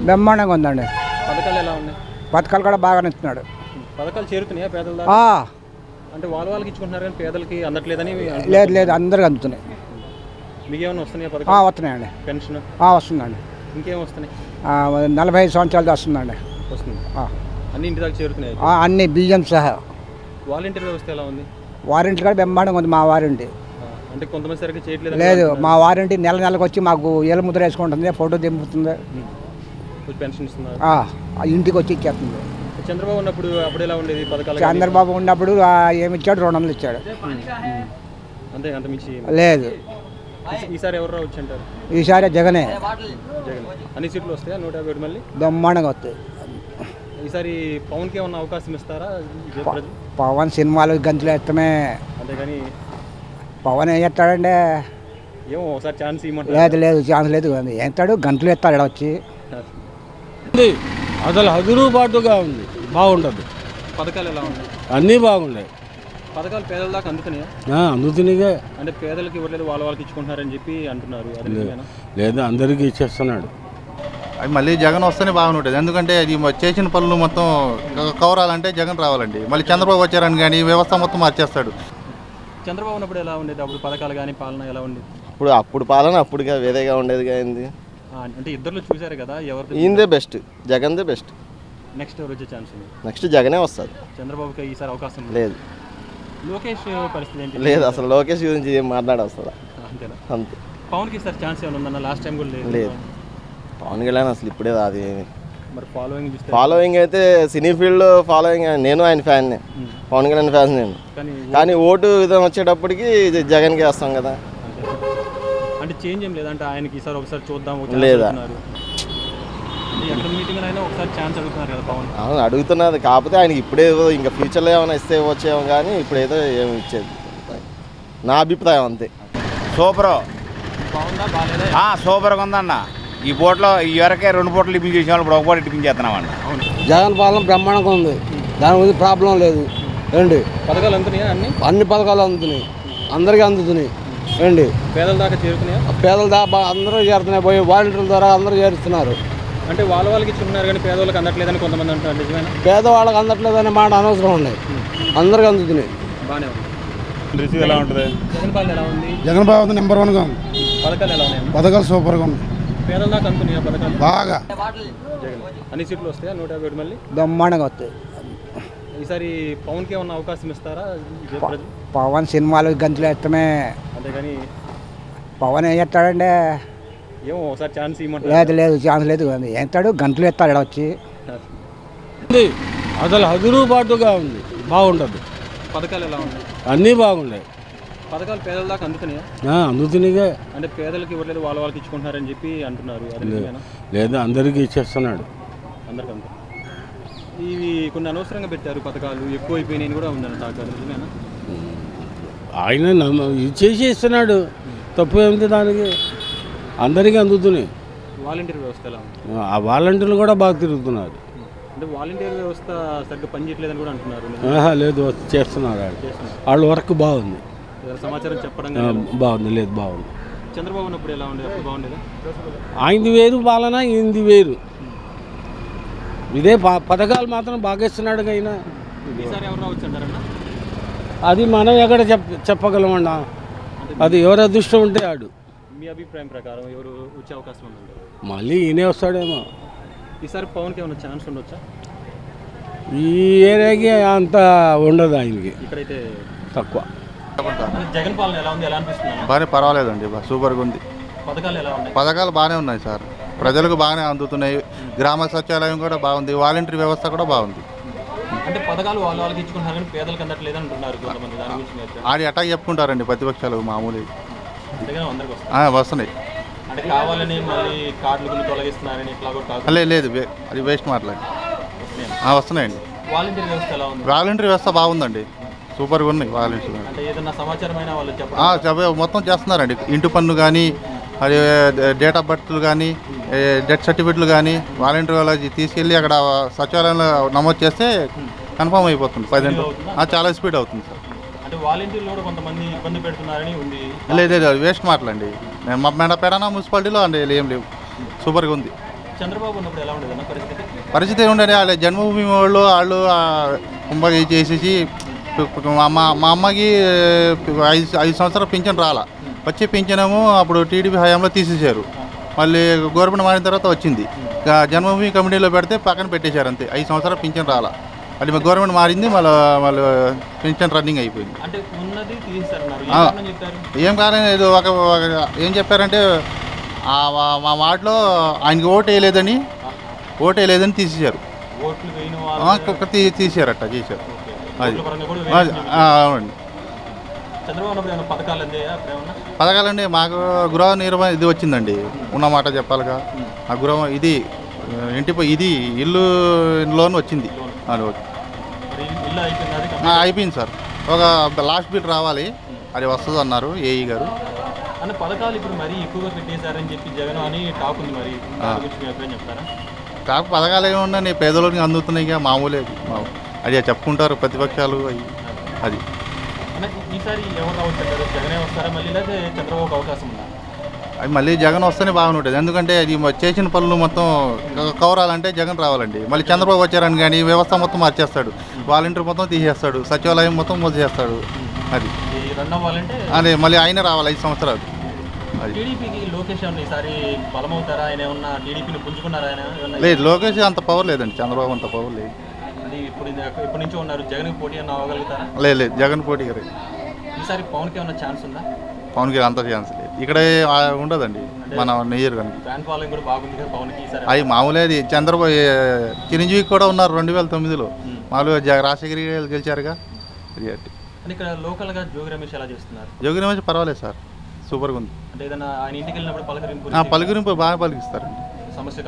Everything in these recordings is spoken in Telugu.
బ్రహ్మాండంగా ఉందండి. పథకాలు ఎలా ఉన్నాయి? పథకాలు కూడా బాగానే ఇస్తున్నాడు. పథకాలు చేరుతున్నాయా పేదల దాకా? అంటే వాళ్ళకి ఇచ్చుకుంటున్నారు కానీ పేదలకి అందట్లేదని లేదు లేదు అందరికి అందుతున్నాయి. మీకేమైనా వస్తున్నాయా పథకాలు? వస్తున్నాయండి. పెన్షన్ వస్తుందండి. ఇంకేం వస్తున్నాయి? 45 సంవత్సరాలది వస్తుందండి. వస్తుంది. అన్ని ఇంటి దాకా చేరుతున్నాయి? అన్ని బియ్యం సహా. వాలంటీర్ వ్యవస్థ ఎలా ఉంది? వారంటీ కూడా బ్రహ్మాండంగా ఉంది. మా వారంటీ అంటే కొంతమంది సరిగ్గా చేయట్లేదు. లేదు, మా వారంటీ నెలకు వచ్చి మాకు ఏళ్ళ ముద్ర వేసుకుంటుంది, ఫోటో దింపుతుంది, పెన్షన్ ఇస్తున్నారు, ఇంటికి వచ్చి ఇచ్చేస్తుంది. చంద్రబాబు ఉన్నప్పుడు అప్పుడు ఎలా ఉండేది పథకాలు? చంద్రబాబు ఉన్నప్పుడు ఏమి ఇచ్చాడు? 200 ఇచ్చాడు. అంతే, అంత మించి లేదు. ఈసారి ఎవరు రావచ్చు అంటారు? ఈసారి జగనే. జగన్ అన్ని సీట్లు వస్తాయా? 150 మళ్ళీ బ్రహ్మాండంగా వస్తాయి. ఈసారి పవన్కి ఏమన్నా అవకాశం ఇస్తారా? పవన్ సినిమాలు గంతులు వేస్తామే, అంతేగాని పవన్ ఏం చేస్తాడంటే ఏమో ఒకసారి ఛాన్స్ ఇవ్వమంటారు. లేదు లేదు ఛాన్స్ లేదు. వేస్తాడు, గంటలు వేస్తాడు ఇక్కడ వచ్చి. అసలు హదురుబాటుగా ఉంది, బాగుంటుంది. పథకాలు ఎలా ఉన్నాయి? అన్నీ బాగున్నాయి. పథకాలు పేదల దాకా అందుతున్నాయా? అందుతున్నాయిగా. అంటే పేదలకు ఇవ్వలేదు, వాళ్ళకి ఇచ్చుకుంటున్నారని చెప్పి అంటున్నారు. లేదు, అందరికీ ఇచ్చేస్తున్నాడు. అది మళ్ళీ జగన్ వస్తేనే బాగుంటుంది. ఎందుకంటే అది చేసిన పనులు మొత్తం కవరాలంటే జగన్ రావాలండి. మళ్ళీ చంద్రబాబు వచ్చారని కానీ వ్యవస్థ మొత్తం మార్చేస్తాడు. చంద్రబాబు ఉన్నప్పుడు ఎలా ఉండేది? అప్పుడు పథకాలు కానీ పాలన ఎలా ఉండేది? అప్పుడు పాలన అప్పుడుగా వేరేగా ఉండేది కానీ. అంటే ఇద్దరు చూసారు కదా, ఎవరు ఈయనదే బెస్ట్, జగన్దే బెస్ట్. నెక్స్ట్ ఎవరు వచ్చే ఛాన్స్ ఉంది? నెక్స్ట్ జగనే వస్తుంది. చంద్రబాబుకి ఈసారి అవకాశం లేదు. లోకేష్ పరిస్థితి ఏంటి? లేదు, అసలు లోకేష్ గురించి ఏం మాట్లాడవస్తుందా? అంతేనా? అంతే. పవన్కి ఈసారి ఛాన్స్ ఏమైనా ఉందన్న? లాస్ట్ టైం కూడా లేదు. పవన్ కళ్యాణ్ అసలు ఇప్పుడే అది మరి ఫాలోయింగ్ అయితే సినీ ఫీల్డ్ ఫాలోయింగ్. నేను ఆయన ఫ్యాన్నే, పవన్ కళ్యాణ్ ఫ్యాన్ నేను. కానీ ఓటు విధానం వచ్చేటప్పటికి జగన్కి వేస్తాం కదా. అంటే చేంజ్ ఏం లేదంటే ఆయనకి ఈసారి ఒకసారి చూద్దాం లేదా? ఎక్కడ మీటింగ్ అయినా ఒకసారి ఛాన్స్ అడుగుతున్నారు కదా పవన్. అవును, అడుగుతున్నది. కాకపోతే ఆయనకి ఇప్పుడేదో ఇంకా ఫ్యూచర్లో ఏమైనా ఇస్తే వచ్చేమో కానీ ఇప్పుడేదో ఏమి ఇచ్చేది నా అభిప్రాయం అంతే. సూపరు, బాగుందా బాగాలేదా? సూపర్గా ఉందన్న. ఈ పూటలో ఇవరకే 2 పూటలు టిఫిన్ చేసిన వాళ్ళు ఇప్పుడు ఒక పూట టిఫిన్ చేస్తున్నామన్న. జగన్ పాలన బ్రహ్మాండంగా ఉంది, దాని గురించి ప్రాబ్లం లేదు. రండి, పథకాలు అందుతున్నాయా? అన్ని పథకాలు అందుతున్నాయి, అందరికీ అందుతున్నాయి. రండి, పేదల దాకా చేరుతున్నాయా? పేదల దాకా అందరూ చేరుతున్నాయి, పోయి వాలంటీర్ల ద్వారా అందరూ చేరుస్తున్నారు. అంటే వాళ్ళకి ఇచ్చుకున్నారు కానీ పేదవాళ్ళకి అందట్లేదని కొంతమంది అంటున్నారు, నిజమేనా? పేదవాళ్ళకి అందట్లేదనే మాట అనవసరం ఉన్నాయి, అందరికీ అందుతున్నాయి. బాగానే ఉంది. రిసీవ్ ఎలా ఉంటుంది? జగన్ పాలన ఎలా ఉంది? జగన్ బాబు నెంబర్ 1గా ఉంది. పథకాలు ఎలా ఉన్నాయి? పథకాలు సూపర్గా ఉంది, పేదల దాకా అందుతున్నాయా పథకాలు? బాగా. జగన్ అన్ని సీట్లు వస్తాయా? 150 మళ్ళీ బ్రహ్మాండంగా వస్తాయి. ఈసారి పవన్కి ఏమన్నా అవకాశం ఇస్తారా? పవన్ సినిమాలు గంతులు వేస్తామే, అంతేగాని పవన్ ఏం చేస్తాడంటే ఏమో ఒకసారి ఛాన్స్ ఇవ్వమంటారు. లేదు లేదు ఛాన్స్ లేదు. వేస్తాడు, గంటలు వేస్తాడు ఇక్కడ వచ్చి. అసలు హదురుబాటుగా ఉంది, బాగుంటుంది. పథకాలు ఎలా ఉన్నాయి? అన్నీ బాగున్నాయి. పథకాలు పేదల దాకా అందుతున్నాయా? అందుతున్నాయిగా. అంటే పేదలకు ఇవ్వలేదు, వాళ్ళకి ఇచ్చుకుంటున్నారని చెప్పి అంటున్నారు. లేదు, అందరికీ ఇచ్చేస్తున్నాడు. అందరికీ అంతా ఇవి కొన్ని అనవసరంగా పెట్టారు పథకాలు, ఎక్కువ అయిపోయినాయి కూడా ఉందని టాక్. నిజమేనా? ఆయన ఇచ్చేసి ఇస్తున్నాడు, తప్పు ఏమిటి దానికి? అందరికీ అందుతున్నాయి. వాలంటీర్ వ్యవస్థ ఎలా ఉంది? ఆ వాలంటీర్లు కూడా బాగా తిరుగుతున్నారు. అంటే వాలంటీర్ వ్యవస్థ సరిగ్గా పనిచేయట్లేదని కూడా అంటున్నారు. లేదు, చేస్తున్నారు. వాళ్ళ వర్క్ బాగుంది, సమాచారం చెప్పడం బాగుంది. లేదు, బాగుంది. చంద్రబాబు ఉన్నప్పుడు ఎలా ఉండేది? అప్పుడు బాగుండేదా? ఆయనది వేరు పాలన, ఈయనది వేరు. ఇదే పథకాలు మాత్రం బాగా ఇస్తున్నాడు. అయినా ఈసారి ఎవరు రావచ్చు అంటారన్నా? అది మనం ఎక్కడ చెప్పగలమన్నా, అది ఎవరి అదృష్టం ఉంటే ఆడు. మీ అభిప్రాయం ప్రకారం ఎవరు వచ్చే అవకాశం ఉందండి? మళ్ళీ ఈయనే వస్తాడేమో. ఈసారి పవన్కి ఏమైనా ఛాన్స్ ఉండొచ్చా? ఈ ఏరియాకి అంత ఉండదు, ఆయనకి ఇక్కడైతే తక్కువ. జగన్ పాలన ఎలా ఉంది? ఎలా అనిపిస్తుంది? బాగానే, పర్వాలేదండి, సూపర్గా ఉంది. పథకాలు ఎలా ఉన్నాయి? పథకాలు బాగానే ఉన్నాయి సార్, ప్రజలకు బాగానే అందుతున్నాయి. గ్రామ సచివాలయం కూడా బాగుంది, వాలంటీర్ వ్యవస్థ కూడా బాగుంది. అంటే పథకాలు వాళ్ళకి ఇచ్చుకుంటున్నారు కానీ పేదలకు అందట్లేదు అంటున్నారు కొంతమంది. దాని గురించి ఆడి అటాక్ చెప్పుకుంటారండి ప్రతిపక్షాలు మామూలు. వస్తున్నాయి. అంటే కావాలని మళ్ళీ కార్డులు తొలగిస్తున్నారని ఇట్లా కూడా లేదు, అది వేస్ట్ మాట్లాడి వస్తున్నాయండి. వాలంటీర్ వ్యవస్థ ఎలా ఉంది? వాలంటీర్ వ్యవస్థ బాగుందండి, సూపర్గా ఉన్నాయి వాలంటీర్. అంటే ఏదైనా సమాచారమైన వాళ్ళు మొత్తం చేస్తున్నారండి. ఇంటి పన్ను కానీ, అది డేట్ ఆఫ్ బర్త్లు కానీ, డెత్ సర్టిఫికెట్లు కానీ వాలంటీర్ వాళ్ళకి తీసుకెళ్ళి అక్కడ సచివాలయంలో నమోదు చేస్తే కన్ఫర్మ్ అయిపోతుంది. 10 గంటలు చాలా స్పీడ్ అవుతుంది సార్. అంటే వాలంటీర్లు కూడా కొంతమంది ఇబ్బంది పెడుతున్నారని ఉంది. లేదు, వేస్ట్ మాటలండి. నేను పెడనా మున్సిపాలిటీలో అంటే ఏం లేవు, సూపర్గా ఉంది. చంద్రబాబు ఉన్నప్పుడు ఎలా ఉండేదన్న పరిస్థితి? పరిస్థితి ఏముండదు, వాళ్ళ జన్మభూమి వాళ్ళు కుంభ చేసేసి మా అమ్మకి 5 సంవత్సరాలు పింఛన్ రాలా, వచ్చే పింఛనేమో అప్పుడు టీడీపీ హయాంలో తీసేశారు, మళ్ళీ గవర్నమెంట్ మారిన తర్వాత వచ్చింది. జన్మభూమి కమిటీలో పెడితే పక్కన పెట్టేశారు అంతే, 5 సంవత్సరాలు పింఛన్ రాలా. అది గవర్నమెంట్ మారింది, మళ్ళీ పింఛన్ రన్నింగ్ అయిపోయింది. ఏం కాలేదు, ఏదో ఏం చెప్పారంటే మా వార్డులో ఆయనకి ఓటు వేయలేదని తీసేశారు, తీసారట చేశారు. అది అవునండి. పథకాలండి మాకు గృహ నిర్మాణ ఇది వచ్చిందండి, ఉన్నమాట చెప్పాలిగా. ఆ గృహ ఇది ఇది ఇల్లు లోన్ వచ్చింది, అయిపోయింది సార్. ఒక లాస్ట్ బిల్ రావాలి, అది వస్తుంది అన్నారు ఏఈ గారు. పథకాలు ఇప్పుడు మరీ ఎక్కువగా పెట్టేశారని చెప్పి జగన్ అని టాక్ ఉంది, మరి చెప్తారా? కాకు పథకాలు ఏమన్నా పేదలోకి అందుతున్నాయి, ఇక మామూలే అది చెప్పుకుంటారు ప్రతిపక్షాలు అది. ఈసారి ఎవరు రావచ్చు, జగనే వస్తారా మళ్ళీ, లేదా చంద్రబాబుకి అవకాశం ఉందా? అది మళ్ళీ జగన్ వస్తేనే బాగుంటుంది, ఎందుకంటే అది చేసిన పనులు మొత్తం కవరాలంటే జగన్ రావాలండి. మళ్ళీ చంద్రబాబు వచ్చారని కానీ వ్యవస్థ మొత్తం మార్చేస్తాడు, వాలంటీర్ మొత్తం తీసేస్తాడు, సచివాలయం మొత్తం మూసేస్తాడు. అది అదే మళ్ళీ ఆయన రావాలి 5 సంవత్సరాలు. టీడీపీకి లోకేష్ ఈసారి బలమవుతారా? ఆయన ఏమన్నా టీడీపీని పుంజుకున్నారా? లేదు, లోకేష్ అంత పవర్ లేదండి, చంద్రబాబు అంత పవర్ లేదు. ఇప్పుడు నుంచి ఉన్నారు, జగన్ పోటీ అన్న అవ్వగలుగుతారా? లేదు, జగన్ పోటీ గారు. ఈసారి పవన్కి ఏమన్నా ఛాన్స్ ఉందా? పవన్కి అంత ఛాన్స్ లేదు, ఇక్కడ ఉండదండి మన నెయ్యరు కానీ. ఫ్యాన్ ఫాలోయింగ్ కూడా బాగుంది కదా పవన్కి ఈసారి. అవి మామూలే, అది చంద్రబాబు చిరంజీవి కూడా ఉన్నారు 2009లో, మామూలుగా రాజశేఖర్ గారు గెలిచారుగా. ఇక్కడ లోకల్గా జోగి రమేష్ ఎలా చేస్తున్నారు? జోగి రమేష్ పర్వాలేదు సార్, సూపర్గా ఉంది. అంటే ఏదైనా ఆయన ఇంటికి వెళ్ళినప్పుడు పలకరింపు బాగా పలికిస్తారండి, సమస్య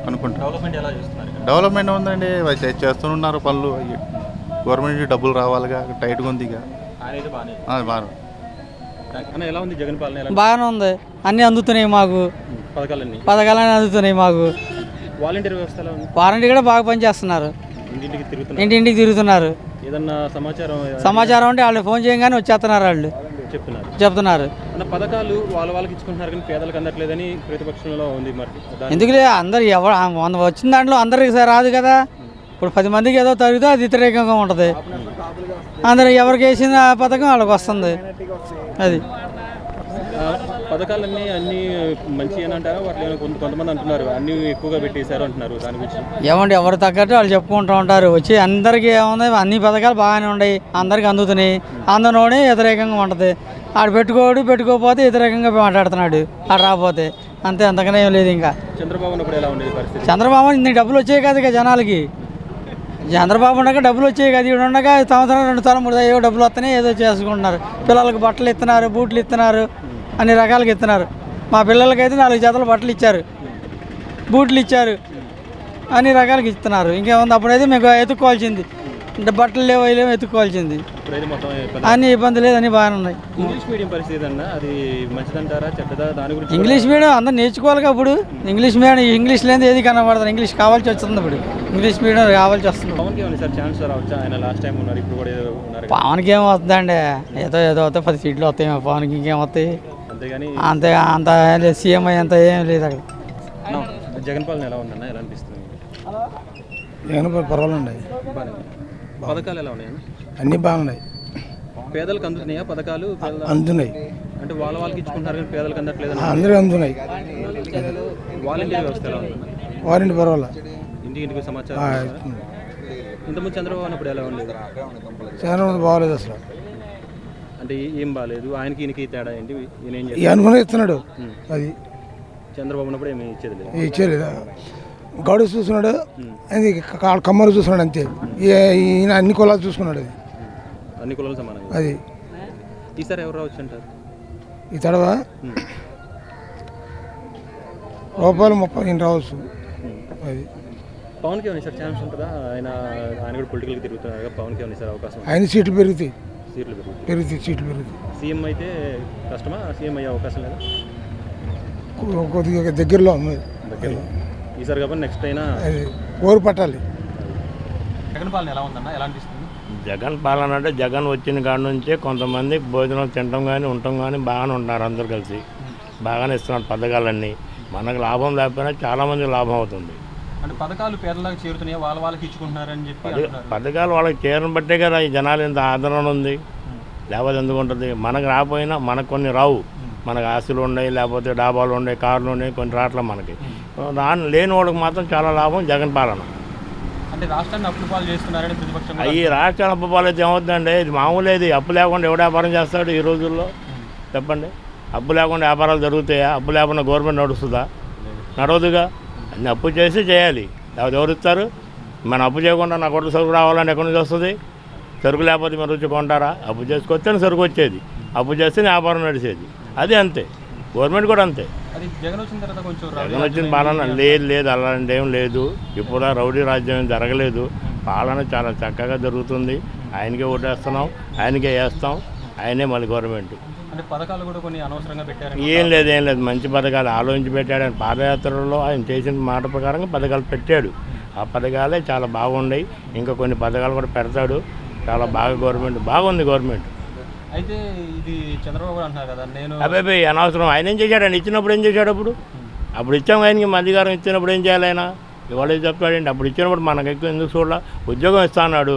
కనుక్కుంటారు. డెవలప్మెంట్ ఎలా చేస్తున్నారు? డెవలప్మెంట్ ఉందండి, చేస్తున్నారు పనులు. గవర్నమెంట్ డబ్బులు రావాలిగా, టైట్గా ఉంది. ఇక బాగా ఎలా ఉంది జగన్ పాలన? బాగానే ఉంది, అన్నీ అందుతున్నాయి మాకు, పథకాలన్నీ అందుతున్నాయి మాకు. వాలంటీర్ వ్యవస్థలో వారంటీ కూడా బాగా పనిచేస్తున్నారు, ఇంటింటికి తిరుగుతున్నారు. ఏదన్నా సమాచారం అంటే వాళ్ళు ఫోన్ చేయగానే వచ్చేస్తున్నారు, వాళ్ళు చెప్తున్నారు. పథకాలు వాళ్ళకి ఇచ్చుకుంటున్నారు కానీ పేదలకు అందట్లేదని ప్రతిపక్షంలో ఉంది. మరి ఎందుకులే, అందరు ఎవరు వచ్చిన దాంట్లో అందరికి రాదు కదా. ఇప్పుడు 10 మందికి ఏదో తగ్గితే అది వ్యతిరేకంగా ఉంటుంది, అందరు ఎవరికి వేసిన పథకం వాళ్ళకి వస్తుంది. అది పథకాలన్నీ అన్ని మంచి అంటారా? వాటిలో కొంతమంది అంటున్నారు అన్ని ఎక్కువగా పెట్టేశారు అంటున్నారు, దాని గురించి ఏమండి? ఎవరు తగ్గట్టు వాళ్ళు చెప్పుకుంటూ ఉంటారు. వచ్చి అందరికీ ఏముంది, అన్ని పథకాలు బాగానే ఉన్నాయి, అందరికి అందుతున్నాయి. అందనోడే వ్యతిరేకంగా ఉంటుంది, ఆడు పెట్టుకోకపోతే వ్యతిరేకంగా మాట్లాడుతున్నాడు, ఆడు రాకపోతే అంతే, అంతకనే ఏం లేదు. ఇంకా చంద్రబాబు ఉన్నప్పుడు ఎలా ఉండేది పరిస్థితి? చంద్రబాబు ఇన్ని డబ్బులు వచ్చాయి కదా ఇక జనాలకి. చంద్రబాబు ఉండగా డబ్బులు వచ్చాయి కదా, ఇక్కడ ఉండగా సంవత్సరం 2 తరం 3 ఏవో డబ్బులు వస్తున్నాయి, ఏదో చేసుకుంటున్నారు. పిల్లలకు బట్టలు ఇస్తున్నారు, బూట్లు ఇస్తున్నారు, అన్ని రకాలుగా ఇస్తున్నారు. మా పిల్లలకైతే 4 జతలు బట్టలు ఇచ్చారు, బూట్లు ఇచ్చారు, అన్ని రకాలుగా ఇస్తున్నారు. ఇంకేముంది, అప్పుడైతే మీకు ఎత్తుక్కోవాల్సింది, బట్టలు లేవు ఎత్తుక్కోవాల్సింది. అన్ని ఇబ్బంది లేదు, అన్ని బాగానే ఉన్నాయి. ఇంగ్లీష్ మీడియం పరిస్థితి అన్న అది మంచిదంటారా చెడ్డదా? దాని గురించి ఇంగ్లీష్ మీడియం అందరూ నేర్చుకోవాలి. ఇప్పుడు ఇంగ్లీష్ మీడియం, ఇంగ్లీష్ లేని ఏది కనబడదు, ఇంగ్లీష్ కావాల్సి వస్తుంది. ఇప్పుడు ఇంగ్లీష్ మీడియం కావాల్సి వస్తుంది. పవన్కి ఏమైనా సార్ ఛాన్స్ రావచ్చా? ఆయన లాస్ట్ టైం ఉన్నారు, ఇప్పుడు కూడా ఉన్నారు. పవన్కి ఏం వస్తుందండి, ఏదో వస్తాయి, 10 సీట్లు వస్తాయి. పవన్కి ఇంకేం వస్తాయి, అంతేగాని అంత సీఎం అంత ఏం లేదు అక్కడ. జగన్ పాలన ఎలా ఉందన్న, ఎలా అనిపిస్తుంది? జగన్ పర్వాలండి, పథకాలు ఎలా ఉన్నాయన్న? అన్నీ బాగున్నాయి. పేదలకు అందుతున్నాయా పథకాలు? అందుతున్నాయి అంటే వాళ్ళకి ఇచ్చుకుంటున్నారు కానీ పేదలకు అందట్లేదు. అందరికీ అందుతున్నాయి. వాలంటీర్ వ్యవస్థ ఎలా ఉంది? వారంటీ పర్వాలా, ఇంటికి సమాచారం. ఇంతకుముందు చంద్రబాబు అన్నప్పుడు ఎలా ఉండేది? చంద్రబాబు బాగోలేదు అసలు. అంటే ఏం బాగాలేదు, ఆయనకి ఈయనకి తేడా ఏంటి? అనుకునే ఇస్తున్నాడు, అది చంద్రబాబు ఉన్నప్పుడు ఏమి ఇచ్చేది. గౌడు చూస్తున్నాడు, అది కమ్మరు చూస్తున్నాడు అంతే. ఈయన అన్ని కులాలు చూసుకున్నాడు, అది అన్ని కులాలు సమానం. అది ఈసారి ఎవరు రావచ్చు అంటారు? ఈ తడవ రూపాయలు 30 రావచ్చు. అది పవన్కి ఏమైనా సార్ ఛాన్స్ ఉంటుందా? ఆయన కూడా పొలిటికల్గా తిరుగుతున్నారు, పవన్కి ఏమైనా సార్ అవకాశం? ఆయన సీట్లు పెరుగుతాయి, సీట్లు పెరుగుతాయి. సీఎం అయితే కష్టమా? సీఎం అయ్యే అవకాశం లేదా? కొద్దిగా దగ్గరలో ఈసారి కాబట్టి నెక్స్ట్ అయినా ఓరు పట్టాలి. జగన్ పాలన ఎలా ఉందన్న, ఎలా అనిపిస్తుంది? జగన్ పాలన అంటే జగన్ వచ్చిన కాడ నుంచే కొంతమంది భోజనం తినడం కానీ ఉండటం కానీ బాగానే ఉంటున్నారు, అందరు కలిసి బాగానే ఇస్తున్నారు పథకాలన్నీ. మనకు లాభం లేకపోయినా చాలామందికి లాభం అవుతుంది. అంటే పథకాలు పేదలకు చేరుతున్నాయి, వాళ్ళకి ఇచ్చుకుంటున్నారని చెప్పి అంటున్నారు. పథకాలు వాళ్ళకి చేరని బట్టే కదా ఈ జనాలు ఇంత ఆదరణ ఉంది, లేకపోతే ఎందుకు ఉంటుంది? మనకు రాకపోయినా మనకు కొన్ని రావు, మనకు ఆస్తులు ఉన్నాయి, లేకపోతే డాబాలు ఉన్నాయి, కార్లు ఉన్నాయి, కొన్ని రావట్లే మనకి. లేని వాళ్ళకి మాత్రం చాలా లాభం జగన్ పాలన. అంటే రాష్ట్రాన్ని అప్పుల పాలు చేస్తున్నారని ప్రతిపక్షం. ఈ రాష్ట్రాన్ని అప్పు పాలు అయితే ఏమవుతుందండి? ఇది మామూలు, ఇది అప్పు లేకుండా ఎవడు వ్యాపారం చేస్తాడు ఈ రోజుల్లో? చెప్పండి. అప్పు లేకుండా వ్యాపారాలు జరుగుతాయా? అప్పు లేకుండా గవర్నమెంట్ నడుస్తుందా? నడవదుగా. అన్ని అప్పు చేసి చేయాలి, లేకపోతే ఎవరు ఇస్తారు? మనం అప్పు చేయకుండా నా కొట్టు సరుకు రావాలని ఎక్కడి నుంచి వస్తుంది? సరుకు లేకపోతే మీరు వచ్చి కొంటారా? అప్పు చేసుకొస్తేనే సరుకు వచ్చేది, అప్పు చేస్తేనే వ్యాపారం నడిచేది. అది అంతే, గవర్నమెంట్ కూడా అంతే. అది జగన్ వచ్చిన తర్వాత కొంచెం జగన్ వచ్చిన పాలన లేదు అలాంటి ఏం లేదు. ఇప్పుడు రౌడీ రాజ్యం ఏం జరగలేదు, పాలన చాలా చక్కగా జరుగుతుంది. ఆయనకే ఓటేస్తున్నాం, ఆయనకే వేస్తాం, ఆయనే మళ్ళీ గవర్నమెంట్. అంటే పథకాలు కూడా కొన్ని అనవసరంగా పెట్టారు. ఏం లేదు, మంచి పథకాలు ఆలోచించి పెట్టాడు. ఆయన పాదయాత్రలో ఆయన చేసిన మాట ప్రకారంగా పథకాలు పెట్టాడు. ఆ పథకాలే చాలా బాగున్నాయి, ఇంకా కొన్ని పథకాలు కూడా పెడతాడు. చాలా బాగా గవర్నమెంట్ బాగుంది గవర్నమెంట్. అయితే ఇది చంద్రబాబు అంటున్నారు కదా, నేను అబ్బాయి అనవసరం. ఆయన ఏం చేశాడు? ఆయన ఇచ్చినప్పుడు ఏం చేశాడు? అప్పుడు ఇచ్చాము ఆయనకి అధికారం ఇచ్చినప్పుడు ఏం చేయాలి ఆయన? ఇవాళ చెప్తాడండి, అప్పుడు ఇచ్చినప్పుడు మనకు ఎక్కువ ఎందుకు చూడాల? ఉద్యోగం ఇస్తా అన్నాడు.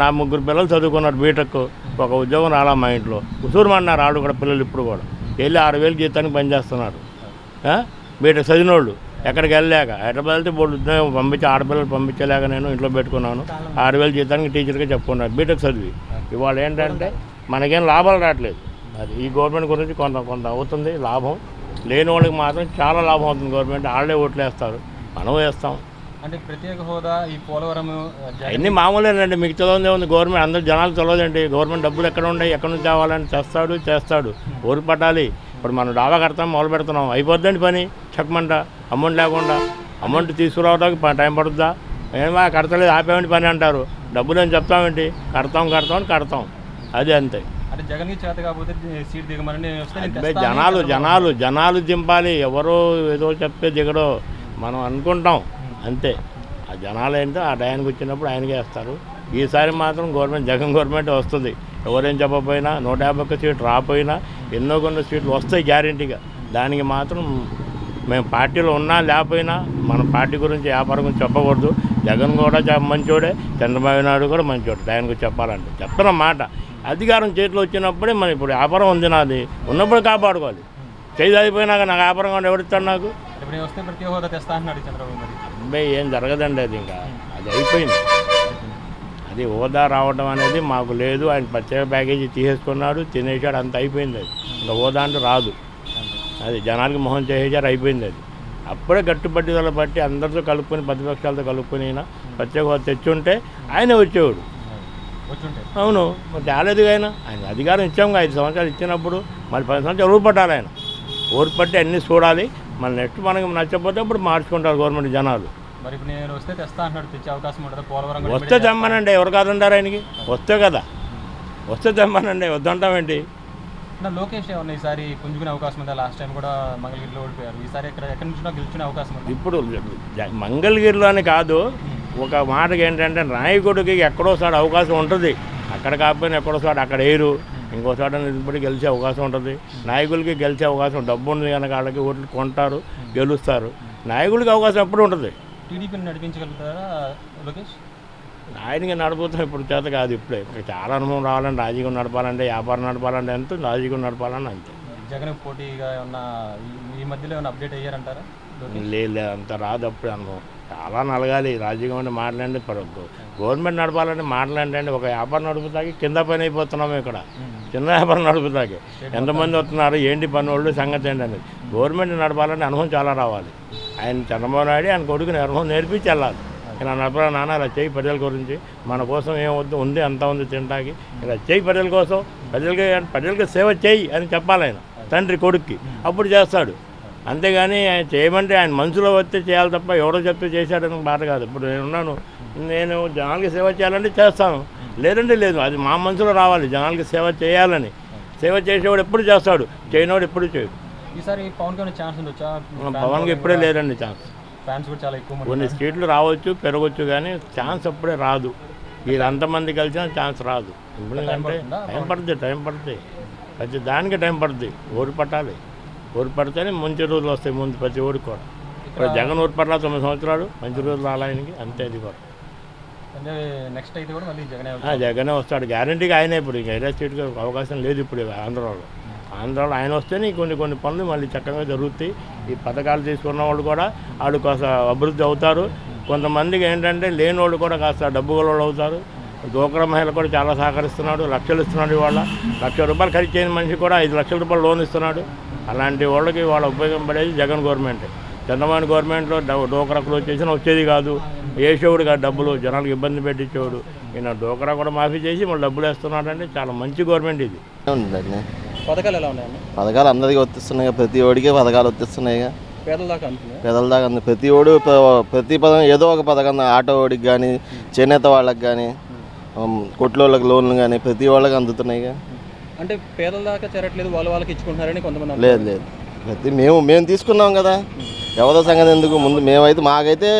నా 3 పిల్లలు చదువుకున్నాడు బీటెక్, ఒక ఉద్యోగం రాలా మా ఇంట్లో. ఉసూరుమన్నారు ఆడు కూడా పిల్లలు. ఇప్పుడు కూడా వెళ్ళి 6,000 జీతానికి పనిచేస్తున్నారు. బీటెక్ చదివినోళ్ళు ఎక్కడికి వెళ్ళలేక హైదరాబాద్ వెళ్తే బోర్డు ఉద్యోగం పంపించి ఆడపిల్లలు పంపించలేక నేను ఇంట్లో పెట్టుకున్నాను. 6,000 జీతానికి టీచర్గా చెప్పుకున్నాను బీటెక్ చదివి. ఇవాళ ఏంటంటే మనకేం లాభాలు రావట్లేదు. అది ఈ గవర్నమెంట్ గురించి కొంత అవుతుంది లాభం. లేని వాళ్ళకి మాత్రం చాలా లాభం అవుతుంది గవర్నమెంట్. వాళ్ళే ఓట్లు వేస్తారు, మనం వేస్తాం. అంటే ప్రత్యేక హోదా, ఈ పోలవరం అన్నీ మామూలేనండి. మీకు చదవదే ఉంది గవర్నమెంట్. అందరూ జనాలు చదవదండి. గవర్నమెంట్ డబ్బులు ఎక్కడ ఉన్నాయి, ఎక్కడి నుంచి తేవాలని చేస్తాడు. ఊరు పట్టాలి. ఇప్పుడు మనం డాబా కడతాం, మొదలు పెడుతున్నాం, అయిపోద్దండి పని. చెప్పమంట అమౌంట్ లేకుండా. అమౌంట్ తీసుకురావడానికి టైం పడుతుందా? ఏమో కడతలేదు, ఆపేమంటి పని అంటారు. డబ్బులు అని చెప్తామేంటి? కడతాం. అది అంతే. అంటే జగన్కి చేత కాకపోతే సీట్ దిగమని జనాలు దింపాలి. ఎవరో ఏదో చెప్తే దిగడో మనం అనుకుంటాం అంతే. ఆ జనాలు ఏంటో ఆ టయానికి వచ్చినప్పుడు ఆయనకే వేస్తారు. ఈసారి మాత్రం జగన్ గవర్నమెంట్ వస్తుంది. ఎవరేం చెప్పకపోయినా 151 సీట్లు రాకపోయినా ఎన్నో కొన్ని సీట్లు వస్తాయి గ్యారెంటీగా. దానికి మాత్రం మేము పార్టీలో ఉన్నా లేకపోయినా మన పార్టీ గురించి వ్యాపారం గురించి చెప్పకూడదు. జగన్ కూడా మంచోడే, చంద్రబాబు నాయుడు కూడా మంచోడు. దాని గురించి చెప్పాలంటే చెప్తున్న మాట. అధికారం చేతిలో వచ్చినప్పుడే మనం ఇప్పుడు వ్యాపారం ఉంది, నాది ఉన్నప్పుడు కాపాడుకోవాలి. చేయి అయిపోయినాక నాకు వ్యాపారం కూడా ఎవరిస్తాడు? నాకు వస్తే ప్రత్యేక హోదా తెస్తా అంటున్నాడు చంద్రబాబు. అబ్బాయి ఏం జరగదండి, అది ఇంకా అది అయిపోయింది. అది హోదా రావడం అనేది మాకు లేదు. ఆయన ప్రత్యేక ప్యాకేజీ తీసేసుకున్నాడు, తినేసాడు, అంత అయిపోయింది. అది ఇంకా హోదా అంటే రాదు. అది జనాలకి మొహం చేసేసారు, అయిపోయింది. అది అప్పుడే గట్టుబట్టిదల బట్టి అందరితో కలుపుకొని ప్రతిపక్షాలతో కలుపుకొని ప్రత్యేక హోదా తెచ్చుంటే ఆయనే వచ్చేవాడు. అవును, మరి తేలేదు. ఆయన అధికారం ఇచ్చాము 5 సంవత్సరాలు ఇచ్చినప్పుడు మళ్ళీ 10 సంవత్సరాలు ఊరు పట్టాలి. ఆయన ఊరు పట్టి అన్నీ చూడాలి. మళ్ళీ నెక్స్ట్ మనకి నచ్చకపోతే అప్పుడు మార్చుకుంటారు గవర్నమెంట్ జనాలు. మరి నేను వస్తే తెస్తా అంటున్నాడు, తెచ్చే అవకాశం ఉంటుంది. పోలవరం వస్తే తెమ్మనండి, ఎవరు కాదంటారు? ఆయనకి వస్తే కదా, వస్తే తెమ్మనండి, వద్దంటామేంటి? లోకేష్ ఏమన్నా ఈసారి పుంజుకునే అవకాశం ఉందా? లాస్ట్ టైం కూడా మంగళగిరిలో ఓడిపోయారు. ఈసారి ఎక్కడి నుంచి గెలుచుకునే అవకాశం ఉంది? ఇప్పుడు మంగళగిరిలో అని కాదు, ఒక మాటకి ఏంటంటే నాయకుడికి ఎక్కడోసారి అవకాశం ఉంటుంది. అక్కడ కాకపోయినా ఎక్కడోసారి అక్కడ వేయరు, ఇంకోసారి నిలబడి గెలిచే అవకాశం ఉంటుంది. నాయకులకి గెలిచే అవకాశం డబ్బు ఉంది కనుక వాళ్ళకి ఓట్లు కొంటారు, గెలుస్తారు. నాయకుడికి అవకాశం ఎప్పుడు ఉంటుంది. టీడీపీని నడిపించగలుగుతారా లోకేష్? ఆయనకి నడుపుతాం ఇప్పుడు చేత కాదు. ఇప్పుడే చాలా అనుభవం రావాలంటే, రాజకీయం నడపాలంటే, వ్యాపారం నడపాలంటే ఎంత, రాజకీయం నడపాలని అంతే. జగన్ పోటీగా ఉన్న ఈ మధ్యలో ఏమైనా అప్డేట్ అయ్యారంటారా? లేదు, అంత రాదు. అప్పుడే అనుభవం చాలా నలగాలి. రాజకీయం అంటే మాట్లాడండి, గవర్నమెంట్ నడపాలంటే మాట్లాడండి. ఒక వ్యాపారం నడుపుతాకి కింద పని అయిపోతున్నాము. ఇక్కడ చిన్న వ్యాపారం నడుపుతాకి ఎంతమంది వస్తున్నారు, ఏంటి పని వాళ్ళు, సంగతి ఏంటి అనేది. గవర్నమెంట్ నడపాలంటే అనుభవం చాలా రావాలి. ఆయన చంద్రబాబు నాయుడు ఆయన కొడుకుని అనుభవం నేర్పించి వెళ్ళాలి. ఇలా నడపరా నాన్న, ఇలా చేయి ప్రజల గురించి, మన కోసం ఏమవుతుంది, ఉంది అంత ఉంది తింటాకి, ఇలా చేయి ప్రజల కోసం, ప్రజలకి సేవ చేయి అని చెప్పాలి ఆయన తండ్రి కొడుక్కి. అప్పుడు చేస్తాడు. అంతేగాని ఆయన చేయమంటే ఆయన మనసులో వస్తే చేయాలి తప్ప ఎవరో చెప్తే చేశాడని బాధ కాదు. ఇప్పుడు నేను జనాలకి సేవ చేయాలంటే చేస్తాను, లేదంటే లేదు. అది మా మనసులో రావాలి, జనాలకి సేవ చేయాలని. సేవ చేసేవాడు ఎప్పుడు చేస్తాడు, చేయనివాడు ఎప్పుడు చేయడు. ఈసారి పవన్ కళ్యాణ్ ఛాన్స్ ఉండొచ్చా? పవన్కి ఎప్పుడే లేదండి ఛాన్స్. ఫ్యాన్స్ కూడా చాలా ఎక్కువ. కొన్ని సీట్లు రావచ్చు, పెరగవచ్చు, కానీ ఛాన్స్ అప్పుడే రాదు. వీళ్ళంతమంది కలిసినా ఛాన్స్ రాదు. ఎందుకంటే టైం పడుతుంది. ప్రతి దానికి టైం పడుతుంది. ఓటు పట్టాలి. ఓడిపడితేనే మంచి రోజులు వస్తాయి ముందు ప్రతి ఓడికి కూడా. ఇప్పుడు జగన్ ఓడిపడలా 9 సంవత్సరాలు, మంచి రోజులు రాలా ఆయనకి, అంతే. అది కూడా అంటే నెక్స్ట్ అయితే కూడా మళ్ళీ జగనే వస్తాడు గ్యారంటీగా. ఆయనే ఇప్పుడు ఇంకా ఏరియా స్టేట్కి అవకాశం లేదు ఇప్పుడు ఆంధ్రాలో ఆయన వస్తేనే కొన్ని పనులు మళ్ళీ చక్కగా జరుగుతాయి. ఈ పథకాలు తీసుకున్న వాళ్ళు కూడా వాళ్ళు కాస్త అభివృద్ధి అవుతారు. కొంతమందికి ఏంటంటే లేని వాళ్ళు కూడా కాస్త డబ్బు గల అవుతారు. డ్వాక్రా మహిళ కూడా చాలా సహకరిస్తున్నాడు, లక్షలు ఇస్తున్నాడు. ఇవాళ ₹1,00,000 ఖర్చు చేయని మనిషి కూడా ₹5,00,000 లోన్ ఇస్తున్నాడు. అలాంటి వాళ్ళకి వాళ్ళ ఉపయోగపడేది జగన్ గవర్నమెంట్. చంద్రబాబు గవర్నమెంట్లో డ్వాక్రా క్లోజ్ చేసినా వచ్చేది కాదు, వేసేవాడు కాదు డబ్బులు, జనాలకు ఇబ్బంది పెట్టించేవాడు. ఈయన డ్వాక్రా కూడా మాఫీ చేసి మళ్ళీ డబ్బులు వేస్తున్నాడంటే చాలా మంచి గవర్నమెంట్ ఇది. ఉందండి. పథకాలు ఎలా ఉన్నాయన్న? పథకాలు అందరికీ వర్తిస్తున్నాయి, ప్రతి ఓడికే పథకాలు వర్తిస్తున్నాయి. పేదల దాకా అందుతున్నాయి. పేదల దాకా అంది ప్రతి ఓడు ప్రతి పథకం ఏదో ఒక పథకం, ఆటో ఓడికి కానీ, చేనేత వాళ్ళకి కానీ, కొట్లోళ్ళకి లోన్లు కానీ ప్రతి వాళ్ళకి అందుతున్నాయి. అంటే పేదల దాకా చేరట్లేదు, వాళ్ళకి ఇచ్చుకుంటున్నారని కొంతమంది. లేదు ప్రతి మేము తీసుకున్నాం కదా, ఎవరో సంగతి ఎందుకు. ముందు మేమైతే మాకైతే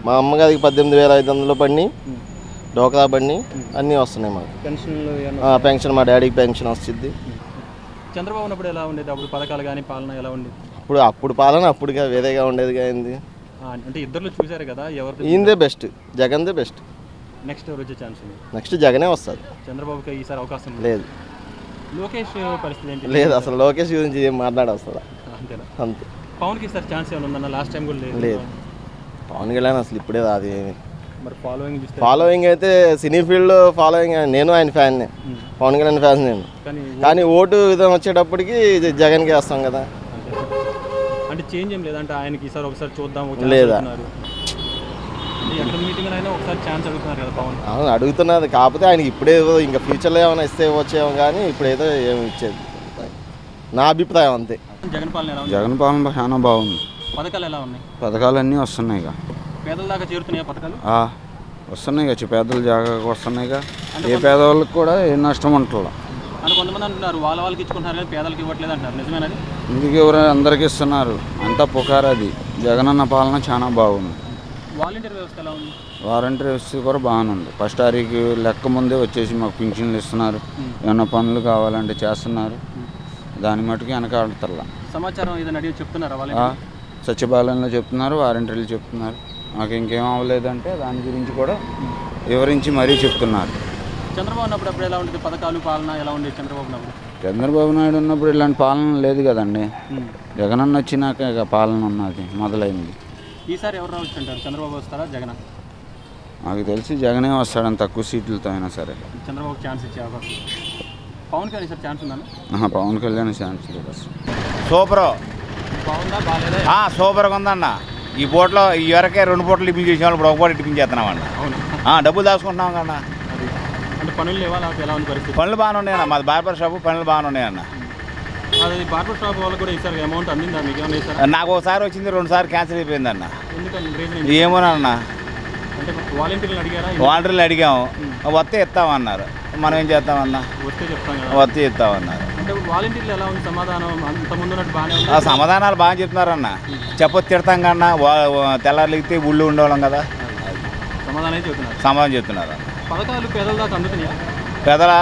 మా అమ్మగారికి 18,500 పడినాయి, డ్వాక్రా పడినాయి, అన్నీ వస్తున్నాయి మాకు. పెన్షన్ మా డాడీకి పెన్షన్ వస్తుంది. చంద్రబాబు ఉన్నప్పుడు ఎలా ఉండేది? అప్పుడు పథకాలు కానీ పాలన ఎలా ఉండేది? అప్పుడు పాలన అప్పుడుగా వేరేగా ఉండేది కానీ. అంటే ఇద్దరు చూసారు కదా, ఎవరు ఈయనదే బెస్ట్, జగన్దే బెస్ట్. నెక్స్ట్ ఎవరు వచ్చే ఛాన్స్ ఉంది? నెక్స్ట్ జగనే వస్తారు. చంద్రబాబుకి ఈసారి అవకాశం లేదు. లోకేష్ పరిస్థితి ఏంటి? లేదు, అసలు లోకేష్ గురించి ఏం మాట్లాడవసరా. అంతేనా? అంతే. పవన్కి ఈసారి ఛాన్స్ ఏమైనా ఉందన్న? లాస్ట్ టైం కూడా లేదు. పవన్ కళ్యాణ్ అసలు ఇప్పుడే రాదు ఏమి. మరి ఫాలోయింగ్ అయితే సినీ ఫీల్డ్ ఫాలోయింగ్, నేను ఆయన ఫ్యాన్నే, పవన్ కళ్యాణ్ ఫ్యాన్ నేను. కానీ ఓటు విధానం వచ్చేటప్పటికి జగన్కి వేస్తాం కదా. అంటే చేంజ్ ఏం లేదంటే ఆయనకి ఈసారి ఒకసారి చూద్దాం లేదా? అవును అడుగుతున్నది, కాకపోతే ఆయనకి ఇప్పుడే ఇంకా ఫ్యూచర్లో ఏమైనా ఇస్తే వచ్చేమో కానీ ఇప్పుడైతే ఏమి ఇచ్చేది నా అభిప్రాయం అంతే. జగన్ పాలన చాలా బాగుంది. పథకాలు ఎలా ఉన్నాయి? పథకాలు అన్నీ వస్తున్నాయి. పేదల దాకా చేరుతున్నాయి పథకాలు? వస్తున్నాయి, పేదల జాగాకి వస్తున్నాయి. ఏ పేదవాళ్ళకి కూడా ఏ నష్టం ఉంటుందా అని కొంతమంది అంటున్నారు, వాళ్ళకి ఇచ్చుకుంటున్నారు కానీ పేదలకు ఇవ్వట్లేదు అంటారు. నిజమేనది? ఇందుకు ఎవరు అందరికి ఇస్తున్నారు, అంతా పుకారు. అది జగనన్న పాలన చాలా బాగుంది. వాలంటీర్ వ్యవస్థ ఎలా ఉంది? వాలంటీర్ వ్యవస్థ కూడా బాగానే ఉంది. ఫస్ట్ తారీఖు లెక్క ముందే వచ్చేసి మాకు పింఛన్లు ఇస్తున్నారు, ఏమన్నా పనులు కావాలంటే చేస్తున్నారు. దాని మటుకు వెనకాడతల్లా. సమాచారం ఏదైనా అడిగి చెప్తున్నారా? సచివాలయంలో చెప్తున్నారు, వాలంటీర్లు చెప్తున్నారు. మాకు ఇంకేం అవ్వలేదంటే దాని గురించి కూడా వివరించి మరీ చెప్తున్నారు. చంద్రబాబు ఉన్నప్పుడు అప్పుడు ఎలా ఉండేది? పథకాలు పాలన ఎలా ఉండేది చంద్రబాబు ఉన్నప్పుడు? చంద్రబాబు నాయుడు ఉన్నప్పుడు ఇలాంటి పాలన లేదు కదండి. జగనన్న వచ్చినాక ఇక పాలన ఉన్నది మొదలైంది. ఈసారి ఎవరు రావచ్చు అంటారు? చంద్రబాబు వస్తారా జగన్? నాకు తెలిసి జగనే వస్తాడని తక్కువ సీట్లతో అయినా సరే. చంద్రబాబు ఛాన్స్ ఇచ్చే అవకాశం. పవన్ కళ్యాణ్ సార్ ఛాన్స్ ఉందా? పవన్ కళ్యాణ్ ఛాన్స్ లేదు అసలు. సూపర్ బాగుందా బాగాలేదా? సూపర్గా ఉందన్న. ఈ పూటలో ఈ వరకే 2 పూటలు టిఫిన్ చేసే వాళ్ళు ఇప్పుడు ఒక పూట టిఫిన్ చేస్తున్నాం అన్న. డబ్బులు దాచుకుంటున్నాం కన్నా. అంటే పనులు లేవా? ఎలా ఉంది పరిస్థితి? పనులు బాగానే ఉన్నాయన్న, మాది బార్బర్ షాపు, పనులు బాగానే ఉన్నాయన్న. అది బార్బర్ షాప్ వాళ్ళు కూడా ఈసారి అమౌంట్ అందిందా మీకు? నాకు ఒకసారి వచ్చింది, 2 సార్లు క్యాన్సిల్ అయిపోయిందన్న. ఎందుకని? ఏమోనన్నా, అంటే వాలంటీర్లు అడిగారా? వాలంటీర్లు అడిగాము, వస్తే ఇస్తామన్నారు. మనం ఏం చేస్తామన్నా? వస్తే చెప్తాం కదా. వస్తే ఇస్తామన్నారు. అంటే వాలంటీర్లు ఎలా ఉంది సమాధానం? అంత ముందు ఉన్నట్టు బాగానే ఉంది? సమాధానాలు బాగా చెప్తున్నారన్న. చెప్పొచ్చు తిడతాం కన్నా, తెల్లారులిగితే ఊళ్ళో ఉండేవాళ్ళం కదా. సమాధానం చెప్తున్నారు. పథకాలు పేదల దాకా అందుతున్నాయా? పెదల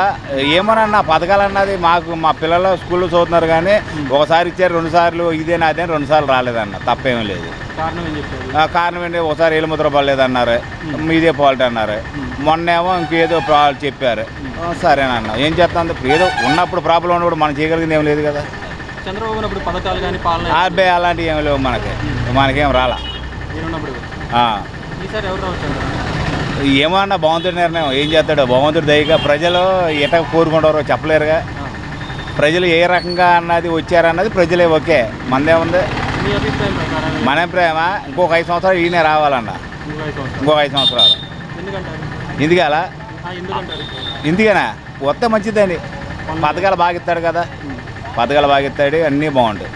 ఏమోనన్నా, పథకాలు అన్నది మాకు మా పిల్లలు స్కూల్లో చదువుతున్నారు కానీ ఒకసారి ఇచ్చారు, 2 సార్లు ఇదే నాదే 2 సార్లు రాలేదన్న. తప్పేమీ లేదు. కారణం ఏం చెప్పారు? కారణం ఏంటి? ఒకసారి ఏలుముద్ర పడలేదన్నారు, మీదే ఫాల్ట్ అన్నారు. మొన్నేమో ఇంకేదో చెప్పారు. సరేనన్నా, ఏం చేస్తాను, ఏదో ఉన్నప్పుడు ప్రాబ్లం ఉన్నప్పుడు మనం చేయగలిగింది ఏం లేదు కదా. చంద్రబాబు ఉన్నప్పుడు పథకాలు కానీ పాలన అబ్బాయి అలాంటివి ఏమి లేవు మనకేం రాలా. ఈసారి ఎవరు రావచ్చు? ఏమో అన్న, భగవంతుడి నిర్ణయం. ఏం చేస్తాడో భగవంతుడి దయగా. ప్రజలు ఎట కోరుకుంటారో చెప్పలేరుగా. ప్రజలు ఏ రకంగా అన్నది వచ్చారన్నది ప్రజలే. ఓకే, మనదేముంది? మన అభిప్రాయం ఇంకొక 5 సంవత్సరాలు ఈయనే రావాలన్న. ఇంకొక 5 సంవత్సరాలు ఎందుకలా? ఎందుకనా వస్తే మంచిదండి. పథకాలు బాగా ఇస్తాడు కదా, పథకాలు బాగా ఇస్తాడు, అన్నీ బాగుంటాయి.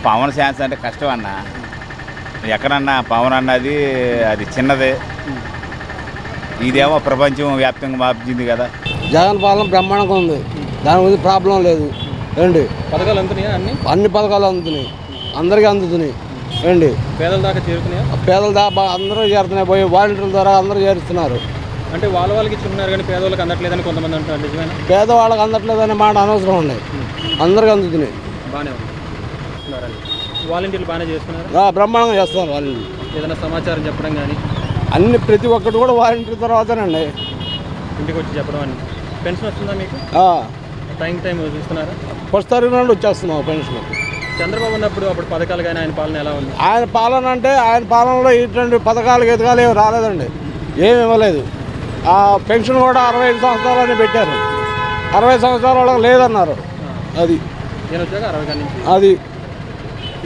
పవన్ ఛాన్స్ అంటే కష్టం అన్న. ఎక్కడన్నా పవన్ అన్నది అది చిన్నదే, ఇదేమో ప్రపంచం వ్యాప్తంగా వ్యాపించింది కదా. జగన్ పాలన బ్రహ్మాండంగా ఉంది, దాని గురించి ప్రాబ్లం లేదు. ఏంటి పథకాలు అందుతున్నాయా? అన్ని పథకాలు అందుతున్నాయి, అందరికీ అందుతున్నాయి. ఏంటి పేదల దాకా చేరుతున్నాయా? పేదల దాకా అందరూ చేరుతున్నాయి. పోయి వాలంటీర్ల ద్వారా అందరూ చేరుస్తున్నారు. అంటే వాళ్ళకి ఇచ్చుకున్నారు కానీ పేదవాళ్ళకి అందట్లేదని కొంతమంది అంటారు, నిజమేనా? పేదవాళ్ళకి అందట్లేదనే మాట అనవసరం ఉన్నాయి, అందరికీ అందుతున్నాయి. బాగానే ఉంది. వాలంటీర్లు బాగానే చేస్తున్నారు, బ్రహ్మాండంగా చేస్తున్నారు. వాళ్ళు ఏదైనా సమాచారం చెప్పడం కానీ అన్ని ప్రతి ఒక్కటి కూడా వాలంటీర్ తర్వాతనండి ఇంటికి వచ్చి చెప్పడం అని. పెన్షన్ వస్తుందా మీకు? టైం చూస్తున్నారా? ఫస్ట్ తారీఖు నుండి వచ్చేస్తున్నాం పెన్షన్. చంద్రబాబు ఉన్నప్పుడు అప్పుడు పథకాలు కానీ ఆయన పాలన ఎలా ఉంది? ఆయన పాలన అంటే ఆయన పాలనలో ఇటువంటి పథకాలు గీతకాలు ఏమి రాలేదండి, ఏమి ఇవ్వలేదు. ఆ పెన్షన్ కూడా 65 సంవత్సరాలని పెట్టారు, 60 సంవత్సరాల వాళ్ళకి లేదన్నారు. అది నేను వచ్చాక 60 నుంచి. అది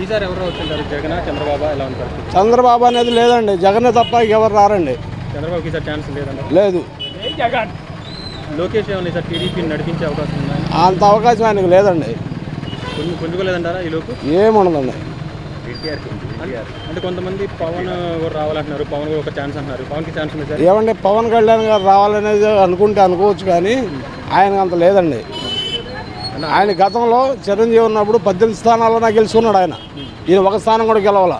ఈసారి ఎవరు వచ్చింటారు, జగన్ చంద్రబాబు ఎలా ఉంటారు? చంద్రబాబు అనేది లేదండి, జగన్ తప్ప ఎవరు రారండి. చంద్రబాబుకి ఈసారి ఛాన్స్ లేదండి? లేదు. లోకేష్ ఏమన్నా ఈసారి టీడీపీని నడిపించే అవకాశం ఉందా? అంత అవకాశం ఆయనకు లేదండి. పుంజుకోలేదంటారా ఈ లోపు? ఏముండదండి. అంటే కొంతమంది పవన్ కూడా రావాలంటున్నారు, పవన్ కూడా ఒక ఛాన్స్ అంటున్నారు. పవన్కి ఛాన్స్ ఉంది సార్? ఏమంటే పవన్ కళ్యాణ్ గారు రావాలనేది అనుకుంటే అనుకోవచ్చు, కానీ ఆయనకు అంత లేదండి. ఆయన గతంలో చిరంజీవి ఉన్నప్పుడు 18 స్థానాల్లో గెలుచుకున్నాడు ఆయన. ఈయన ఒక స్థానం కూడా గెలవాల.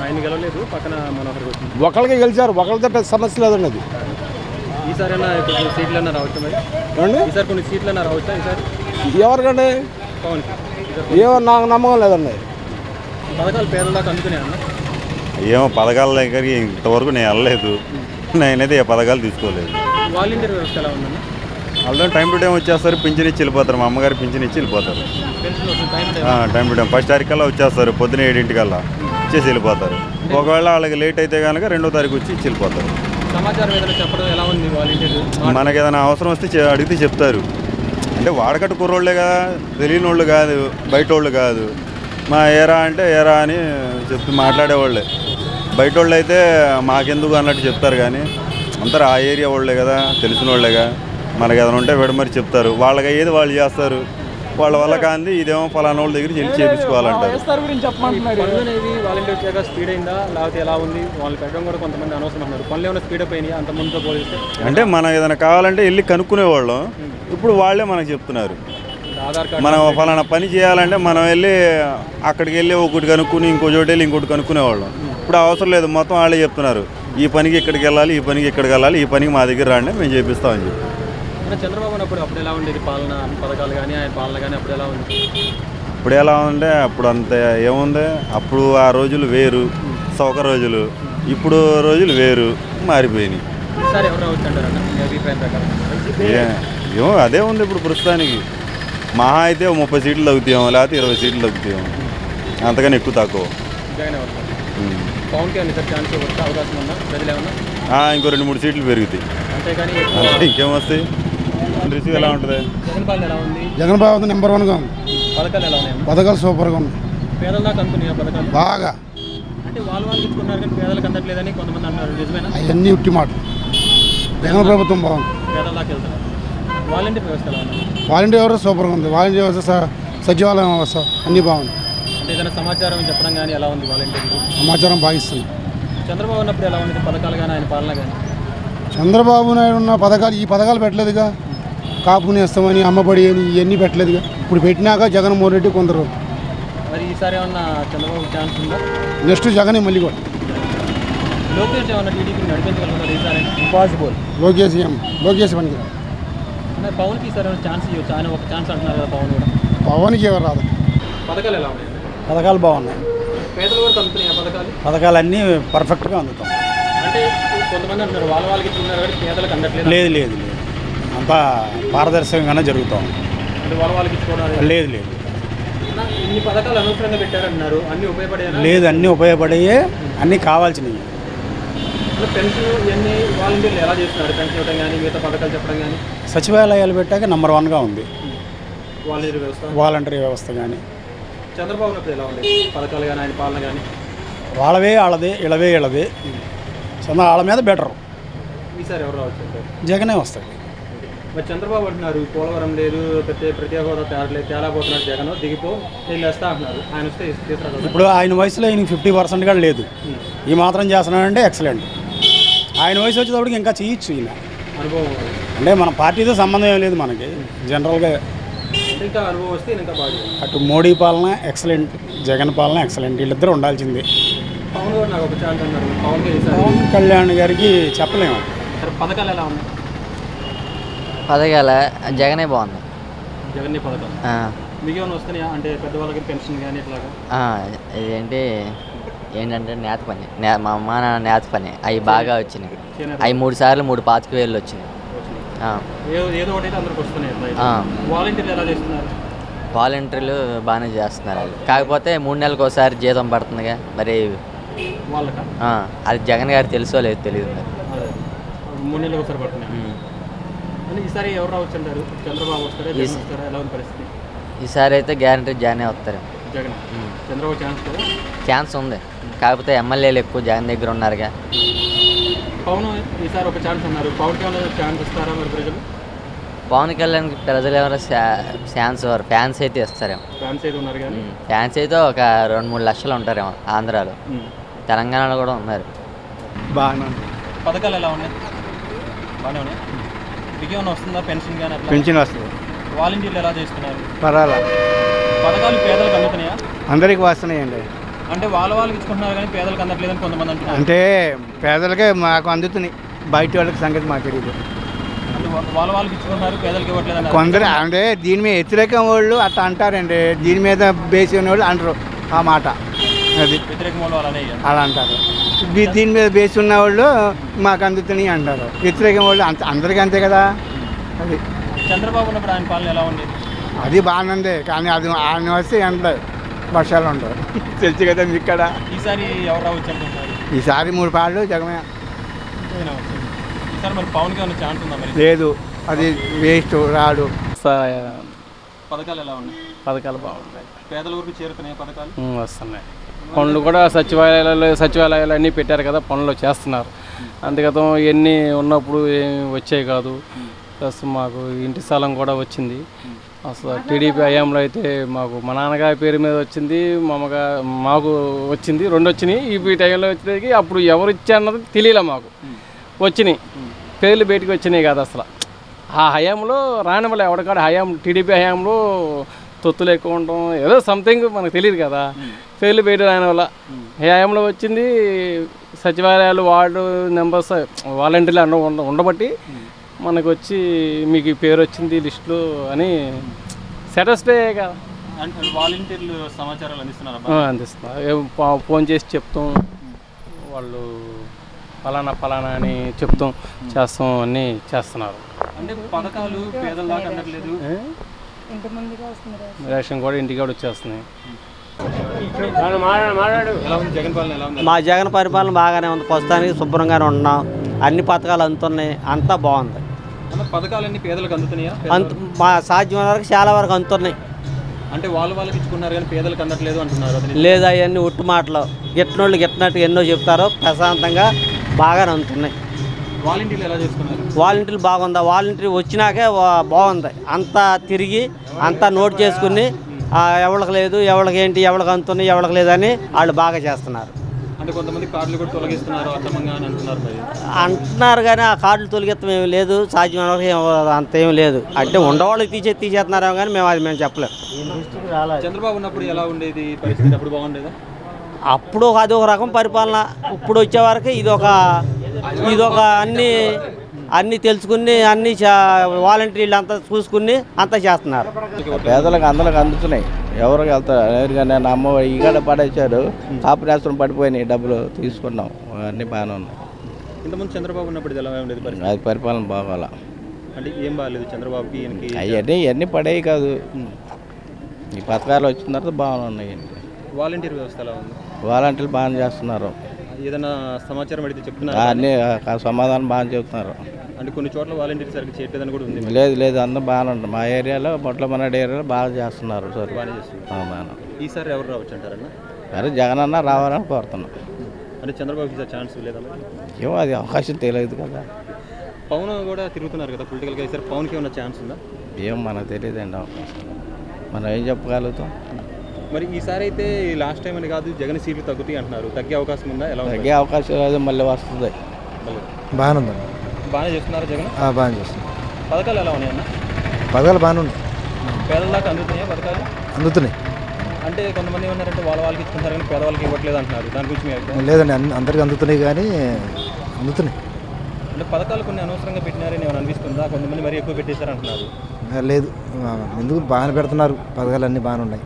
ఆయన గెలవలేదు, పక్కన మనోహర్ వచ్చింది. ఒకళ్ళకి గెలిచారు, ఒకళ్ళతో పెద్ద సమస్య లేదండి. అది ఈసారి కొన్ని సీట్లన్నా రావచ్చు మరి? ఈసారి కొన్ని సీట్లన్నా రావచ్చా ఈసారి? ఎవరికండి? పవన్కి. ఏమో నాకు నమ్మకం లేదండి. పథకాలు పేదల దాకా అందుకునే అన్న? ఏమో పథకాల దగ్గరికి ఇంతవరకు నేను వెళ్ళలేదు, నేనైతే ఏ పథకాలు తీసుకోలేదు. వాలంటీర్ వ్యవస్థ ఎలా ఉందన్న? వాళ్ళతో టైం టు టైం వచ్చేస్తారు, పింఛన్ ఇచ్చి వెళ్ళిపోతారు. మా అమ్మగారు పింఛన్ ఇచ్చి వెళ్ళిపోతారు. టైం టు టైం ఫస్ట్ తారీఖుకల్లా వచ్చేస్తారు, పొద్దున 7 ఇచ్చేసి వెళ్ళిపోతారు. ఒకవేళ వాళ్ళకి లేట్ అయితే కనుక 2వ తారీఖు వచ్చి ఇచ్చి వెళ్ళిపోతారు. సమాచారం ఏదైనా చెప్పడం ఎలా ఉంది వాలంటీర్? మనకి ఏదైనా అవసరం వస్తే అడిగితే చెప్తారు. అంటే వాడకట్టు కుర్రోళ్ళే కదా, తెలియని వాళ్ళు కాదు, బయట వాళ్ళు కాదు. మా ఏరా అంటే ఏరా అని చెప్తూ మాట్లాడేవాళ్ళే. బయట వాళ్ళు అయితే మాకెందుకు అన్నట్టు చెప్తారు, కానీ అందరూ ఆ ఏరియా వాళ్ళే కదా, తెలిసిన వాళ్ళేగా. మనకి ఏదైనా ఉంటే విడమరి చెప్తారు, వాళ్ళకి అయ్యేది వాళ్ళు చేస్తారు. వాళ్ళ వల్ల కాంది ఇదేమో ఫలానా వాళ్ళ దగ్గర వెళ్ళి చేయించుకోవాలంటారు. వాలంటీర్ వచ్చాక స్పీడ్ అయిందా లేకపోతే ఎలా ఉంది? వాళ్ళు పెట్టడం కూడా కొంతమంది అనవసరం అన్నారు. పనులు ఏమైనా స్పీడ్ అప్ అయినాయి అంత ముందుతో పోలిస్తే? అంటే మనం ఏదైనా కావాలంటే వెళ్ళి కనుక్కునేవాళ్ళం, ఇప్పుడు వాళ్ళే మనకు చెప్తున్నారు. మనం ఫలానా పని చేయాలంటే మనం వెళ్ళి అక్కడికి వెళ్ళి ఒకటి కనుక్కుని ఇంకో చోటు వెళ్ళి ఇంకోటి కనుక్కునేవాళ్ళం. ఇప్పుడు అవసరం లేదు, మొత్తం వాళ్ళే చెప్తున్నారు. ఈ పనికి ఇక్కడికి వెళ్ళాలి, ఈ పనికి ఇక్కడికి వెళ్ళాలి, ఈ పనికి మా దగ్గర రండి, మేము చేపిస్తామని చెప్పి. చంద్రబాబు అప్పుడు ఎలా ఉండేది పాలన? పథకాలు కానీ ఆయన పాలన కానీ అప్పుడు ఎలా ఉంది? ఇప్పుడు ఎలా ఉంటే అప్పుడు అంత ఏముంది. అప్పుడు ఆ రోజులు వేరు, సౌక రోజులు. ఇప్పుడు రోజులు వేరు, మారిపోయినాయి. ఈసారి ఎవరు వచ్చారంటారన్న మీ అభిప్రాయం ప్రకారం? ఏమో అదే ఉంది ఇప్పుడు ప్రస్తుతానికి. మహా అయితే 30 సీట్లు తగ్గుతాము, లేకపోతే 20 సీట్లు తగ్గుతాము, అంతకని ఎక్కువ తక్కువ. పవన్కి ఏమన్నా సార్ ఛాన్స్ వచ్చే అవకాశం ఉందా? ప్రజలు ఏమన్నా ఇంకో 2-3 సీట్లు పెరుగుతాయి, అంతేగాని ఇంకేమొస్తాయి? రిసీవ్ ఎలా ఉంటుంది? జగన్ పాలన ఎలా ఉంది? జగన్ బాబు నెంబర్ 1గా ఉంది. పథకాలు ఎలా ఉన్నాయి? పథకాలు సూపర్గా ఉంది. పేదల దాకా అనుకున్నాయి పథకాలు బాగా. అంటే వాళ్ళు ఇచ్చుకున్నారు కానీ పేదలకు అందట్లేదని కొంతమంది అన్నారు, నిజమేనా? అవన్నీ ఉట్టి మాట. జగన్ ప్రభుత్వం బాగుంది, పేదల దాకా వెళ్తున్నారు. వాలంటీర్ వ్యవస్థ ఎలా ఉంది? వాలంటీర్ వ్యవస్థ సూపర్గా ఉంది. వాలంటీర్ వ్యవస్థ, సచివాలయం వ్యవస్థ అన్నీ బాగుంది. అంటే ఏదైనా సమాచారం చెప్పడం కానీ ఎలా ఉంది వాలంటీర్లు? సమాచారం భావిస్తుంది. చంద్రబాబు ఉన్నప్పుడు ఎలా ఉంది పథకాలు కానీ ఆయన పాలన కానీ? చంద్రబాబు నాయుడు ఉన్న పథకాలు ఈ పథకాలు పెట్టలేదుగా. కాపు నేస్తామని, అమ్మబడి అని ఇవన్నీ పెట్టలేదుగా. ఇప్పుడు పెట్టినాక జగన్మోహన్ రెడ్డి కొందరు. మరి ఈసారి ఏమన్నా చంద్రబాబు ఛాన్స్ ఉందా? నెక్స్ట్ జగనే మళ్ళీ కూడా. లోకేష్ ఏమన్నా టీడీపీ నడిపించగలుగుతారు ఈసారి? ఇంపాసిబుల్. లోకేష్ పనికి పవన్కి ఈసారి ఛాన్స్ ఇవ్వచ్చు, ఆయన ఒక ఛాన్స్ అంటున్నారు కదా పవన్ కూడా. పవన్కి ఎవరు రాదు. పథకాలు ఎలా ఉన్నాయి? పథకాలు బాగున్నాయి. పేదల వరకు అందుతున్నాయి పథకాలు? పథకాలు అన్నీ పర్ఫెక్ట్గా అందుతాం. అంటే కొంతమంది అంటున్నారు వాళ్ళకి ఇస్తున్నారు కానీ పేదలకు అందట్లేదు. లేదు లేదు లేదు, అంతా పారదర్శకంగానే జరుగుతాం. అంటే వాళ్ళకి ఇచ్చుకోవడం లేదు లేదు. ఇన్ని పథకాలు అనవసరంగా పెట్టారన్నారు, అన్ని ఉపయోగపడే? లేదు, అన్నీ ఉపయోగపడేవి, అన్నీ కావాల్సినవి. పెన్షన్ ఇవన్నీ వాలంటీర్లు ఎలా చేస్తున్నారు? పెన్షన్ ఇవ్వడం కానీ మిగతా పథకాలు చెప్పడం కానీ? సచివాలయాలు పెట్టాక నెంబర్ 1గా ఉంది వాలంటరీ వ్యవస్థ. కానీ చంద్రబాబు ఉన్నప్పుడు ఎలా ఉంది పథకాలు కానీ ఆయన పాలన కానీ? వాళ్ళవే వాళ్ళదే, ఇళ్ళవే. వాళ్ళ మీద బెటర్. ఈసారి ఎవరు రావచ్చు? జగనే వస్తాడు. మరి చంద్రబాబు అంటున్నారు పోలవరం లేదు, ప్రత్యేక హోదా తేలాపోతున్నాడు, జగన్ దిగిపో నేను వేస్తా అంటున్నారు. ఆయన వస్తే తీసుకురాదు. ఇప్పుడు ఆయన వయసులో ఈయనకి 50% కూడా లేదు. ఈ మాత్రం చేస్తున్నాడంటే ఎక్సలెంట్. ఆయన వయసు వచ్చేటప్పటికి ఇంకా చేయొచ్చు ఈయన. అనుభవం అంటే మన పార్టీతో సంబంధం ఏం లేదు మనకి, జనరల్గా ఇంకా అనుభవం వస్తే ఇంకా బాగా. అటు మోడీ పాలన ఎక్సలెంట్, జగన్ పాలన ఎక్సలెంట్, వీళ్ళిద్దరూ ఉండాల్సిందే. పవన్ గారు నాకు ఒక ఛాన్స్ అన్నారు. పవన్ కళ్యాణ్ గారికి చెప్పలేము. సరే పథకాలు ఎలా ఉన్నాయి? పథకాల జగనే బాగుంది. జగన్ పథకాలు మీకు ఏమైనా వస్తున్నాయా? అంటే పెద్దవాళ్ళకి పెన్షన్ కానీ ఇట్లాగా ఇదేంటి ఏంటంటే నేత పని మా అమ్మ నాన్న నేత పని అవి బాగా వచ్చినాయి. అవి 3 సార్లు 3,25,000 వచ్చినాయి. ఏదో ఒకటి అందరికి వస్తున్నాయి. వాలంటీర్లు ఎలా చేస్తున్నారు? వాలంటీర్లు బాగానే చేస్తున్నారు. కాకపోతే 3 నెలలకు ఒకసారి జీతం పడుతుందిగా మరి వాళ్ళకా? అది జగన్ గారు తెలుసో లేదు తెలియదు. మరి 3 నెలలకు ఒకసారి పడుతున్నాయి. ఈసారి ఎవరు రావచ్చు అంటారు? చంద్రబాబు వస్తారా, జగన్ వస్తారా? ఎలా ఉంది పరిస్థితి? ఈసారి అయితే గ్యారంటీ జగనే వస్తారు. జగన్ చంద్రబాబు ఛాన్స్ ఉంది. కాకపోతే ఎమ్మెల్యేలు ఎక్కువ జగన్ దగ్గర ఉన్నారుగా. పవన్ ఈసారి ఒక ఛాన్స్ అన్నారు. పవన్ కళ్యాణ్ ఛాన్స్ ఇస్తారా మరి ప్రజలు? పవన్ కళ్యాణ్కి ప్రజలు ఎవరో ఫ్యాన్స్ అయితే ఇస్తారేమో. ఫ్యాన్స్ అయితే ఉన్నారు కానీ ఫ్యాన్స్ అయితే ఒక 2-3 లక్షలు ఉంటారేమో ఆంధ్రాలో. తెలంగాణలో కూడా ఉన్నారు. బాగా పథకాలు ఎలా ఉన్నాయి? బాగానే ఉన్నాయి. మీకు ఏమైనా వస్తుందా పెన్షన్ కానీ? పెన్షన్ వస్తుంది. వాలంటీర్లు ఎలా చేస్తున్నారు? పర్వాలా. పథకాలు పేదలకు అందుతున్నాయా? అందరికి వస్తున్నాయండి. అంటే వాళ్ళకి ఇచ్చుకుంటున్నారు కానీ పేదలకు అందట్లేదని కొంతమంది అంటున్నారు. అంటే పేదలకే మాకు అందుతున్నాయి, బయట వాళ్ళకి సంగతి మాకు తెలియదు. వాళ్ళకి ఇచ్చుకుంటున్నారు, పేదలకు ఇవ్వట్లేదు కొందరు. అంటే దీని మీద వ్యతిరేకం వాళ్ళు అట్లా అంటారండి. దీని మీద బేసి ఉన్న వాళ్ళు అంటారు ఆ మాట. అది వ్యతిరేకం వాళ్ళు అలా అంటారు. దీని మీద బేసి ఉన్న వాళ్ళు మాకు అందుతున్నాయి అంటారు. వ్యతిరేకం వాళ్ళు అందరికీ అంతే కదా. అది చంద్రబాబు ఉన్నప్పుడు ఆయన పాలన ఎలా ఉండేది? అది బాగానే ఉంది. కానీ అది ఆయన వస్తే ఎంత వర్షాలు ఉండవు తెలుసు కదా మీకు ఇక్కడ. ఈసారి ఎవరు రావచ్చు అనుకుంటున్నారు? ఈసారి 3 పాళ్ళు జగమే. ఈసారి మరి పవన్కి ఏమైనా ఛాన్స్ ఉందా? మరి లేదు, అది వేస్ట్, రాడు. పథకాలు ఎలా ఉన్నాయి? పథకాలు బాగున్నాయి. పేదల వరకు చేరుతున్నాయి పథకాలు? వస్తున్నాయి. పనులు కూడా సచివాలయాలు అన్నీ పెట్టారు కదా, పనులు చేస్తున్నారు. అంతగతం ఎన్ని ఉన్నప్పుడు ఏమి వచ్చాయి కాదు. ప్లస్ మాకు ఇంటి స్థలం కూడా వచ్చింది. అసలు టీడీపీ హయాంలో అయితే మాకు మా నాన్నగారి పేరు మీద వచ్చింది, మాకు వచ్చింది, 2 వచ్చినాయి. ఈ టైంలో వచ్చేది అప్పుడు ఎవరు ఇచ్చారన్నది తెలియలే మాకు. వచ్చినాయి పేర్లు బయటికి వచ్చినాయి కాదు అసలు. ఆ హయాంలో రాని వల్ల ఎవరికాడ హయాం టీడీపీ హయాంలో తొత్తులు ఎక్కువ ఉండటం ఏదో సంథింగ్ మనకు తెలియదు కదా. పేర్లు బయట రాని వల్ల హయాంలో వచ్చింది. సచివాలయాలు వార్డు మెంబర్స్ వాలంటీర్లు ఉండబట్టి మనకు వచ్చి మీకు పేరు వచ్చింది లిస్టులో అని సాటిస్ఫై కదా. అంటే వాలంటీర్లు సమాచారాలు అందిస్తున్నారు? అందిస్తున్నారు. ఫోన్ చేసి చెప్తాం, వాళ్ళు ఫలానా అని చెప్తాం, చేస్తాం అన్నీ చేస్తున్నారు. అంటే పథకాలు పేదల దాకా అందట్లేదు. రేషన్ కూడా ఇంటికి కూడా వచ్చేస్తున్నాయి. మా జగన్ పరిపాలన బాగానే ఉంది. ప్రస్తుతానికి శుభ్రంగానే ఉన్నాం. అన్ని పథకాలు అందుతున్నాయి, అంతా బాగుంది. పథకాలన్నీ పేదలకు అందుతున్నాయా? మా సాధ్యమైన వరకు చాలా వరకు అందుతున్నాయి. అంటే వాళ్ళకి ఇచ్చుకున్నారు కానీ పేదలకు అందట్లేదు అంటున్నారు. లేదు, అవన్నీ ఒట్టు మాటలు. గిట్టినోళ్ళు గిట్టినట్టు ఎన్నో చెప్తారో ప్రశాంతంగా బాగానే అందుతున్నాయి. వాలంటీర్లు ఎలా చేసుకున్నారు? వాలంటీర్లు బాగుందా? వాలంటీర్ వచ్చినాకే బాగుంది. అంతా తిరిగి అంతా నోట్ చేసుకుని ఎవరికి లేదు, ఎవరికి ఏంటి, ఎవరికి అందుతున్నాయి, ఎవరికి లేదని వాళ్ళు బాగా చేస్తున్నారు. అంటే కొంతమంది కార్డులు కూడా తొలగిస్తున్నారు అక్రమంగా అని అంటున్నారు కానీ ఆ కార్డులు తొలగిస్తాం ఏమి లేదు. సాధ్యమైన అంత ఏమి లేదు. అంటే ఉండవాళ్ళకి తీసేస్తున్నారేమో కానీ మేము చెప్పలేము. చంద్రబాబు ఉన్నప్పుడు ఎలా ఉండేది పరిస్థితి? అప్పుడు బాగుండేదా? అప్పుడు అది ఒక రకం పరిపాలన. ఇప్పుడు వచ్చే వరకు ఇదొక అన్నీ తెలుసుకుని అన్ని వాలంటీర్లు అంతా చూసుకుని అంతా చేస్తున్నారు. పేదలకు అందరికి అందుతున్నాయి. ఎవరికి వెళ్తారు కానీ అమ్మ ఇక్కడ పడేశారు. కాపురేషన్ పడిపోయినాయి, డబ్బులు తీసుకున్నాం, అన్నీ బాగానే ఉన్నాయి. ఇంతకుముందు చంద్రబాబు ఉన్నప్పుడు ఎలా ఉండేది పరిస్థితి? అది పరిపాలన బాగాల. అంటే ఏం బాగాలేదు చంద్రబాబుకి? అవన్నీ పడేవి కాదు. ఈ పథకాలు వచ్చిన తర్వాత బాగానే ఉన్నాయి. వాలంటీర్ వ్యవస్థ ఎలా ఉంది? వాలంటీర్లు బాగానే చేస్తున్నారు. ఏదైనా సమాచారం అడిగితే చెప్తున్నారు? అన్నీ సమాధానం బాగా చెప్తున్నారు. అంటే కొన్ని చోట్ల వాలంటీర్ సరిగ్గా చేయట్లేదని కూడా ఉంది. లేదు, అందరూ బాగానే ఉంటుంది. మా ఏరియాలో మొట్టమొదటి ఏరియాలో బాగా చేస్తున్నారు. సార్ బాగానే చేస్తున్నారు. ఈసారి ఎవరు రావచ్చు అంటారన్నా? సరే, జగన్ అన్న రావాలని కోరుతున్నాం. అంటే చంద్రబాబుకి ఛాన్స్ లేదా? ఏమో అది అవకాశం తెలియదు కదా. పవన్ కూడా తిరుగుతున్నారు కదా పొలిటికల్గా. ఈసారి పవన్కి ఏమైనా ఛాన్స్ ఉందా? ఏం మనకు తెలియదండి అవకాశం. మనం ఏం చెప్పగలుగుతాం? మరి ఈసారి అయితే లాస్ట్ టైం అని కాదు, జగన్ సీట్లు తగ్గుతాయి అంటున్నారు. తగ్గే అవకాశం ఉందా? ఎలా తగ్గే అవకాశం లేదు, మళ్ళీ వస్తుంది. బాగానే ఉందండి. బాగానే చేస్తున్నారు జగన్? బాగానే చేస్తున్నారు. పథకాలు ఎలా ఉన్నాయన్న? పథకాలు బాగానే ఉన్నాయి. పేదల దాకా అందుతున్నాయా పథకాలు? అందుతున్నాయి. అంటే కొంతమంది ఏమన్నారంటే వాళ్ళకి ఇచ్చుకుంటారు కానీ పేదవాళ్ళకి ఇవ్వట్లేదు అంటున్నారు. దాని గురించి లేదండి, అందరికీ అందుతున్నాయి కానీ అందుతున్నాయి. అంటే పథకాలు కొన్ని అనవసరంగా పెట్టినారని ఏమైనా అనిపిస్తుందా? కొంతమంది మరీ ఎక్కువ పెట్టేశారంటున్నారు. లేదు ఎందుకు బాగానే పెడుతున్నారు, పథకాలు అన్నీ బాగానే ఉన్నాయి.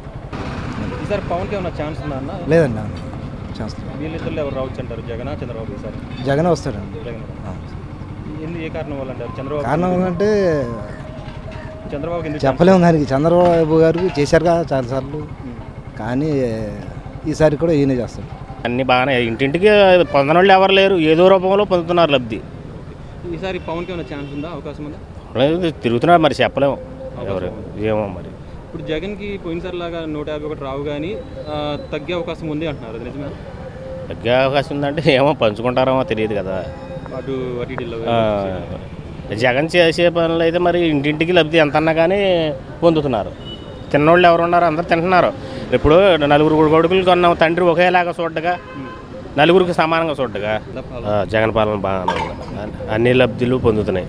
ఈసారి పవన్కి ఏమైనా ఛాన్స్ ఉందా అన్న? లేదండి ఛాన్స్. వీళ్ళిద్దరు ఎవరు రావచ్చు అంటారు? జగన్, చంద్రబాబు? ఈసారి జగన్ వస్తాడండి. జగన్. ఏ కారణం వల్ల అంటారు? చంద్రబాబు కారణం అంటే చంద్రబాబు ఎందుకు చెప్పలేము దానికి. చంద్రబాబు గారు చేశారు కదా చాలాసార్లు, కానీ ఈసారి కూడా ఈయన చేస్తాడు. అన్నీ బాగానే ఇంటింటికి పొందని వాళ్ళు ఎవరు లేరు, ఏదో రూపంలో పొందుతున్నారు లబ్ధి. ఈసారి పవన్కి ఏమైనా ఛాన్స్ ఉందా, అవకాశం ఉందా? లేదు తిరుగుతున్నారు, మరి చెప్పలేము ఎవరు ఏమో మరి. ఇప్పుడు జగన్కి పోయినసారి లాగా 151 రావు కానీ తగ్గే అవకాశం ఉంది అంటున్నారు, అది నిజమే? తగ్గే అవకాశం ఉందంటే ఏమో పంచుకుంటారేమో తెలియదు కదా. అటు జగన్ చేసే పనులు అయితే మరి ఇంటింటికి లబ్ధి ఎంత అన్నా కానీ పొందుతున్నారు. తిన్నోళ్ళు ఎవరు ఉన్నారు, అందరు తింటున్నారు. ఇప్పుడు 4 కొడుకులు కొన్నాం, తండ్రి ఒకేలాగా చూడగా, నలుగురికి సమానంగా చూడగా జగన్ పాలన బాగా అన్ని లబ్ధులు పొందుతున్నాయి.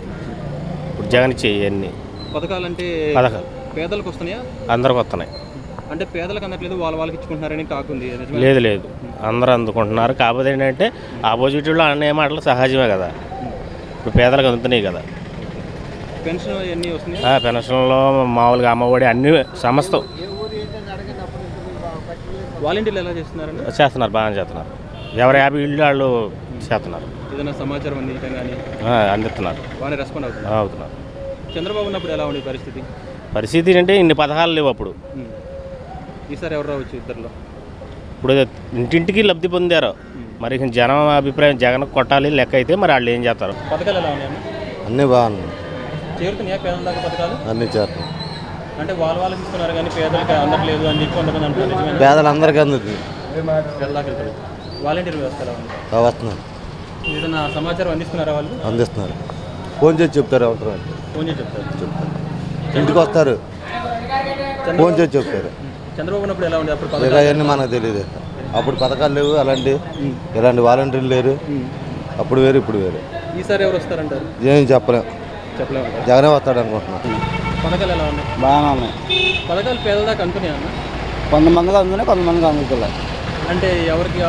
ఇప్పుడు జగన్ చెయ్యి అన్ని పథకాలు పేదలకు వస్తున్నాయా? అందరికి వస్తున్నాయి. అంటే పేదలకు అందట్లేదు, వాళ్ళకి ఇచ్చుకుంటున్నారని టాక్ ఉంది. లేదు అందరూ అందుకుంటున్నారు. కాకపోతే ఏంటంటే ఆపోజిట్లో అనే మాటలు సహజమే కదా. ఇప్పుడు పేదలకు అందుతున్నాయి కదా. పెన్షన్ అన్నీ వస్తున్నాయి. పెన్షన్లో మామూలుగా అమ్మఒడి అన్ని సమస్తం వాలంటీర్లు ఎలా చేస్తున్నారండి? చేస్తున్నారు, బాగా చేస్తున్నారు. ఎవరు 50 ఇళ్ళు వాళ్ళు చేస్తున్నారు. ఏదైనా సమాచారం అందించడం కానీ అందిస్తున్నారు, బాగానే రెస్పాండ్ అవుతున్నారు. చంద్రబాబు ఉన్నప్పుడు ఎలా ఉండే పరిస్థితి అంటే ఇన్ని పథకాలు లేవు అప్పుడు. ఈసారి ఎవరు రావచ్చు ఇద్దరులో? ఇప్పుడు ఇంటింటికి లబ్ధి పొందారు. మరి జనం అభిప్రాయం జగన్ కొట్టాలి లెక్క అయితే మరి వాళ్ళు ఏం చేస్తారు? పథకాలు ఎలా ఉన్నాయన్న? అన్నీ బాగున్నాయి. చేరుతున్నాయా పేదల దాకా పథకాలు? అన్నీ చేరుతున్నాయి. అంటే వాళ్ళకి ఇస్తున్నారు కానీ పేదలకు అందట్లేదు అని చెప్పి కొంతమంది అంటున్నారు. పేదలందరికీ అందుతుంది. వాలంటీర్ వ్యవస్థ ఎలా ఉంది? వస్తున్నారు. ఏదైనా సమాచారం అందిస్తున్నారా వాళ్ళు? అందిస్తున్నారు. ఫోన్ చేసి చెప్తారు, అవసరం ఫోన్ చేసి చెప్తారు. ఇంటికి వస్తారు, ఫోన్ చేసి చెప్తారు. చంద్రబాబు ఉన్నప్పుడు ఎలా ఉంది? అప్పుడు అవన్నీ మనకు తెలియదు. అప్పుడు పథకాలు లేవు, ఇలాంటి వాలంటీర్లు లేరు. అప్పుడు వేరు, ఇప్పుడు వేరు. ఈసారి ఎవరు వస్తారంటారు? ఏం చెప్పలేము. జగనే వస్తాడు అనుకుంటున్నాను. పథకాలు ఎలా ఉన్నాయి? బాగానే ఉన్నాయి. పథకాలు పేదల దాకా అందుతున్నాయా అన్న? కొంతమందికి అందుతున్నాయి, కొంతమందికి అందుతున్నాయి. అంటే ఎవరికి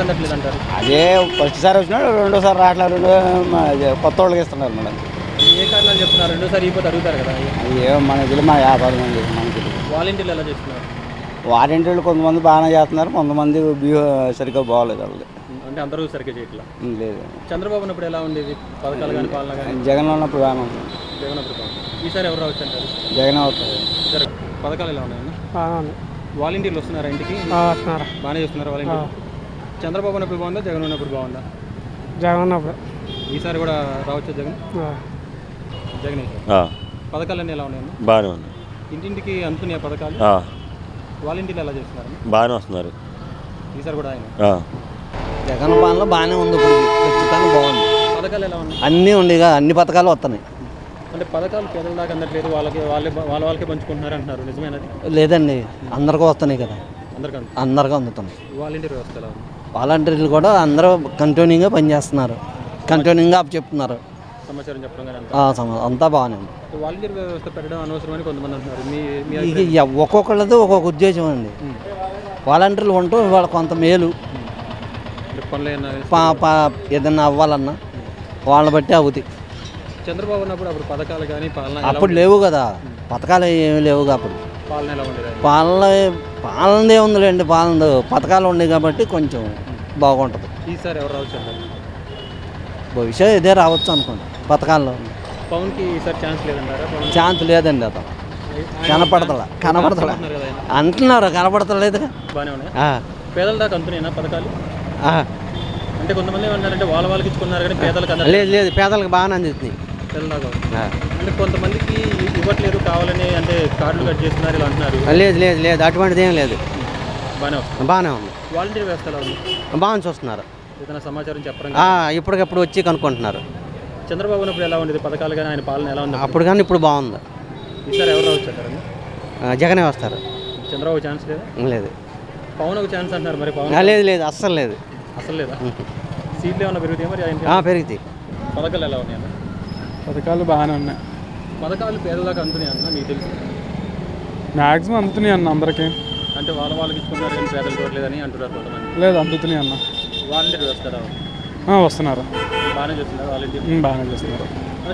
అందట్లేదు అంటారు? అదే ఫస్ట్ సారి వచ్చినాడు, రెండోసారి రావట్లేదు, కొత్త వాళ్ళకి ఇస్తున్నారు మేడం. ఏ కారణాలు చెప్తున్నారు? రెండోసారి ఇవ్వకపోతే అడుగుతారు కదా. అది ఏమో మనకి తెలియదు, మన 50 మంది మనకి. వాలంటీర్లు ఎలా చేస్తున్నారు? వాలంటీర్లు కొంతమంది బాగానే చేస్తున్నారు, కొంతమంది సరిగ్గా బాగోలేదు వాళ్ళది. అంటే అందరూ సరిగ్గా చేయట్లా? లేదు. చంద్రబాబు ఉన్నప్పుడు ఎలా ఉండేది పథకాలు కానీ పాలన కానీ? జగన్ ఉన్నప్పుడు బాగానే ఉంది. జగన్ అప్పుడు ఈసారి ఎవరు రావచ్చు అంటారు? జగన్ అవుతుంది. ఈసారి పథకాలు ఎలా ఉన్నాయన్న? వాలంటీర్లు వస్తున్నారా ఇంటికి? బాగానే చేస్తున్నారు వాలంటీర్లు. చంద్రబాబు ఉన్నప్పుడు బాగుందా, జగన్ ఉన్నప్పుడు బాగుందా? జగన్ ఉన్నప్పుడు. ఈసారి కూడా రావచ్చు జగన్? జగన్ పథకాలన్నీ ఎలా ఉన్నాయన్న? బాగానే ఉన్నాయి. ఇంటింటికి అందుతున్నాయి పథకాలు? వాలంటీర్లు ఎలా చేస్తున్నారు? బాగానే వస్తున్నారు. ఈసారి కూడా ఆయన జగన్ పాలన బాగానే ఉంది, ఇప్పుడు ఖచ్చితంగా బాగుంది. పథకాలు ఎలా ఉన్నాయి? అన్నీ ఉండేగా, అన్ని పథకాలు వస్తున్నాయి. అంటే పథకాలు పేదల దాకా అందట్లేదు, వాళ్ళకే పంచుకుంటున్నారు అంటున్నారు, నిజమేనది? లేదండి, అందరికీ వస్తున్నాయి కదా, అందరికీ అందుతున్నాయి. వాలంటీర్ వ్యవస్థ ఎలా ఉంది? వాలంటీర్లు కూడా అందరూ కంటిన్యూగా పనిచేస్తున్నారు, కంటిన్యూగా చెప్తున్నారు, సమాచారం చెప్పడం కానీ అంతా బాగానే ఉంది. వాలంటీర్ వ్యవస్థ పెట్టడం అనవసరమని కొంతమంది అంటున్నారు. ఇది ఒక్కొక్కళ్ళది ఒక్కొక్క ఉద్దేశం అండి. వాలంటీర్లు ఉంటూ వాళ్ళ కొంత మేలు, ఏదన్నా అవ్వాలన్నా వాళ్ళని బట్టి అవుతాయి. చంద్రబాబు ఉన్నప్పుడు అప్పుడు పథకాలు కానీ పాలన అప్పుడు లేవు కదా, పథకాలు ఏమి లేవుగా అప్పుడు. పాలన ఎలా ఉండేది? పాలనదే ఉందిలేండి, పథకాలు ఉన్నాయి కాబట్టి కొంచెం బాగుంటుంది. ఈసారి ఎవరు రావచ్చు అంటారు? భవిష్యత్ ఇదే రావచ్చు అనుకోండి. పథకాల్లో పవన్కి ఈసారి ఛాన్స్ లేదంటారా? ఛాన్స్ లేదండి, అతను కనపడతలా అంటున్నారు, కనపడతలేదుగా. బాగానే ఉన్నాయి. పేదల దాకా అందుతున్నాయినా పథకాలు? అంటే కొంతమంది ఏమంటారంటే వాళ్ళకి ఇచ్చుకున్నారు కానీ పేదలకు లేదు, పేదలకు బాగానే అందుతుంది. పేదల దాకా అంటే కొంతమందికి ఇవ్వట్లేదు కావాలని, అంటే కార్డులు కట్ చేస్తున్నారు ఇలా అంటున్నారు. లేదు అటువంటిది ఏం లేదు, బాగానే ఉంది. వాలంటీర్ వ్యవస్థ ఎలా ఉంది? బాగా చూస్తున్నారు, ఏదైనా సమాచారం చెప్పడం ఇప్పటికప్పుడు వచ్చి కనుక్కుంటున్నారు. చంద్రబాబు ఉన్నప్పుడు ఎలా ఉండేది పథకాలు కానీ, ఆయన పాలన ఎలా ఉంది? అప్పుడు కానీ ఇప్పుడు బాగుంది. ఈసారి ఎవరు రావచ్చు అంటారు? జగనే వస్తారు. చంద్రబాబు ఛాన్స్ లేదా? లేదు. పవన్ ఒక ఛాన్స్ అంటున్నారు, మరి పవన్? లేదు అస్సలు లేదు. అసలు లేదా? సీట్లు ఏమన్నా పెరుగుతాయి మరి? పెరుగుతాయి. పథకాలు ఎలా ఉన్నాయి అన్న? పథకాలు బాగానే ఉన్నాయి. పథకాలు పేదలకు అందుతున్నాయి అన్న, మీకు తెలుసు? మ్యాక్సిమం అందుతున్నాయి అన్న అందరికీ. అంటే వాళ్ళకి ఇచ్చుకున్నారు కానీ పేదలు చూడలేదని అంటున్నారు కొంతమంది. లేదు, అందుతున్నాయి అన్న. వాలంటీర్ వ్యవస్థ ఎలా ఉంది? వస్తున్నారు. బాగానే చేస్తున్నారు వాలంటీర్. బాగానే చేస్తున్నారు.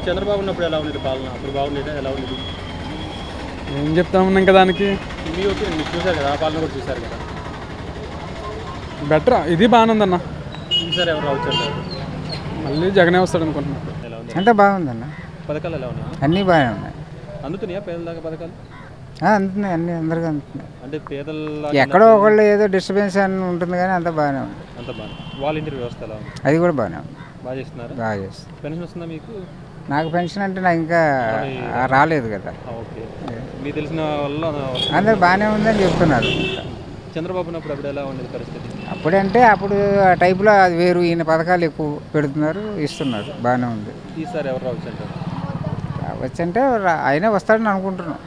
చంద్రబాబు ఉన్నప్పుడు ఎలా ఉండేది పాలన? అప్పుడు బాగుండేదా? ఎలా ఉండేది? ఏం చెప్తామన్నా ఇంకా దానికి మీ ఒపీనియన్ మీరు చూసారు కదా, ఆ పాలన కూడా చూసారు కదా. బెటర్, ఇది బాగానే ఉందన్న. ఈసారి ఎవరు రావచ్చు అంటారు? మళ్ళీ జగనే వస్తాడు అనుకుంటున్నాను. ఎలా ఉంది? అంతా బాగుందన్న. పథకాలు ఎలా ఉన్నాయి? అన్నీ బాగానే ఉన్నాయి. అందుతున్నాయా పేదల దాకా పథకాలు? అందుతున్నాయి, అన్నీ అందరికీ అందుతున్నాయి. అంటే పేదల ఎక్కడో ఒకళ్ళు ఏదో డిస్టర్బెన్స్ అని ఉంటుంది కానీ అంతా బాగానే ఉంది. అంత బాగా వాలంటీర్ వ్యవస్థ ఎలా ఉంది? అది కూడా బాగానే ఉంది. బాగా చేస్తున్నారు. బాగా చేస్తుంది. పెన్షన్ వస్తుందా మీకు? నాకు పెన్షన్ అంటే నాకు ఇంకా రాలేదు కదా. ఓకే, మీకు తెలిసిన వల్ల అందరు బాగానే ఉందని చెప్తున్నారు. చంద్రబాబు ఉన్నప్పుడు అప్పుడు ఎలా ఉండేది పరిస్థితి? అప్పుడంటే అప్పుడు ఆ టైపులో అది వేరు, ఈయన పథకాలు ఎక్కువ పెడుతున్నారు, ఇస్తున్నారు, బాగానే ఉంది. ఈసారి ఎవరు రావచ్చు అంటారు? రావచ్చంటే ఆయనే వస్తాడని అనుకుంటున్నాం.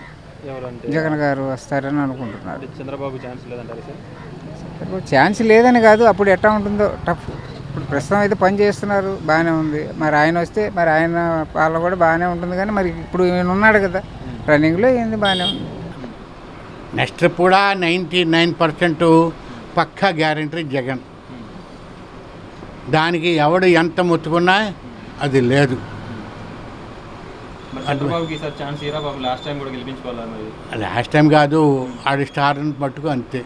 ఎవరంటే? జగన్ గారు వస్తారని అనుకుంటున్నారు. చంద్రబాబు ఛాన్స్ లేదంటారు సార్? ఛాన్స్ లేదని కాదు, అప్పుడు ఎట్లా ఉంటుందో టఫ్. ఇప్పుడు ప్రస్తుతం అయితే పని చేస్తున్నారు, బాగానే ఉంది. మరి ఆయన వస్తే మరి ఆయన పాలన కూడా బాగానే ఉంటుంది. కానీ మరి ఇప్పుడు ఈయన ఉన్నాడు కదా రన్నింగ్లో, ఏంది బాగానే ఉంది. నెక్స్ట్ కూడా 99% పక్కా గ్యారంటీ జగన్. దానికి ఎవడు ఎంత ముట్టుకున్నా అది లేదు. చంద్రబాబుకి ఈసారి ఛాన్స్ ఇరా బాబు, లాస్ట్ టైం కూడా గెలిపించుకోవాలి. మరి లాస్ట్ టైం కాదు, ఆడి స్టార్ని పట్టుకు అంతే.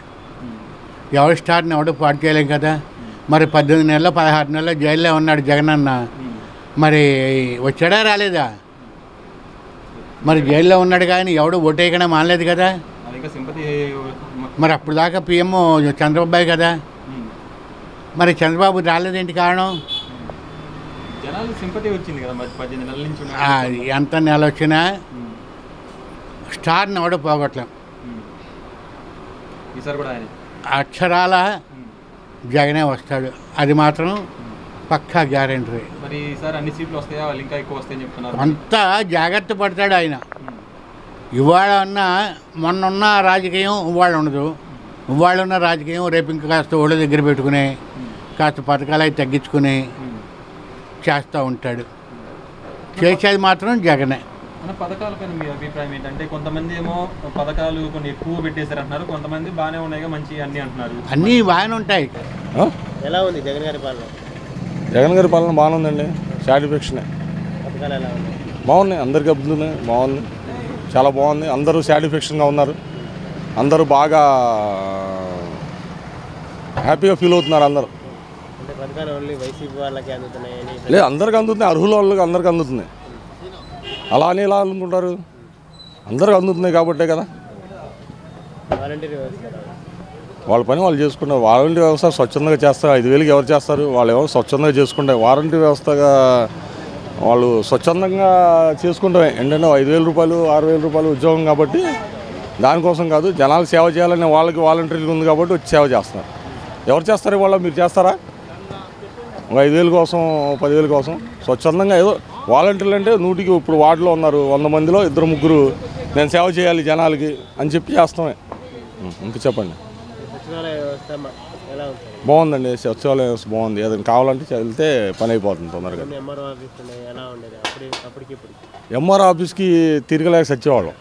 ఎవరి స్టార్ని ఎవడు పాటు చేయలేం కదా. మరి 18 నెలలు 16 నెలలు జైల్లో ఉన్నాడు జగన్ అన్న. మరి వచ్చాడా రాలేదా? మరి జైల్లో ఉన్నాడు కానీ ఎవడు ఓటేయకుండా మానలేదు కదా. మరి అప్పుడు దాకా పిఎం చంద్రబాబు కదా. మరి చంద్రబాబు రాలేదేంటి కారణం? జనాలు సింపతి వచ్చింది కదా మరి 18 నెలల నుంచి. ఎంత నెల వచ్చినా స్టార్ని ఎవడో పోగొట్టలేం. ఈసారి కూడా ఆయన అక్షరాల జగనే వస్తాడు, అది మాత్రం పక్కా గ్యారెంటీ. మరి ఈసారి అన్ని సీట్లు వస్తాయా, వాళ్ళు ఇంకా ఎక్కువ వస్తాయని చెప్తున్నారు. కొంత జాగ్రత్త పడతాడు ఆయన. ఇవాళ ఉన్న మొన్న రాజకీయం ఇవాళ ఉండదు. ఇవాళ ఉన్న రాజకీయం రేపు ఇంకా కాస్త ఓళ్ళ దగ్గర పెట్టుకుని కాస్త పథకాలు అవి తగ్గించుకుని చేస్తూ ఉంటాడు. చేసేది మాత్రం జగనే. మన పథకాలపైన మీ అభిప్రాయం ఏంటంటే, కొంతమంది ఏమో పథకాలు కొన్ని ఎక్కువ పెట్టేశారు అంటున్నారు, కొంతమంది బాగానే ఉన్నాయి మంచి అన్నీ అంటున్నారు. అన్నీ బాగానే ఉంటాయి. ఎలా ఉంది జగన్ గారి పాలన? జగన్ గారి పాలన బాగానే ఉందండి. సాటిస్ఫాక్షనే. పథకాలు ఎలా ఉన్నాయి? బాగున్నాయి, అందరికీ అబ్బుతున్నాయి, బాగుంది, చాలా బాగుంది. అందరూ సాటిస్ఫాక్షన్గా ఉన్నారు, అందరూ బాగా హ్యాపీగా ఫీల్ అవుతున్నారు అందరూ. అంటే పథకాలు ఓన్లీ వైసీపీ వాళ్ళకి అందుతున్నాయని? లేదు, అందరికీ అందుతున్నాయి, అర్హుల వాళ్ళకి అందరికీ అందుతున్నాయి. అలా అని ఎలా అనుకుంటారు? అందరికీ అందుతున్నాయి కాబట్టే కదా. వాలంటీర్ వ్యవస్థ వాళ్ళ పని వాళ్ళు చేసుకుంటారు. వాలంటీర్ వ్యవస్థ స్వచ్ఛందంగా చేస్తారు. 5,000కి ఎవరు చేస్తారు? వాళ్ళు ఎవరు స్వచ్ఛందంగా చేసుకుంటారు. వాలంటీర్ వ్యవస్థగా వాళ్ళు స్వచ్ఛందంగా చేసుకుంటారు. ఏంటంటే 5,000 రూపాయలు 6,000 రూపాయలు ఉద్యోగం కాబట్టి దానికోసం కాదు, జనాలు సేవ చేయాలని వాళ్ళకి వాలంటీర్లు ఉంది కాబట్టి వచ్చి సేవ చేస్తున్నారు. ఎవరు చేస్తారు ఇవాళ? మీరు చేస్తారా? 5,000 కోసం 10,000 కోసం స్వచ్ఛందంగా ఏదో వాలంటీర్లు అంటే 100కి ఇప్పుడు వార్డులో ఉన్నారు 100 మందిలో 2-3 నేను సేవ చేయాలి జనాలకి అని చెప్పి చేస్తామే. ఇంకా చెప్పండి. సచివాలయ వ్యవస్థ ఎలా ఉంది? బాగుందండి, సచివాలయ వ్యవస్థ బాగుంది. ఏదైనా కావాలంటే వెళ్తే పని అయిపోతుంది తొందరగా. ఎంఆర్ఓ ఆఫీస్ ఎలా ఉండేది అప్పటికి? ఎంఆర్ఓ ఆఫీస్కి తిరగలేక సచ్చేవాళ్ళం.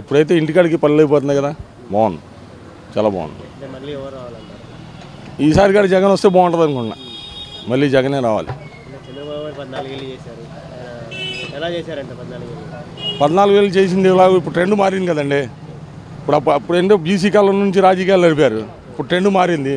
ఇప్పుడైతే ఇంటికాడికి పనులు అయిపోతుంది కదా, బాగుంది, చాలా బాగుంది. మళ్ళీ ఎవరు రావాలంటారు? ఈసారి కానీ జగన్ వస్తే బాగుంటుంది అనుకున్నా. మళ్ళీ జగనే రావాలి. చంద్రబాబు 14,000 చేశారు, ఎలా చేశారంటే 14,000? 14,000 చేసింది ఇలాగ ఇప్పుడు ట్రెండ్ మారింది కదండి. అప్పుడు ఏంటో బీసీ కాలం నుంచి రాజకీయాలు నడిపారు. ఇప్పుడు ట్రెండ్ మారింది.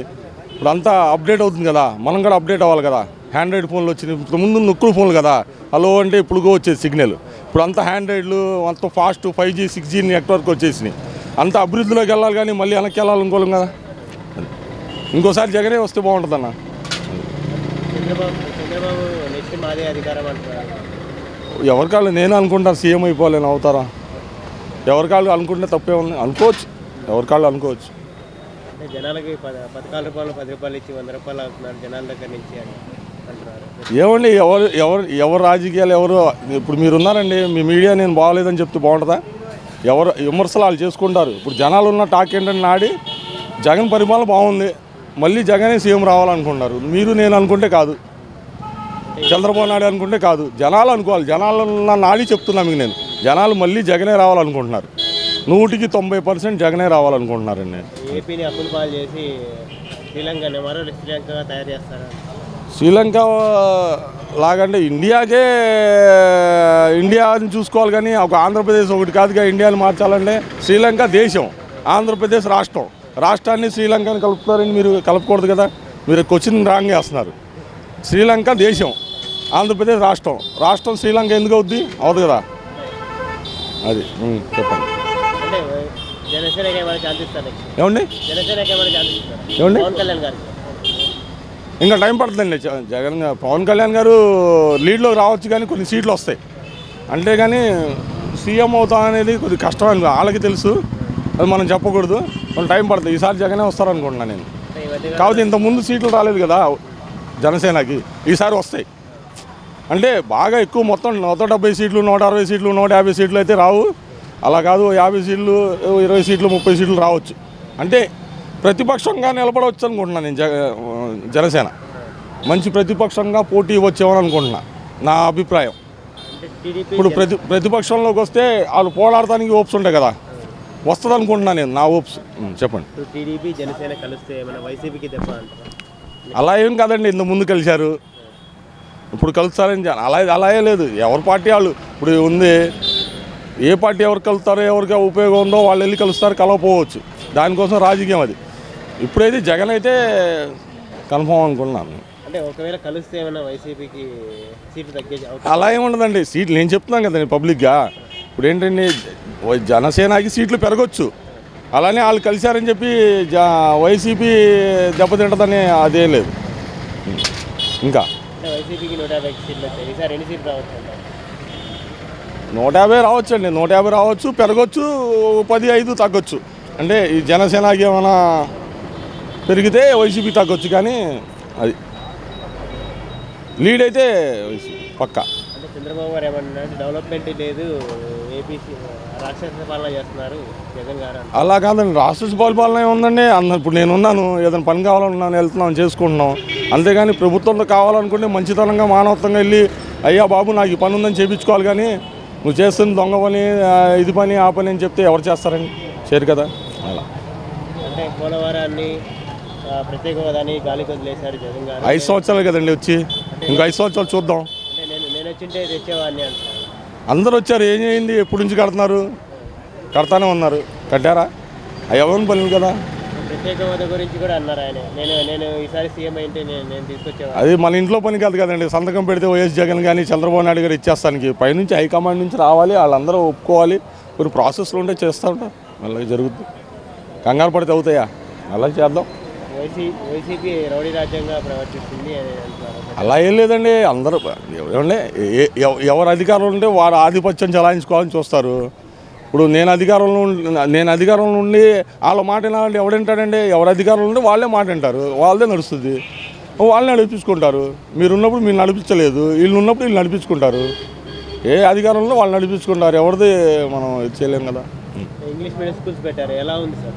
ఇప్పుడు అంతా అప్డేట్ అవుతుంది కదా, మనం కూడా అప్డేట్ అవ్వాలి కదా. హ్యాండ్రాయిడ్ ఫోన్లు వచ్చినాయి. ఇప్పుడు ముందు నొక్కుల ఫోన్లు కదా, హలో అంటే ఇప్పుడుగో వచ్చేది సిగ్నల్. ఇప్పుడు అంతా హ్యాండ్రాయిడ్లు, అంత ఫాస్ట్ 5G 6G నెట్వర్క్ వచ్చేసినాయి. అంత అభివృద్ధిలోకి వెళ్ళాలి కానీ మళ్ళీ వెనక్కి వెళ్ళాలి అనుకోలేం కదా. ఇంకోసారి జగనే వస్తే బాగుంటుంది అన్న. చంద్రబాబు నెక్స్ట్ మాదే అధికారం అంటున్నారు. ఎవరికాళ్ళు నేను అనుకుంటాను సీఎం అయిపోలేను, అవుతారా? ఎవరికాళ్ళు అనుకుంటే తప్పే ఉంది, అనుకోవచ్చు, ఎవరికాళ్ళు అనుకోవచ్చు. అంటే జనాలకి 14 రూపాయలు 10 రూపాయలు ఇచ్చి 100 రూపాయలు అవుతున్నారు జనాల దగ్గర నుంచి అని అంటున్నారు. ఏమండి, ఎవరు రాజకీయాలు ఎవరు ఇప్పుడు మీరు ఉన్నారండి, మీ మీడియా నేను బాగోలేదని చెప్తే బాగుంటుందా? ఎవరు విమర్శలు వాళ్ళు చేసుకుంటారు. ఇప్పుడు జనాలు ఉన్న టాక్ ఏంటంటే నాడి జగన్ పరిపాలన బాగుంది, మళ్ళీ జగనే సీఎం రావాలనుకుంటున్నారు. మీరు నేను అనుకుంటే కాదు, చంద్రబాబు నాయుడు అనుకుంటే కాదు, జనాలు అనుకోవాలి. జనాలు నాడి చెప్తున్నా మీకు నేను, జనాలు మళ్ళీ జగనే రావాలనుకుంటున్నారు. 100కి 90% జగనే రావాలనుకుంటున్నారండి. ఏపీని అప్పుల పాలు చేసి శ్రీలంకని మరో శ్రీలంకగా తయారు చేస్తారా? శ్రీలంక లాగంటే ఇండియాని చూసుకోవాలి కానీ ఒక ఆంధ్రప్రదేశ్ ఒకటి కాదుగా ఇండియాని మార్చాలంటే. శ్రీలంక దేశం, ఆంధ్రప్రదేశ్ రాష్ట్రం. రాష్ట్రాన్ని శ్రీలంకని కలుపుతారని మీరు కలపకూడదు కదా, మీరు క్వశ్చన్ రాంగ్ చేస్తున్నారు. శ్రీలంక దేశం, ఆంధ్రప్రదేశ్ రాష్ట్రం. రాష్ట్రం శ్రీలంక ఎందుకు అవుద్ది? అవదు కదా. అది చెప్పండి. ఏమండి ఏమండి ఇంకా టైం పడుతుందండి. పవన్ కళ్యాణ్ గారు లీడ్లోకి రావచ్చు కానీ కొన్ని సీట్లు వస్తాయి. అంతేగాని సీఎం అవుతా అనేది కొద్దిగా కష్టం అని వాళ్ళకి తెలుసు, అది మనం చెప్పకూడదు. కొంచెం టైం పడుతుంది. ఈసారి జగనే వస్తారనుకుంటున్నాను నేను. కాకపోతే ఇంతకుముందు సీట్లు రాలేదు కదా జనసేనకి, ఈసారి వస్తాయి. అంటే బాగా ఎక్కువ మొత్తం 170 సీట్లు, 160 సీట్లు, 150 సీట్లు అయితే రావు. అలా కాదు 50 సీట్లు, 20 సీట్లు, 30 సీట్లు రావచ్చు. అంటే ప్రతిపక్షంగా నిలబడవచ్చు అనుకుంటున్నాను నేను. జనసేన మంచి ప్రతిపక్షంగా పోటీ వచ్చేవని అనుకుంటున్నా, నా అభిప్రాయం. ఇప్పుడు ప్రతిపక్షంలోకి వస్తే వాళ్ళు పోరాడటానికి హోప్స్ ఉంటాయి కదా, వస్తుంది అనుకుంటున్నాను నేను, నా హోప్స్. చెప్పండి. టీడీపీ జనసేన కలిస్తే ఏమైనా వైసీపీకి దెబ్బ అంటారా? అలా ఏం కాదండి, ఇంత ముందు కలిశారు, ఇప్పుడు కలుస్తారని అలాగే లేదు. ఎవరి పార్టీ వాళ్ళు ఇప్పుడు ఉంది. ఏ పార్టీ ఎవరు కలుస్తారో, ఎవరికి ఉపయోగం ఉందో వాళ్ళు వెళ్ళి కలుస్తారు, కలవపోవచ్చు. దానికోసం రాజకీయం అది. ఇప్పుడైతే జగన్ అయితే కన్ఫర్మ్ అనుకున్నాను. అంటే ఒకవేళ కలిస్తే ఏమైనా వైసీపీకి సీట్లు తగ్గే అలా ఏముండదండి. సీట్లు నేను చెప్తున్నాను కదండి పబ్లిక్గా. ఇప్పుడు ఏంటండి, జనసేనకి సీట్లు పెరగచ్చు, అలానే వాళ్ళు కలిశారని చెప్పి వైసీపీ దెబ్బతింటదని అదేం లేదు. ఇంకా వైసీపీకి 150 సీట్లు వచ్చాయి. ఈసారి ఎన్ని సీట్లు రావచ్చు? 150 రావచ్చండి. 150 రావచ్చు, పెరగచ్చు, 10-5 తగ్గొచ్చు. అంటే ఈ జనసేనకి ఏమైనా పెరిగితే వైసీపీ తగ్గొచ్చు, కానీ అది లీడ్ అయితే వైసీపీ పక్కా. అంటే చంద్రబాబు గారు ఏమన్నా డెవలప్మెంట్ లేదు, ఏపీసీ రాక్షస పాలన చేస్తున్నారు జగన్ గారు. అలా కాదండి, రాష్ట్ర పరిపాలన ఏముందండి. ఇప్పుడు నేనున్నాను, ఏదైనా పని కావాలన్నాను, వెళ్తున్నాం, చేసుకుంటున్నాం. అంతేగాని ప్రభుత్వంలో కావాలనుకుంటే మంచితనంగా మానవత్వంగా వెళ్ళి అయ్యా బాబు నాకు ఈ పని ఉందని చేయించుకోవాలి. కానీ నువ్వు చేస్తుంది దొంగ పని, ఇది పని, ఆ పని అని చెప్తే ఎవరు చేస్తారని చేయరు కదా. అలా అంటే పోలవరాన్ని ప్రత్యేక హోదాని గాలికి వదిలేశారు జగన్ గారు. 5 సంవత్సరాలు కదండి వచ్చి, ఇంకో 5 సంవత్సరాలు చూద్దాం. అంటే నేను వచ్చింటే తెచ్చేవాడిని అంటారు. అందరూ వచ్చారు, ఏం చేయింది? ఎప్పటి నుంచి కడుతున్నారు? కడతానే ఉన్నారు. కట్టారా? అవి ఎవరిని పనులు కదా. ప్రత్యేక హోదా గురించి కూడా అన్నారు ఆయన. నేను ఈసారి సీఎం అయితే నేను తీసుకొచ్చేవాడిని. అది మన ఇంట్లో పని కాదు కదండి. సంతకం పెడితే వైఎస్ జగన్ కానీ చంద్రబాబు నాయుడు గారు ఇచ్చేస్తానికి పైనుంచి హైకమాండ్ నుంచి రావాలి, వాళ్ళందరూ ఒప్పుకోవాలి. కొన్ని ప్రాసెస్లు ఉంటే చేస్తూ ఉంటారు, అలాగే జరుగుతుంది. కంగారు పడితే అవుతాయా? అలా చేద్దాం. వైసీపీ రౌడీ రాజ్యంగా ప్రవర్తిస్తుంది అలా ఏం లేదండి. అందరూ ఏమంటే ఎవరు అధికారంలో ఉంటే వారు ఆధిపత్యం చలాయించుకోవాలని చూస్తారు. ఇప్పుడు నేను అధికారంలో ఉండి వాళ్ళ మాట వినాలంటే ఎవడంటాడండి? ఎవరు అధికారంలో ఉంటే వాళ్ళే మాట వింటారు, వాళ్ళదే నడుస్తుంది, వాళ్ళని నడిపించుకుంటారు. మీరున్నప్పుడు మీరు నడిపించలేదు, వీళ్ళు ఉన్నప్పుడు వీళ్ళు నడిపించుకుంటారు. ఏ అధికారంలో వాళ్ళు నడిపించుకుంటారు, ఎవరిది మనం చేయలేం కదా. ఇంగ్లీష్ మీడియం స్కూల్స్ పెట్టారు, ఎలా ఉంది సార్?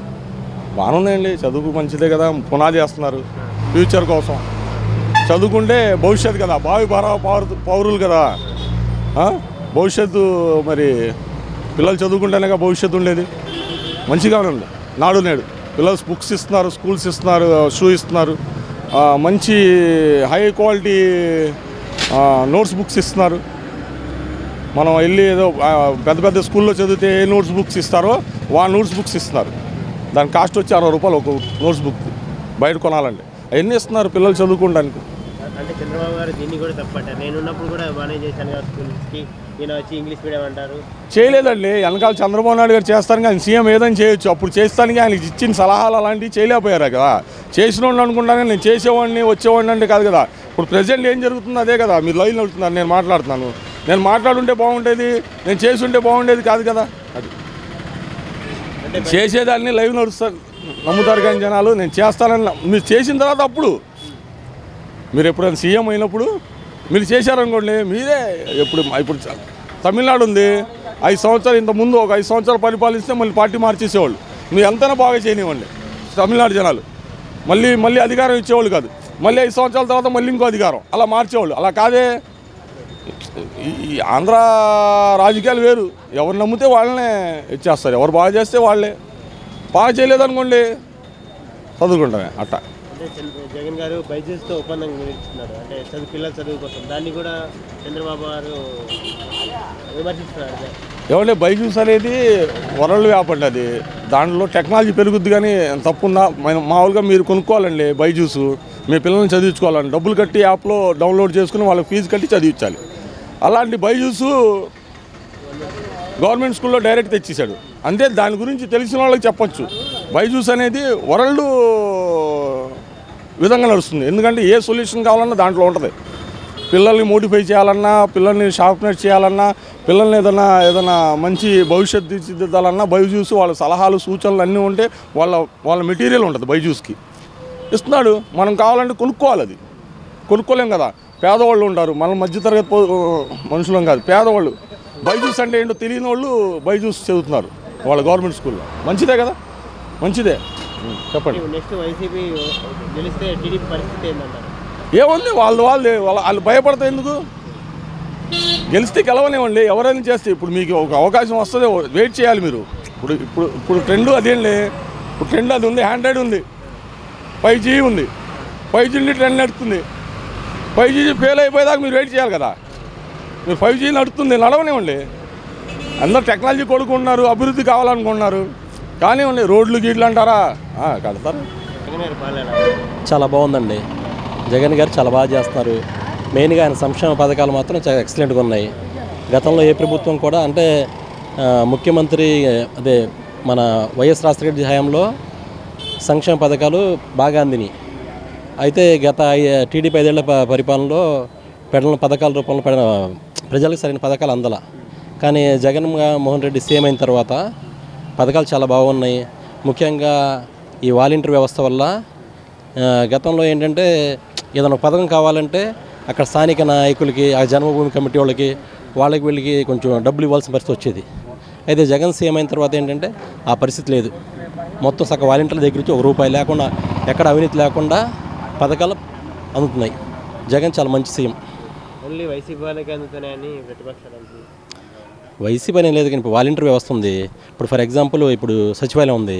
బాగున్నాయండి, చదువుకు మంచిదే కదా. పునాది చేస్తున్నారు ఫ్యూచర్ కోసం. చదువుకుంటే భవిష్యత్తు కదా, భావి పౌరులు కదా. భవిష్యత్తు మరి పిల్లలు చదువుకుంటేనే భవిష్యత్తు ఉండేది. మంచిగానే ఉంది. నాడు నేడు పిల్లలు బుక్స్ ఇస్తున్నారు, స్కూల్స్ ఇస్తున్నారు, షూ ఇస్తున్నారు, మంచి హై క్వాలిటీ నోట్స్ బుక్స్ ఇస్తున్నారు. మనం వెళ్ళి ఏదో పెద్ద పెద్ద స్కూల్లో చదివితే ఏ నోట్స్ బుక్స్ ఇస్తారో నోట్స్ బుక్స్ ఇస్తున్నారు. దాని కాస్ట్ వచ్చి 60 రూపాయలు ఒక నోట్స్ బుక్ బయట కొనాలంటే. అవన్నీ ఇస్తున్నారు పిల్లలు చదువుకోవడానికి. అంటే చంద్రబాబు గారు దీన్ని కూడా తప్పట్టారు. నేను ఉన్నప్పుడు కూడా బాగానే చేశాను కదా స్కూల్స్కి, ఈయన వచ్చి ఇంగ్లీష్ మీడియం అంటారు. చేయలేదండి. వెనకాల చంద్రబాబు నాయుడు గారు చేస్తాను కానీ సీఎం ఏదైనా చేయొచ్చు. అప్పుడు చేస్తానికి ఆయనకి ఇచ్చిన సలహాలు అలాంటివి చేయలేకపోయారు కదా. చేసిన వాళ్ళు అనుకుంటాను నేను చేసేవాడిని వచ్చేవాడిని అంటే కాదు కదా. ఇప్పుడు ప్రజెంట్ ఏం జరుగుతుందో అదే కదా. మీరు లైన్లో అడుగుతున్నారు, నేను మాట్లాడుతున్నాను. నేను మాట్లాడుంటే బాగుండేది, నేను చేసి ఉంటే బాగుండేది కాదు కదా. అది చేసేదాన్ని లైవ్ నడుస్తారు, నమ్ముతారు కానీ జనాలు. నేను చేస్తానని మీరు చేసిన తర్వాత అప్పుడు మీరు ఎప్పుడైనా సీఎం అయినప్పుడు మీరు చేశారనుకోండి, మీరే ఇప్పుడు తమిళనాడు ఉంది 5 సంవత్సరాలు, ఇంతకుముందు ఒక 5 సంవత్సరాలు పరిపాలిస్తే మళ్ళీ పార్టీ మార్చేసేవాళ్ళు. నువ్వు ఎంతైనా బాగా చేయనివ్వండి తమిళనాడు జనాలు. మళ్ళీ అధికారం ఇచ్చేవాళ్ళు కాదు. మళ్ళీ 5 సంవత్సరాల తర్వాత మళ్ళీ ఇంకో అధికారం అలా మార్చేవాళ్ళు. అలా కాదే. ఈ ఆంధ్ర రాజకీయాలు వేరు. ఎవరు నమ్మితే వాళ్ళనే ఇచ్చేస్తారు, ఎవరు బాగా చేస్తే వాళ్ళే. బాగా చేయలేదనుకోండి చదువుకుంటామే అట్టా. అంటే జగన్ గారు బైజూస్తో ఒప్పందం గురించున్నారు, అంటే పిల్లల చదువు కోసం. దాన్ని కూడా చంద్రబాబు గారు విమర్శిస్తున్నారు. ఏమంటే బైజూస్ అనేది వరల్డ్ వ్యాపారం, అది దాంట్లో టెక్నాలజీ పెరుగుద్ది కానీ తప్పున్నా మామూలుగా మీరు కొనుక్కోవాలండి బైజూస్. మీ పిల్లల్ని చదివించుకోవాలండి, డబ్బులు కట్టి యాప్లో డౌన్లోడ్ చేసుకుని వాళ్ళకి ఫీజు కట్టి చదివించాలి. అలాంటి బైజూస్ గవర్నమెంట్ స్కూల్లో డైరెక్ట్ తెచ్చేసాడు. అంతే, దాని గురించి తెలిసిన వాళ్ళకి చెప్పొచ్చు. బైజూస్ అనేది వరల్డ్ విధంగా నడుస్తుంది. ఎందుకంటే ఏ సొల్యూషన్ కావాలన్నా దాంట్లో ఉంటుంది. పిల్లల్ని మోటిఫై చేయాలన్నా, పిల్లల్ని షార్ప్నెస్ చేయాలన్నా, పిల్లల్ని ఏదైనా మంచి భవిష్యత్తు తీర్చిదిద్దాలన్నా బైజూస్ వాళ్ళ సలహాలు సూచనలు అన్నీ ఉంటే వాళ్ళ మెటీరియల్ ఉంటుంది బైజూస్కి ఇస్తున్నాడు. మనం కావాలంటే కొనుక్కోవాలి, అది కొనుక్కోలేం కదా. పేదవాళ్ళు ఉంటారు, మనం మధ్యతరగతి మనుషులం కాదు, పేదవాళ్ళు. బైజూస్ అంటే ఏంటో తెలియని వాళ్ళు బైజూస్ చదువుతున్నారు వాళ్ళ గవర్నమెంట్ స్కూల్లో. మంచిదే కదా, మంచిదే. చెప్పండి. నెక్స్ట్ వైసీపీ గెలిస్తే టీడీపీ పరిస్థితి ఏంటంటారు? ఏముంది, వాళ్ళు భయపడతా ఎందుకు? గెలిస్తే గెలవనివ్వండి, ఎవరైనా చేస్తే. ఇప్పుడు మీకు ఒక అవకాశం వస్తుంది, వెయిట్ చేయాలి మీరు. ఇప్పుడు ట్రెండ్ అదేండి, ఇప్పుడు ట్రెండ్ అది ఉంది, ఆండ్రాయిడ్ ఉంది, 5G ఉంది, 5G నుండి ట్రెండ్ నడుస్తుంది. 5G ఫెయిల్ అయిపోయేదాకా మీరు వెయిట్ చేయాలి కదా. మీరు 5G నడుస్తుంది, నడవనివ్వండి. అందరు టెక్నాలజీ కొడుకుంటున్నారు, అభివృద్ధి కావాలనుకుంటున్నారు. కానివ్వండి, రోడ్లు గీడ్లు అంటారా, కడతారు. చాలా బాగుందండి, జగన్ గారు చాలా బాగా చేస్తున్నారు. మెయిన్గా ఆయన సంక్షేమ పథకాలు మాత్రం చాలా ఎక్సలెంట్గా ఉన్నాయి. గతంలో ఏ ప్రభుత్వం కూడా, అంటే ముఖ్యమంత్రి అదే మన వైఎస్ రాజశేఖర హయాంలో సంక్షేమ పథకాలు బాగా అందినాయి. అయితే గత టీడీపీ 5 ఏళ్ల పరిపాలనలో పథకాల రూపంలో ప్రజలకు సరైన పథకాలు అందల. కానీ జగన్మోహన్ రెడ్డి సీఎం అయిన తర్వాత పథకాలు చాలా బాగున్నాయి. ముఖ్యంగా ఈ వాలంటీర్ వ్యవస్థ వల్ల గతంలో ఏంటంటే ఏదైనా పథకం కావాలంటే అక్కడ స్థానిక నాయకులకి, ఆ జన్మభూమి కమిటీ వాళ్ళకి వీళ్ళకి కొంచెం డబ్బులు ఇవ్వాల్సిన పరిస్థితి వచ్చేది. అయితే జగన్ సీఎం అయిన తర్వాత ఏంటంటే ఆ పరిస్థితి లేదు. మొత్తం సగం వాలంటీర్ల దగ్గర నుంచి ₹1 లేకుండా, ఎక్కడ అవినీతి లేకుండా పథకాలు అందుతున్నాయి. జగన్ చాలా మంచి సీఎం. ఓన్లీ వైసీపీ వాళ్ళకి అందుతున్నాయని ప్రతిపక్షాలు. వైసీపీ అనేది లేదు, కానీ ఇప్పుడు వాలంటీర్ వ్యవస్థ ఉంది. ఇప్పుడు ఫర్ ఎగ్జాంపుల్ ఇప్పుడు సచివాలయం ఉంది.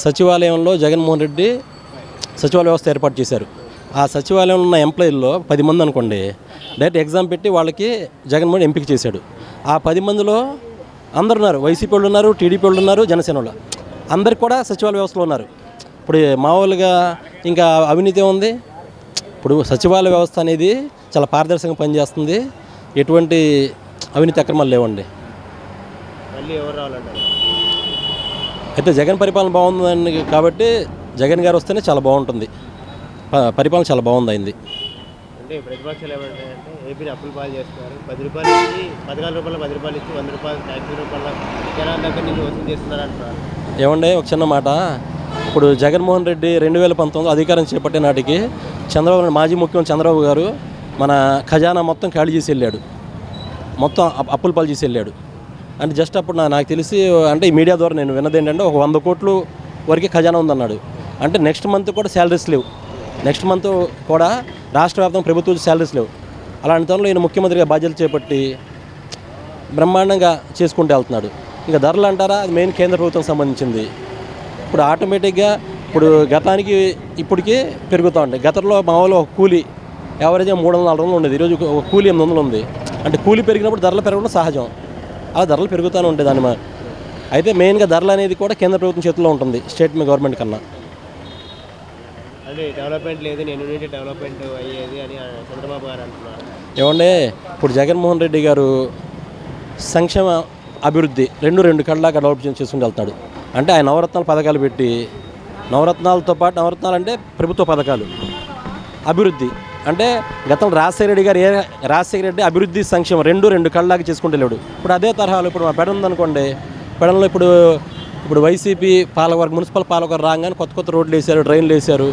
సచివాలయంలో జగన్మోహన్ రెడ్డి సచివాలయ వ్యవస్థ ఏర్పాటు చేశారు. ఆ సచివాలయంలో ఉన్న ఎంప్లాయీల్లో 10 మంది అనుకోండి, డైరెక్ట్ ఎగ్జామ్ పెట్టి వాళ్ళకి జగన్మోహన్ ఎంపిక చేశాడు. ఆ 10 మందిలో అందరు ఉన్నారు, వైసీపీ వాళ్ళు ఉన్నారు, టీడీపీ వాళ్ళు ఉన్నారు, జనసేన వాళ్ళు, అందరికి కూడా సచివాలయ వ్యవస్థలో ఉన్నారు. ఇప్పుడు మామూలుగా ఇంకా అవినీతి ఉంది. ఇప్పుడు సచివాలయ వ్యవస్థ అనేది చాలా పారదర్శకంగా పనిచేస్తుంది, ఎటువంటి అవినీతి అక్రమాలు లేవండి. అయితే జగన్ పరిపాలన బాగుందని కాబట్టి జగన్ గారు వస్తేనే చాలా బాగుంటుంది, పరిపాలన చాలా బాగుంది అయింది. అంటే ప్రతిపక్షాలు ఏమంటారంటే ఏపీని అప్పులు పాలు చేస్తున్నారు, ₹10 ఇచ్చి ₹14 ₹10 ఇచ్చి ₹100 ట్యాక్సీ రూపాయల జనాల దగ్గర నుంచి వసూలు చేస్తున్నారు అంటున్నారు. ఏమండే ఒక చిన్న మాట, ఇప్పుడు జగన్మోహన్ రెడ్డి 2019 అధికారం చేపట్టే నాటికి మాజీ ముఖ్యమంత్రి చంద్రబాబు గారు మన ఖజానా మొత్తం ఖాళీ చేసి వెళ్ళాడు, మొత్తం అప్పుల పాలు చేసి వెళ్ళాడు. అంటే జస్ట్ అప్పుడు నాకు తెలిసి, అంటే ఈ మీడియా ద్వారా నేను విన్నది ఏంటంటే ఒక 100 కోట్లు వరకే ఖజానా ఉందన్నాడు. అంటే నెక్స్ట్ మంత్ కూడా శాలరీస్ లేవు, నెక్స్ట్ మంత్ కూడా రాష్ట్ర వ్యాప్తంగా ప్రభుత్వ శాలరీస్ లేవు. అలాంటి తరంలో ఈయన ముఖ్యమంత్రిగా బాధ్యతలు చేపట్టి బ్రహ్మాండంగా చేసుకుంటూ వెళ్తున్నాడు. ఇంకా ధరలు అంటారా, అది మెయిన్ కేంద్ర ప్రభుత్వం సంబంధించింది. ఇప్పుడు ఆటోమేటిక్గా ఇప్పుడు గతానికి ఇప్పటికీ పెరుగుతూ ఉంటాయి. గతంలో మామూలు ఒక కూలీ యావరేజ్గా 300-400 ఉండేది, ఈరోజు ఒక కూలీ 800 ఉంది. అంటే కూలీ పెరిగినప్పుడు ధరలు పెరగడం సహజం, అలా ధరలు పెరుగుతూనే ఉంటాయి. దాని అయితే మెయిన్గా ధరలు అనేది కూడా కేంద్ర ప్రభుత్వం చేతిలో ఉంటుంది, స్టేట్ గవర్నమెంట్ కన్నా. అంటే డెవలప్మెంట్ లేదు, నేను డెవలప్మెంట్ అయ్యేది అని చంద్రబాబు గారు అంటున్నారు. ఏమంటే ఇప్పుడు జగన్మోహన్ రెడ్డి గారు సంక్షేమ అభివృద్ధి రెండు కళ్ళలాగా డెవలప్ చేసుకుంటూ వెళ్తాడు. అంటే ఆయన నవరత్నాల పథకాలు పెట్టి, నవరత్నాలతో పాటు, నవరత్నాలు అంటే ప్రభుత్వ పథకాలు, అభివృద్ధి అంటే గతంలో రాజశేఖర రెడ్డి అభివృద్ధి సంక్షేమం రెండు కళ్ళలాగా చేసుకుంటూ వెళ్ళాడు. ఇప్పుడు అదే తరహాలో ఇప్పుడు మా పెడ ఉందనుకోండి, పెడంలో ఇప్పుడు వైసీపీ పాలకవర్గం, మున్సిపల్ పాలకవర్గం రాగానే కొత్త రోడ్లు వేశారు, డ్రైన్లు వేశారు,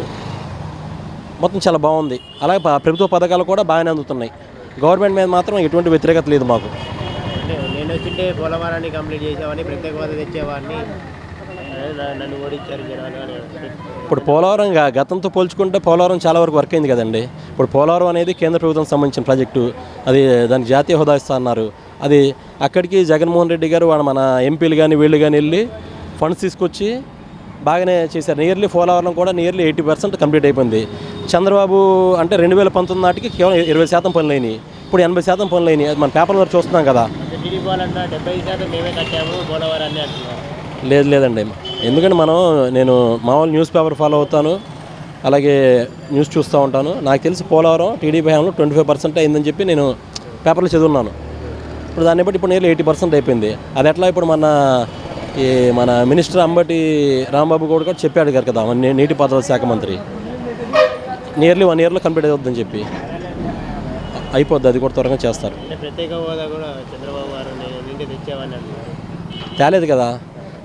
మొత్తం చాలా బాగుంది. అలాగే ప్రభుత్వ పథకాలు కూడా బాగానే అందుతున్నాయి. గవర్నమెంట్ మీద మాత్రం ఎటువంటి వ్యతిరేకత లేదు మాకు. నేను వచ్చింటే పోలవరాన్ని కంప్లీట్ చేసేవాడిని, ప్రత్యేక హోదా తెచ్చేవాడిని, నన్ను ఓడించారు జనాలు. ఇప్పుడు పోలవరం గతంతో పోల్చుకుంటే పోలవరం చాలా వరకు వర్క్ అయింది కదండి. ఇప్పుడు పోలవరం అనేది కేంద్ర ప్రభుత్వం సంబంధించిన ప్రాజెక్టు, అది దానికి జాతీయ హోదా ఇస్తా అన్నారు. అది అక్కడికి జగన్మోహన్ రెడ్డి గారు మన ఎంపీలు కానీ వీళ్ళు కానీ వెళ్ళి ఫండ్స్ తీసుకొచ్చి బాగానే చేశారు. నియర్లీ పోలవరం కూడా నియర్లీ 80% కంప్లీట్ అయిపోయింది. చంద్రబాబు అంటే 2019 నాటికి కేవలం 20% పనులు అయినాయి, ఇప్పుడు 80% పనులు అయినాయి. అది మన పేపర్లో చూస్తున్నాం కదా. టీడీపీ వాళ్ళంటే 70% మేమే కట్టాము పోలవరాన్ని అంటున్నారు. లేదండి, ఎందుకంటే నేను మామూలు న్యూస్ పేపర్ ఫాలో అవుతాను, అలాగే న్యూస్ చూస్తూ ఉంటాను. నాకు తెలిసి పోలవరం టీడీపీ హయాంలో 25% అయిందని చెప్పి నేను పేపర్లో చదువున్నాను. ఇప్పుడు దాన్ని బట్టి ఇప్పుడు నియర్లీ 80% అయిపోయింది. అది ఎట్లా ఇప్పుడు మన మినిస్టర్ అంబటి రాంబాబు కూడా చెప్పాడు కదా, నీటిపారుదల శాఖ మంత్రి, నియర్లీ 1 yearలో కంప్లీట్ అవుతుందని చెప్పి. అయిపోద్ది, అది కూడా త్వరగా చేస్తారు. ప్రత్యేక హోదా కూడా చంద్రబాబు గారు నిండి తెచ్చామని అంటున్నారు. తేలేదు కదా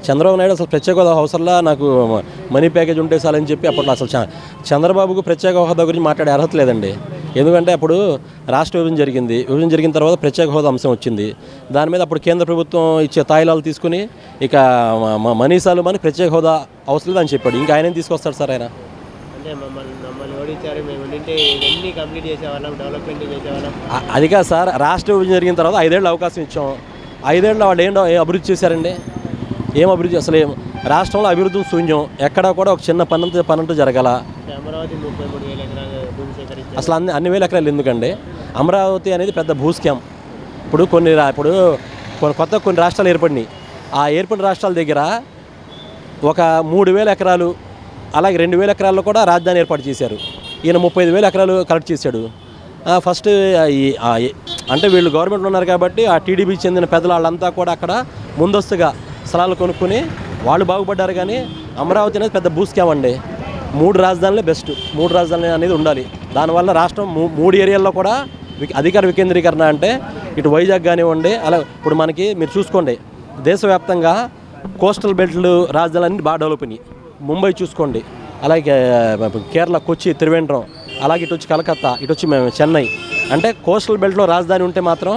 చంద్రబాబు నాయుడు. అసలు ప్రత్యేక హోదా అవసరంలా, నాకు మనీ ప్యాకేజ్ ఉంటే చాలని చెప్పి అప్పట్లో అసలు చంద్రబాబుకు ప్రత్యేక హోదా గురించి మాట్లాడే అర్హత లేదండి. ఎందుకంటే అప్పుడు రాష్ట్ర విభజన జరిగింది, విభజన జరిగిన తర్వాత ప్రత్యేక హోదా అంశం వచ్చింది. దాని మీద అప్పుడు కేంద్ర ప్రభుత్వం ఇచ్చే తాయిలాలు తీసుకుని ఇక మనీసాలు మనకి ప్రత్యేక హోదా అవసరం లేదని చెప్పాడు. ఇంకా ఆయన తీసుకొస్తాడు సార్ ఆయన. అంటే మమ్మల్ని ఓడించారు, మేము ఉండింటే ఇవన్నీ కంప్లీట్ చేసేవాళ్ళం, డెవలప్మెంట్ చేసేవాళ్ళం. అది కాదు సార్, రాష్ట్ర విభజన జరిగిన తర్వాత 5 ఏళ్ళు అవకాశం ఇచ్చాం. 5 ఏళ్ళు వాళ్ళు ఏం అభివృద్ధి చేశారండి? ఏం అభివృద్ధి? అసలు రాష్ట్రంలో అభివృద్ధి శూన్యం. ఎక్కడా కూడా ఒక చిన్న పనంటూ జరగాల. అమరావతి 33,000 ఎకరాలు భూమి సేకరించారు. అసలు అన్ని వేల ఎకరాలు ఎందుకండి? అమరావతి అనేది పెద్ద భూస్కామ్. ఇప్పుడు కొన్ని రాష్ట్రాలు ఏర్పడినాయి. ఆ ఏర్పడిన రాష్ట్రాల దగ్గర ఒక 3,000 ఎకరాలు, అలాగే 2,000 ఎకరాల్లో కూడా రాజధాని ఏర్పాటు చేశారు. ఈయన 35,000 ఎకరాలు కలెక్ట్ చేశాడు. ఫస్ట్ అంటే వీళ్ళు గవర్నమెంట్లో ఉన్నారు కాబట్టి ఆ టీడీపీకి చెందిన పెద్దలు వాళ్ళంతా కూడా అక్కడ ముందస్తుగా స్థలాలు కొనుక్కొని వాళ్ళు బాగుపడ్డారు. కానీ అమరావతి అనేది పెద్ద భూస్కామ్ అండి. 3 రాజధానులే బెస్ట్. 3 రాజధానులు అనేది ఉండాలి. దానివల్ల రాష్ట్రం 3 ఏరియాల్లో కూడా అధికార వికేంద్రీకరణ, అంటే ఇటు వైజాగ్ కానివ్వండి, అలా ఇప్పుడు మీరు చూసుకోండి, దేశవ్యాప్తంగా కోస్టల్ బెల్ట్లు రాజధానులన్నీ బాగా డెవలప్ అయినాయి. ముంబై చూసుకోండి, అలాగే కేరళ కొచ్చి, త్రివేంద్రం, అలాగే ఇటు వచ్చి కలకత్తా, ఇటు వచ్చి చెన్నై. అంటే కోస్టల్ బెల్ట్లో రాజధాని ఉంటే మాత్రం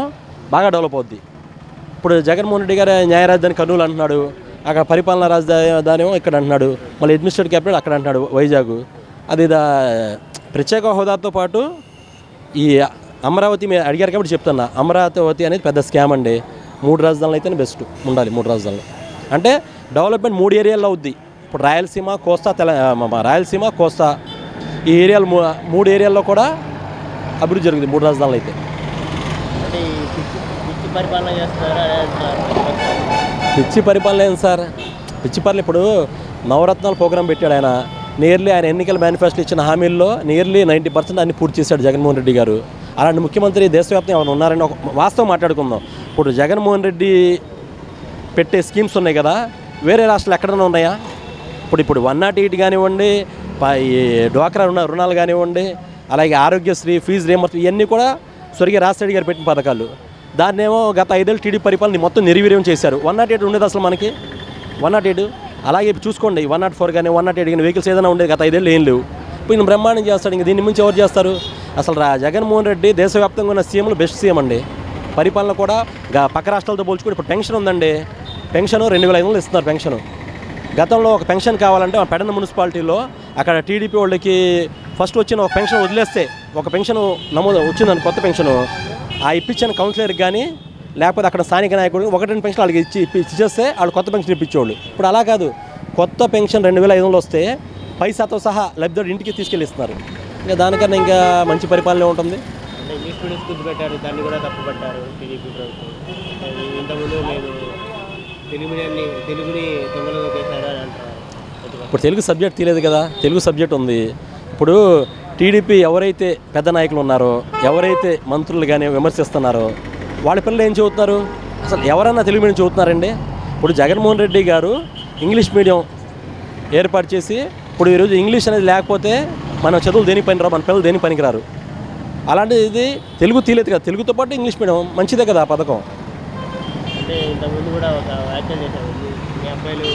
బాగా డెవలప్ అవుద్ది. ఇప్పుడు జగన్మోహన్ రెడ్డి గారు న్యాయ రాజధాని కర్నూలు అంటున్నాడు, అక్కడ పరిపాలనా రాజధాని ఇక్కడ అంటున్నాడు, మళ్ళీ అడ్మినిస్ట్రేటివ్ క్యాపిటల్ అక్కడ అంటున్నాడు వైజాగ్. అది ప్రత్యేక హోదాతో పాటు ఈ అమరావతి మీద అడిగారు కాబట్టి చెప్తున్నా, అమరావతి అనేది పెద్ద స్కామ్ అండి. 3 రాజధానులు అయితేనే బెస్ట్ ఉండాలి. 3 రాజధానులు అంటే డెవలప్మెంట్ 3 ఏరియాల్లో అవుద్ది. ఇప్పుడు రాయలసీమ, కోస్తా ఈ ఏరియాలు 3 ఏరియాల్లో కూడా అభివృద్ధి జరుగుతుంది 3 రాజధానులు అయితే. పరిపాలన చేస్తున్నారా? పిచ్చి పరిపాలన ఏంటి సార్? పిచ్చి పరిపాలన ఇప్పుడు నవరత్నాల ప్రోగ్రాం పెట్టాడు ఆయన. నియర్లీ ఆయన ఎన్నికల మేనిఫెస్టో ఇచ్చిన హామీల్లో నియర్లీ 90% అన్ని పూర్తి చేశాడు జగన్మోహన్ రెడ్డి గారు. అలాంటి ముఖ్యమంత్రి దేశవ్యాప్తంగా ఎవరు ఉన్నారని ఒక వాస్తవం మాట్లాడుకుందాం. ఇప్పుడు జగన్మోహన్ రెడ్డి పెట్టే స్కీమ్స్ ఉన్నాయి కదా, వేరే రాష్ట్రాలు ఎక్కడైనా ఉన్నాయా? ఇప్పుడు 108 కానివ్వండి, డ్వాక్రా రుణాలు కానివ్వండి, అలాగే ఆరోగ్యశ్రీ, ఫీజు రియంబర్స్మెంట్, ఇవన్నీ కూడా స్వర్గీయ రాజశేఖర్ గారు పెట్టిన పథకాలు. దాన్నేమో గత 5 ఏళ్ళు టీడీపీ పరిపాలన మొత్తం నిర్వీర్యం చేశారు. 108 ఉండేది అసలు మనకి 108. అలాగే చూసుకోండి 104 కానీ 108 కానీ వెహికల్స్ ఏదైనా ఉండేది గత 5 ఏళ్ళు ఏం లేవు. ఇప్పుడు ఈయన బ్రహ్మాండం చేస్తాడు. ఇంక దీని మించి ఎవరు చేస్తారు? అసలు జగన్మోహన్ రెడ్డి దేశవ్యాప్తంగా ఉన్న సీఎంలు బెస్ట్ సీఎం అండి. పరిపాలన కూడా పక్క రాష్ట్రాలతో పోల్చుకుంటే ఇప్పుడు పెన్షన్ ఉందండి, పెన్షన్ 2,500 ఇస్తున్నారు పెన్షన్. గతంలో ఒక పెన్షన్ కావాలంటే పెడన మున్సిపాలిటీలో అక్కడ టీడీపీ వాళ్ళకి ఫస్ట్ వచ్చిన ఒక పెన్షన్ వదిలేస్తే ఒక పెన్షన్ నమోదు వచ్చిందని కొత్త పెన్షను ఇప్పించిన కౌన్సిలర్కి కానీ లేకపోతే అక్కడ స్థానిక నాయకుడు 1-2 పెన్షన్ వాళ్ళకి ఇచ్చేస్తే వాళ్ళు కొత్త పెన్షన్ ఇప్పించేవాళ్ళు. ఇప్పుడు అలా కాదు, కొత్త పెన్షన్ 2,500 వస్తే పైసాతో సహా లబ్ధిదారుడు ఇంటికి తీసుకెళ్ళి ఇస్తున్నారు. ఇంకా దానికన్నా ఇంకా మంచి పరిపాలన ఉంటుంది. ఇంగ్లీష్ మీడియం స్కూల్స్ పెట్టారు, దాన్ని కూడా తప్పు పట్టారు టీడీపీ ప్రభుత్వం. ఇంతకుముందు మేము తెలుగుని తొందరగా ఒకేసారి అంటారు. ఇప్పుడు తెలుగు సబ్జెక్ట్ తీయలేదు కదా, తెలుగు సబ్జెక్ట్ ఉంది. ఇప్పుడు టీడీపీ ఎవరైతే పెద్ద నాయకులు ఉన్నారో, ఎవరైతే మంత్రులు కానీ విమర్శిస్తున్నారో వాళ్ళ పిల్లలు ఏం చదువుతున్నారు? అసలు ఎవరన్నా తెలుగు మీడియం చదువుతున్నారండి? ఇప్పుడు జగన్మోహన్ రెడ్డి గారు ఇంగ్లీష్ మీడియం ఏర్పాటు చేసి ఇప్పుడు ఈరోజు ఇంగ్లీష్ అనేది లేకపోతే మనం చదువులు దేనికి పనిరారు, మన పిల్లలు దేనికి పనికిరారు. అలాంటిది ఇది తెలుగు తీయలేదు కదా, తెలుగుతో పాటు ఇంగ్లీష్ మీడియం మంచిదే కదా ఆ పథకం. అంటే ఇంతకుముందు కూడా ఒక వ్యాఖ్యలు చేశారు, మీ అబ్బాయిలు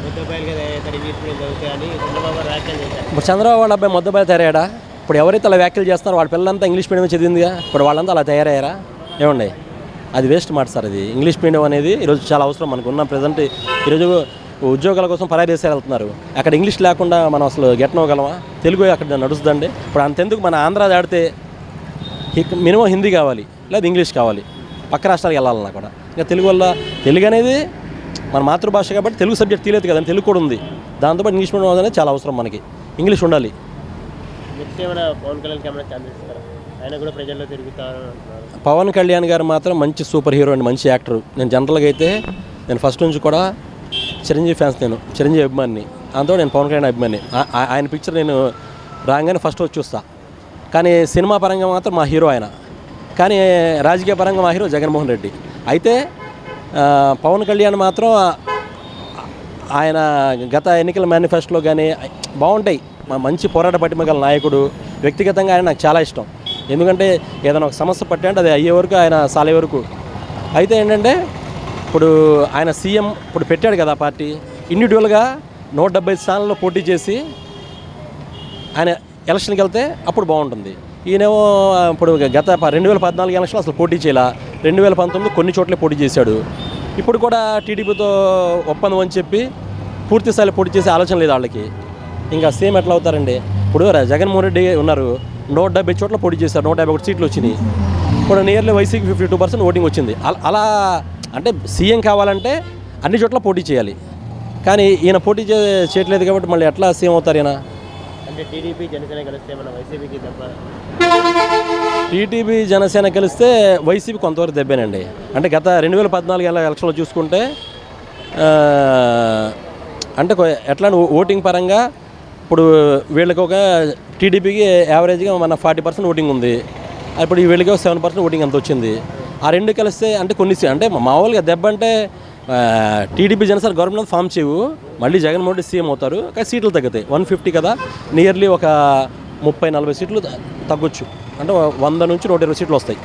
ముద్దబ్బాయిలుగా తయారవుతారు ఇంగ్లీష్ మీడియం చదువుతాయని చంద్రబాబు గారు వ్యాఖ్యలు చేశారు. ఇప్పుడు చంద్రబాబు వాళ్ళ అబ్బాయి ముద్దబ్బాయి తయారయ్యాడా? ఇప్పుడు ఎవరైతే అలా వ్యాఖ్యలు చేస్తారో వాళ్ళ పిల్లలంతా ఇంగ్లీష్ మీడియం చదివిందిగా, ఇప్పుడు వాళ్ళంతా అలా తయారయ్యారా? ఏమండి, అది వేస్ట్ మాట సార్. అది ఇంగ్లీష్ మీడియం అనేది ఈరోజు చాలా అవసరం మనకు ఉన్న ప్రజెంట్. ఈరోజు ఉద్యోగాల కోసం పరాయి దేశాలు వెళ్తున్నారు, అక్కడ ఇంగ్లీష్ లేకుండా మనం అసలు గెట్టనవ్వగలమా? తెలుగు అక్కడ నడుస్తుందండి. ఇప్పుడు అంతెందుకు మన ఆంధ్ర దాడితే మినిమం హిందీ కావాలి లేదా ఇంగ్లీష్ కావాలి, పక్క రాష్ట్రాలకు వెళ్ళాలన్నా కూడా. ఇంకా తెలుగు వల్ల తెలుగు అనేది మన మాతృభాష కాబట్టి తెలుగు సబ్జెక్ట్ తీయలేదు కదండి, తెలుగు కూడా ఉంది. దాంతోపాటు ఇంగ్లీష్ మీడియం అనేది చాలా అవసరం మనకి, ఇంగ్లీష్ ఉండాలి. నెక్స్ట్ ఏమైనా పవన్ కళ్యాణ్కి ఏమైనా ఛాన్సెస్ ఇస్తారా? ఆయన కూడా ప్రజల్లో తిరుగుతారు అంటున్నారు. పవన్ కళ్యాణ్ గారు మాత్రం మంచి సూపర్ హీరో అండి, మంచి యాక్టర్. నేను జనరల్గా అయితే నేను ఫస్ట్ నుంచి కూడా చిరంజీవి ఫ్యాన్స్, నేను చిరంజీవి అభిమాని, దాంతో నేను పవన్ కళ్యాణ్ అభిమాని. ఆయన పిక్చర్ నేను రాగానే ఫస్ట్ వచ్చి చూస్తా. కానీ సినిమా పరంగా మాత్రం మా హీరో ఆయన, కానీ రాజకీయ పరంగా మా హీరో జగన్మోహన్ రెడ్డి. అయితే పవన్ కళ్యాణ్ మాత్రం ఆయన గత ఎన్నికల మేనిఫెస్టోలో కానీ బాగుంటాయి, మంచి పోరాట పటిమ గల నాయకుడు. వ్యక్తిగతంగా ఆయన నాకు చాలా ఇష్టం, ఎందుకంటే ఏదైనా ఒక సమస్య పట్టాలంటే అది అయ్యే వరకు ఆయన సాలే వరకు. అయితే ఏంటంటే ఇప్పుడు ఆయన సీఎం ఇప్పుడు పెట్టాడు కదా పార్టీ, ఇండివిజువల్గా 170 స్థానాల్లో పోటీ చేసి ఆయన ఎలక్షన్కి వెళ్తే అప్పుడు బాగుంటుంది. ఈయనేమో ఇప్పుడు గత 2014 ఎలక్షన్ అసలు పోటీ చేయాల, 2019 కొన్ని చోట్లే పోటీ చేశాడు. ఇప్పుడు కూడా టీడీపీతో ఒప్పందం అని చెప్పి పూర్తి స్థాయిలో పోటీ చేసే ఆలోచన లేదు వాళ్ళకి. ఇంకా సేమ్ ఎట్లా అవుతారండి? ఇప్పుడు జగన్మోహన్ రెడ్డి ఉన్నారు, 170 చోట్ల పోటీ చేశారు, 151 సీట్లు వచ్చినాయి. ఇప్పుడు నియర్లీ వైసీపీ 52% ఓటింగ్ వచ్చింది. అలా అంటే సీఎం కావాలంటే అన్ని చోట్ల పోటీ చేయాలి, కానీ ఈయన పోటీ చేయట్లేదు కాబట్టి మళ్ళీ ఎట్లా సీఎం అవుతారు ఈయన? అంటే టీడీపీ జనసేన కలిస్తే మన వైసీపీకి దెబ్బ. టీడీపీ జనసేన కలిస్తే వైసీపీ కొంతవరకు దెబ్బేనండి. అంటే గత 2014 ఎలక్షన్లో చూసుకుంటే అంటే ఎట్లా ఓటింగ్ పరంగా ఇప్పుడు వీళ్ళకి ఒక టీడీపీకి యావరేజ్గా మన 40% ఓటింగ్ ఉంది, ఇప్పుడు వీళ్ళకి 7% ఓటింగ్ అంత వచ్చింది. ఆ రెండు కలిస్తే అంటే కొన్ని అంటే మామూలుగా దెబ్బ అంటే టీడీపీ జనసేన గవర్నమెంట్ ఫామ్ చేయవు, మళ్ళీ జగన్మోహన్ రెడ్డి సీఎం అవుతారు, కానీ సీట్లు తగ్గుతాయి. 150 కదా, నియర్లీ ఒక 30-40 సీట్లు తగ్గొచ్చు, అంటే 100 నుంచి 120 సీట్లు వస్తాయి.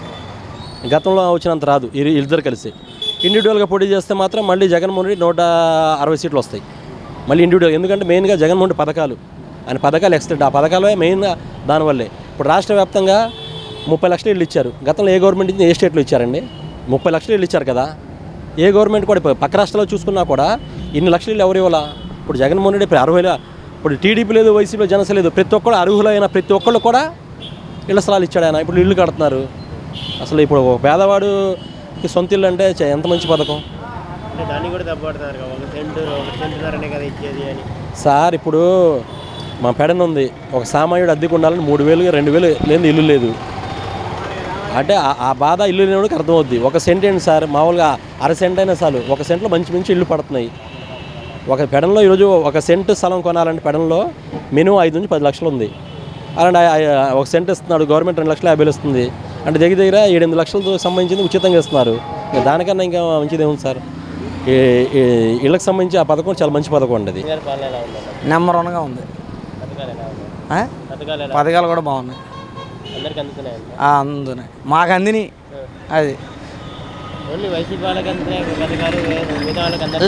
గతంలో వచ్చినంత రాదు ఇద్దరు కలిసి. ఇండివిజువల్గా పోటీ చేస్తే మాత్రం మళ్ళీ జగన్మోహన్ రెడ్డి 160 సీట్లు వస్తాయి మళ్ళీ ఇండివిజువల్. ఎందుకంటే మెయిన్గా జగన్మోహన్ రెడ్డి పథకాలు, ఆయన పథకాలు ఎక్స్టెంట్, ఆ పథకాలే మెయిన్గా దానివల్లే. ఇప్పుడు రాష్ట్ర వ్యాప్తంగా 30 లక్షల ఇళ్ళు ఇచ్చారు. గతంలో ఏ గవర్నమెంట్ ఇచ్చింది, ఏ స్టేట్లో ఇచ్చారండి? 30 లక్షల ఇళ్ళు ఇచ్చారు కదా. ఏ గవర్నమెంట్ కూడా పక్క రాష్ట్రాల్లో చూసుకున్నా కూడా ఇన్ని లక్షల ఇళ్ళు ఎవరు ఇవ్వాలా? ఇప్పుడు జగన్మోహన్ రెడ్డి ఇప్పుడు 60 ఇప్పుడు టీడీపీ లేదు, వైసీపీలో జనసేన లేదు, ప్రతి ఒక్కరు అర్హులైన ప్రతి ఒక్కళ్ళు కూడా ఇళ్ల స్థలాలు ఇచ్చాడు ఆయన. ఇప్పుడు ఇళ్ళు కడుతున్నారు. అసలు ఇప్పుడు ఒక పేదవాడికి సొంత ఇల్లు అంటే ఎంత మంచి పథకం. అంటే దాన్ని కూడా దెబ్బపడుతున్నారు కదా, 1 సెంటున్నరనే కదా ఇచ్చేది అని. సార్ ఇప్పుడు మా పెడన ఉంది, ఒక సామాన్యుడు అద్దెకు ఉండాలని 3,000 2,000 లేని ఇల్లు లేదు. అంటే ఆ బాధ ఇల్లు లేనివాడికి అర్థమవుద్ది. 1 సెంట్ ఏంటి సార్, మామూలుగా 1/2 సెంట్ అయినా చాలు, 1 సెంట్లో మంచి ఇల్లు పడుతున్నాయి. ఒక పెడన్లో ఈరోజు 1 సెంటు స్థలం కొనాలంటే పెడన్లో మినిమం 5 నుంచి 10 లక్షలు ఉంది. అలాంటి 1 సెంట్ ఇస్తున్నాడు గవర్నమెంట్, 2,50,000 ఇస్తుంది. అంటే దగ్గర 7-8 లక్షలతో సంబంధించింది ఉచితంగా ఇస్తున్నారు. దానికన్నా ఇంకా మంచిది ఏముంది సార్? ఇళ్ళకి సంబంధించి ఆ పథకం చాలా మంచి పథకం అండి. అది నెంబర్ 1గా ఉంది. పథకాలు కూడా బాగున్నాయి, అందుతున్నాయి, మాకు అందిని. అది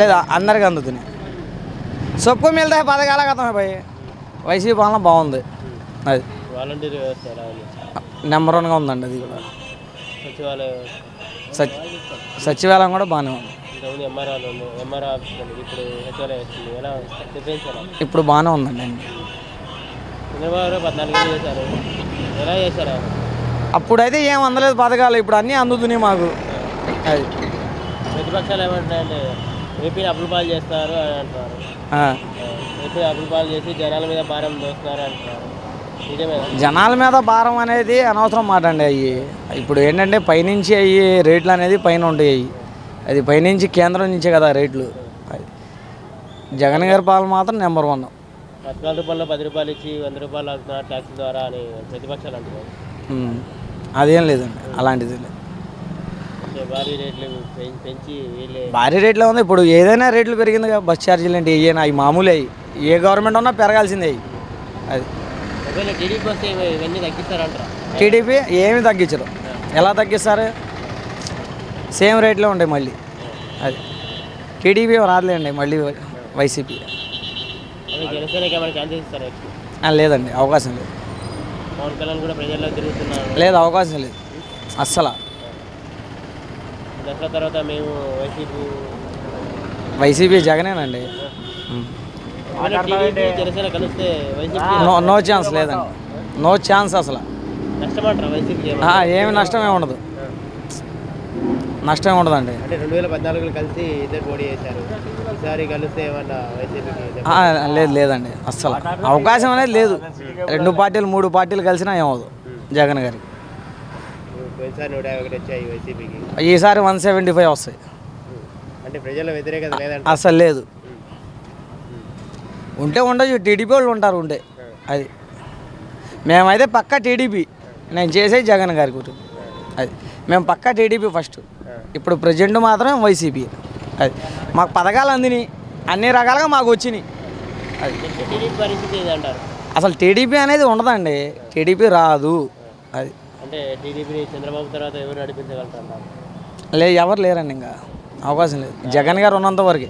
లేదా అందరికి అందుతున్నాయి. సొక్కు మిగతా పథకాల కథమే పోయి వైసీపీ పాలన బాగుంది. అది నెంబర్ 1గా ఉందండి. అది కూడా సచివాలయం కూడా బాగానే ఉంది. ఇప్పుడు బాగానే ఉందండి. అప్పుడైతే ఏం అందలేదు పథకాలు, ఇప్పుడు అన్నీ అందుతున్నాయి మాకు. అది ప్రతిపక్షాలు ఏమంటున్నాయంటే ఏపీని అప్పుల పాలు చేస్తారు అని అంటున్నారు. ఏపీ అప్పుల పాలు చేసి జనాల మీద భారం దోస్తున్నారు అంటున్నారు. జనాల మీద భారం అనేది అనవసరం మాట అండి. అవి ఇప్పుడు ఏంటంటే పైనుంచి అవి రేట్లు అనేది పైన ఉంటాయి. అది పైనుంచి కేంద్రం నుంచే కదా రేట్లు. అది జగన్ గారి పాలన మాత్రం నెంబర్ 1. 14 రూపాయలు 10 రూపాయలు ఇచ్చి 100 రూపాయలు అవుతున్నారు ట్యాక్స్ ద్వారా అని ప్రతిపక్షాలు అంటున్నారు. అదేం లేదండి, అలాంటిది లేదు. భారీ రేట్లు పెంచి భారీ రేట్లో ఉంది. ఇప్పుడు ఏదైనా రేట్లు పెరిగింది కదా, బస్ ఛార్జీలు అంటే ఏమైనా అవి మామూలే. ఏ గవర్నమెంట్ ఉన్నా పెరగాల్సిందే. అది టీడీపీ వస్తే ఇవన్నీ తగ్గిస్తారంటారా? టీడీపీ ఏమి తగ్గించరు. ఎలా తగ్గిస్తారు? సేమ్ రేట్లో ఉంటాయి మళ్ళీ. అది టీడీపీ రాదులేండి, మళ్ళీ వైసీపీ. జనసేనకి ఏమైనా ఛాన్సెస్ ఇస్తారా? లేదండి, అవకాశం లేదు. పవన్ కళ్యాణ్ కూడా ప్రజల్లో తిరుగుతున్నారు. లేదు, అవకాశం లేదు అస్సలు. దసరా తర్వాత మేము వైసీపీ జగనేనండి. జనసేన కలిస్తే నో ఛాన్స్ లేదండి, నో ఛాన్స్ అసలు. నష్టమంటారా వైసీపీ? ఏమి నష్టమే ఉండదు. నష్టం ఉండదండి. అంటే 2014 కలిసి ఇద్దరు పోటీ చేశారు, ఈసారి కలిస్తే ఏమన్నా వైసీపీకి? లేదండి, అస్సలు అవకాశం అనేది లేదు. 2 పార్టీలు 3 పార్టీలు కలిసినా ఏమవుదు జగన్ గారికి. పోయినసారి 151 వచ్చాయి వైసీపీకి, ఈసారి 175 వస్తాయి. అంటే ప్రజల వ్యతిరేకత లేదంటే? అస్సలు లేదు. ఉంటే ఉండదు, టీడీపీ వాళ్ళు ఉంటారు ఉంటే. అది మేమైతే పక్కా టీడీపీ, నేను చేసేది జగన్ గారి గురించి. అది మేము పక్కా టీడీపీ ఫస్ట్. ఇప్పుడు ప్రజెంట్ మాత్రం వైసీపీ. అది మాకు పథకాలు అందినాయి, అన్ని రకాలుగా మాకు వచ్చినాయి. అది టీడీపీ పరిస్థితి ఏదంటారు? అసలు టీడీపీ అనేది ఉండదండి, టీడీపీ రాదు. అది అంటే టీడీపీని చంద్రబాబు తర్వాత ఎవరు నడిపించగలుగుతారు? ఎవరు లేరండి, ఇంకా అవకాశం లేదు. జగన్ గారు ఉన్నంత వరకు.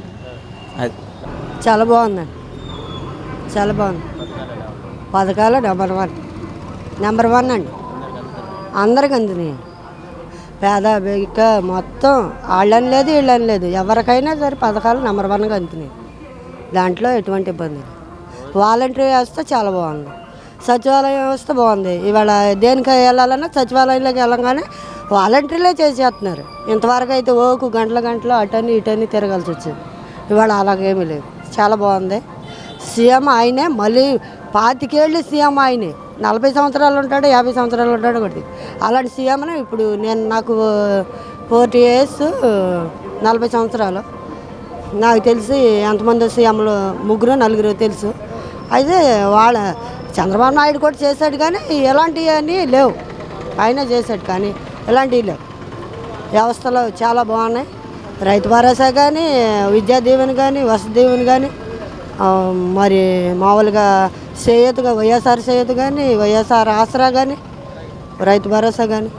అది చాలా బాగుందండి, చాలా బాగుంది. పథకాలు నెంబర్ వన్ అండి, అందరికి అందినాయి. పేద బేగిక మొత్తం వాళ్ళని లేదు వీళ్ళని లేదు, ఎవరికైనా సరే పథకాలు నెంబర్ 1గా అందుతున్నాయి. దాంట్లో ఎటువంటి ఇబ్బంది లేదు. వాలంటరీ వ్యవస్థ చాలా బాగుంది, సచివాలయ వ్యవస్థ బాగుంది. ఇవాళ దేనికి వెళ్ళాలన్నా సచివాలయంలోకి వెళ్ళంగానే వాలంటరీలే చేసేస్తున్నారు. ఇంతవరకు అయితే గంటల అటని ఇటని తిరగాల్సి వచ్చింది. ఇవాళ అలాగేమీ లేదు, చాలా బాగుంది. సీఎం ఆయనే, మళ్ళీ 25 ఏళ్ళు సీఎం ఆయనే. 40 సంవత్సరాలు ఉంటాడు, 50 సంవత్సరాలు ఉంటాడు ఒకటి. అలాంటి సీఎంని ఇప్పుడు నాకు 40 years 40 సంవత్సరాలు. నాకు తెలిసి ఎంతమంది సీఎంలు 3-4 తెలుసు. అయితే చంద్రబాబు నాయుడు కూడా చేశాడు, కానీ ఎలాంటివన్నీ లేవు. ఆయన చేశాడు కానీ ఎలాంటివి లేవు. వ్యవస్థలు చాలా బాగున్నాయి. రైతు భరోసా కానీ, విద్యా దీవెన కానీ, వసతి దీవెన కానీ, మరి మామూలుగా చేయూతగా వైఎస్ఆర్ చేయూత కానీ, వైఎస్ఆర్ ఆసరా కానీ, రైతు భరోసా కానీ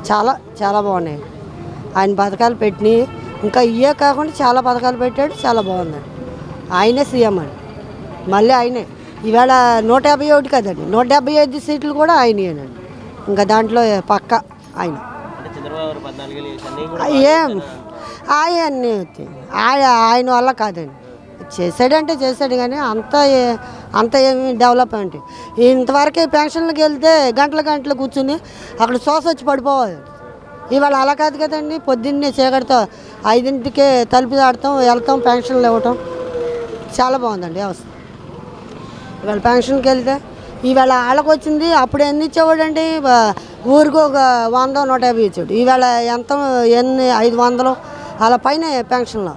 చాలా చాలా బాగున్నాయి. ఆయన పథకాలు పెట్టినాయి, ఇంకా ఇవే కాకుండా చాలా పథకాలు పెట్టాడు, చాలా బాగుందండి. ఆయనే సీఎం అండి, మళ్ళీ ఆయనే. ఈవేళ 151 కదండి, 175 సీట్లు కూడా ఆయనేనండి. ఇంకా దాంట్లో పక్క ఆయన ఏం అవన్నీ ఆయన వల్ల కాదండి. చేశాడంటే చేశాడు, కానీ అంత ఏమి డెవలప్మెంట్. ఇంతవరకే పెన్షన్లకు వెళ్తే గంటలు కూర్చుని అక్కడ శ్వాస వచ్చి పడిపోవాలి. ఇవాళ అలా కాదు కదండి, పొద్దున్నే చీకటితో 5ంటికే తలుపు ఆడతాం, వెళ్తాం, పెన్షన్లు ఇవ్వటం చాలా బాగుందండి వ్యవస్థ. ఇవాళ పెన్షన్కి వెళ్తే ఈవేళ వాళ్ళకి వచ్చింది అప్పుడు ఎన్ని ఇచ్చేవాడండి, ఊరికి ఒక 100-150 ఇచ్చాడు. ఈవేళ ఎన్ని 500 అలా పైన పెన్షన్లో.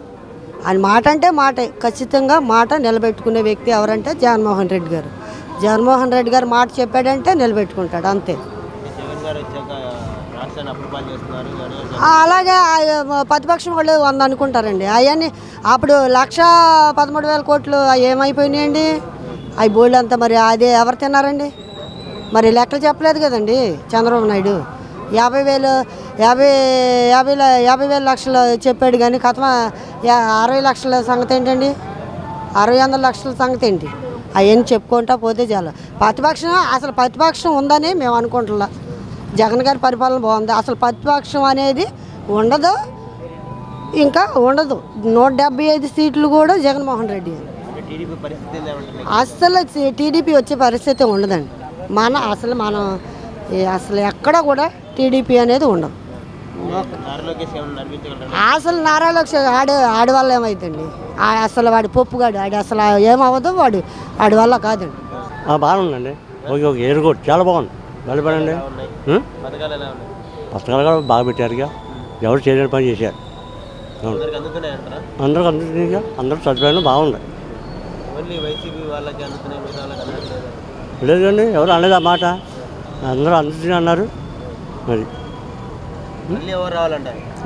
ఆయన మాట అంటే మాటే, ఖచ్చితంగా మాట నిలబెట్టుకునే వ్యక్తి ఎవరంటే జగన్మోహన్ రెడ్డి గారు. జగన్మోహన్ రెడ్డి గారు మాట చెప్పాడంటే నిలబెట్టుకుంటాడు, అంతే. అలాగే ప్రతిపక్షం వాళ్ళు 100 అనుకుంటారండి. అవన్నీ అప్పుడు 1,13,000 కోట్లు ఏమైపోయినాయండి, అవి బోల్డ్ అంతా. మరి అదే ఎవరు తిన్నారండి, మరి లెక్కలు చెప్పలేదు కదండి చంద్రబాబు నాయుడు. 50,000 లక్షలు చెప్పాడు, కానీ కథ 60 లక్షల సంగతి ఏంటండి, 60-100 లక్షల సంగతి ఏంటి, అవన్నీ చెప్పుకుంటా పోతే చాలా. ప్రతిపక్షం ఉందని మేము అనుకుంటున్నా. జగన్ గారి పరిపాలన బాగుంది, అసలు ప్రతిపక్షం అనేది ఉండదు, ఇంకా ఉండదు. 175 సీట్లు కూడా జగన్మోహన్ రెడ్డి. అసలు టీడీపీ వచ్చే పరిస్థితి ఉండదండి. అసలు ఎక్కడ కూడా టీడీపీ అనేది ఉండదు. అసలు నారా లోకేష్ ఆడి వల్ల ఏమైందండి, అసలు వాడి పప్పుగాడు అసలు ఏమవ్వదు, ఆడి వల్ల కాదండి. బాగుందండి, ఓకే ఏరుకోట్ చాలా బాగుంది. బలపడండి పథకాలు కూడా బాగా పెట్టారుగా, ఎవరు చేయలేని పని చేశారు. అందరికి అందుతున్నాయిగా, అందరూ చదివాను బాగుంది. లేదండి, ఎవరు అనలేదు ఆ మాట, అందరూ అందుతున్నాయి అన్నారు. మరి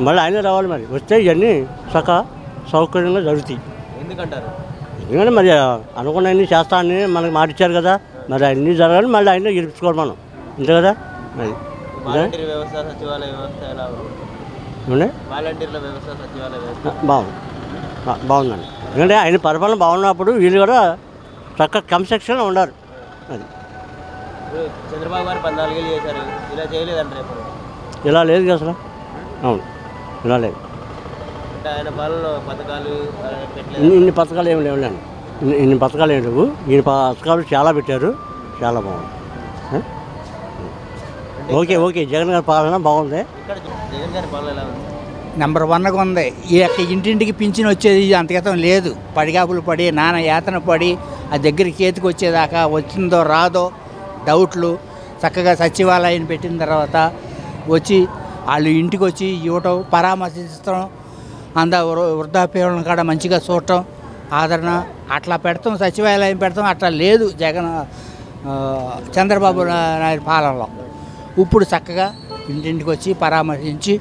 మళ్ళీ ఆయనే రావాలి, మరి వస్తే ఇవన్నీ సౌకర్యంగా జరుగుతాయి. ఎందుకంటే మరి అనుకున్నవన్నీ చేస్తానని మనకి మాట ఇచ్చారు కదా, మరి అన్నీ జరగాలి, మళ్ళీ ఆయనే గెలిపించుకోవాలి మనం, అంతే కదా. మరి బాగుందండి, ఎందుకంటే ఆయన పరిపాలన బాగున్నప్పుడు వీళ్ళు కూడా చక్కగా కన్స్ట్రక్షన్ ఉండాలి. అది చంద్రబాబు గారు 14 ఏళ్ళు చేశారు, ఇలా చేయలేదంటే ఇలా లేదు కదా అసలు. అవును, ఇలా లేదు. ఆయన పాలనలో పథకాలు ఇన్ని పథకాలు ఏమి లేవులేండి, ఇన్ని పథకాలు ఏమి లేవు. ఈ పథకాలు చాలా పెట్టారు, చాలా బాగుంది. ఓకే జగన్ గారి పాలన బాగుంది. జగన్ గారి పాలన ఎలా ఉంది? నెంబర్ 1గా ఉంది. ఈ యొక్క ఇంటింటికి పింఛన్ వచ్చేది అంతగతం లేదు. పడిగాపులు పడి నాన్న యాతన పడి ఆ దగ్గరికి చేతికి వచ్చేదాకా వచ్చిందో రాదో డౌట్లు. చక్కగా సచివాలయం పెట్టిన తర్వాత వచ్చి వాళ్ళు ఇంటికి వచ్చి ఇవ్వటం, పరామర్శించడం, వృద్ధాప్యం కాడ మంచిగా చూడటం, ఆదరణ అట్లా పెడతాం. సచివాలయం పెడతాం, అట్లా లేదు చంద్రబాబు నాయుడు పాలనలో. ఇప్పుడు చక్కగా ఇంటింటికి వచ్చి పరామర్శించి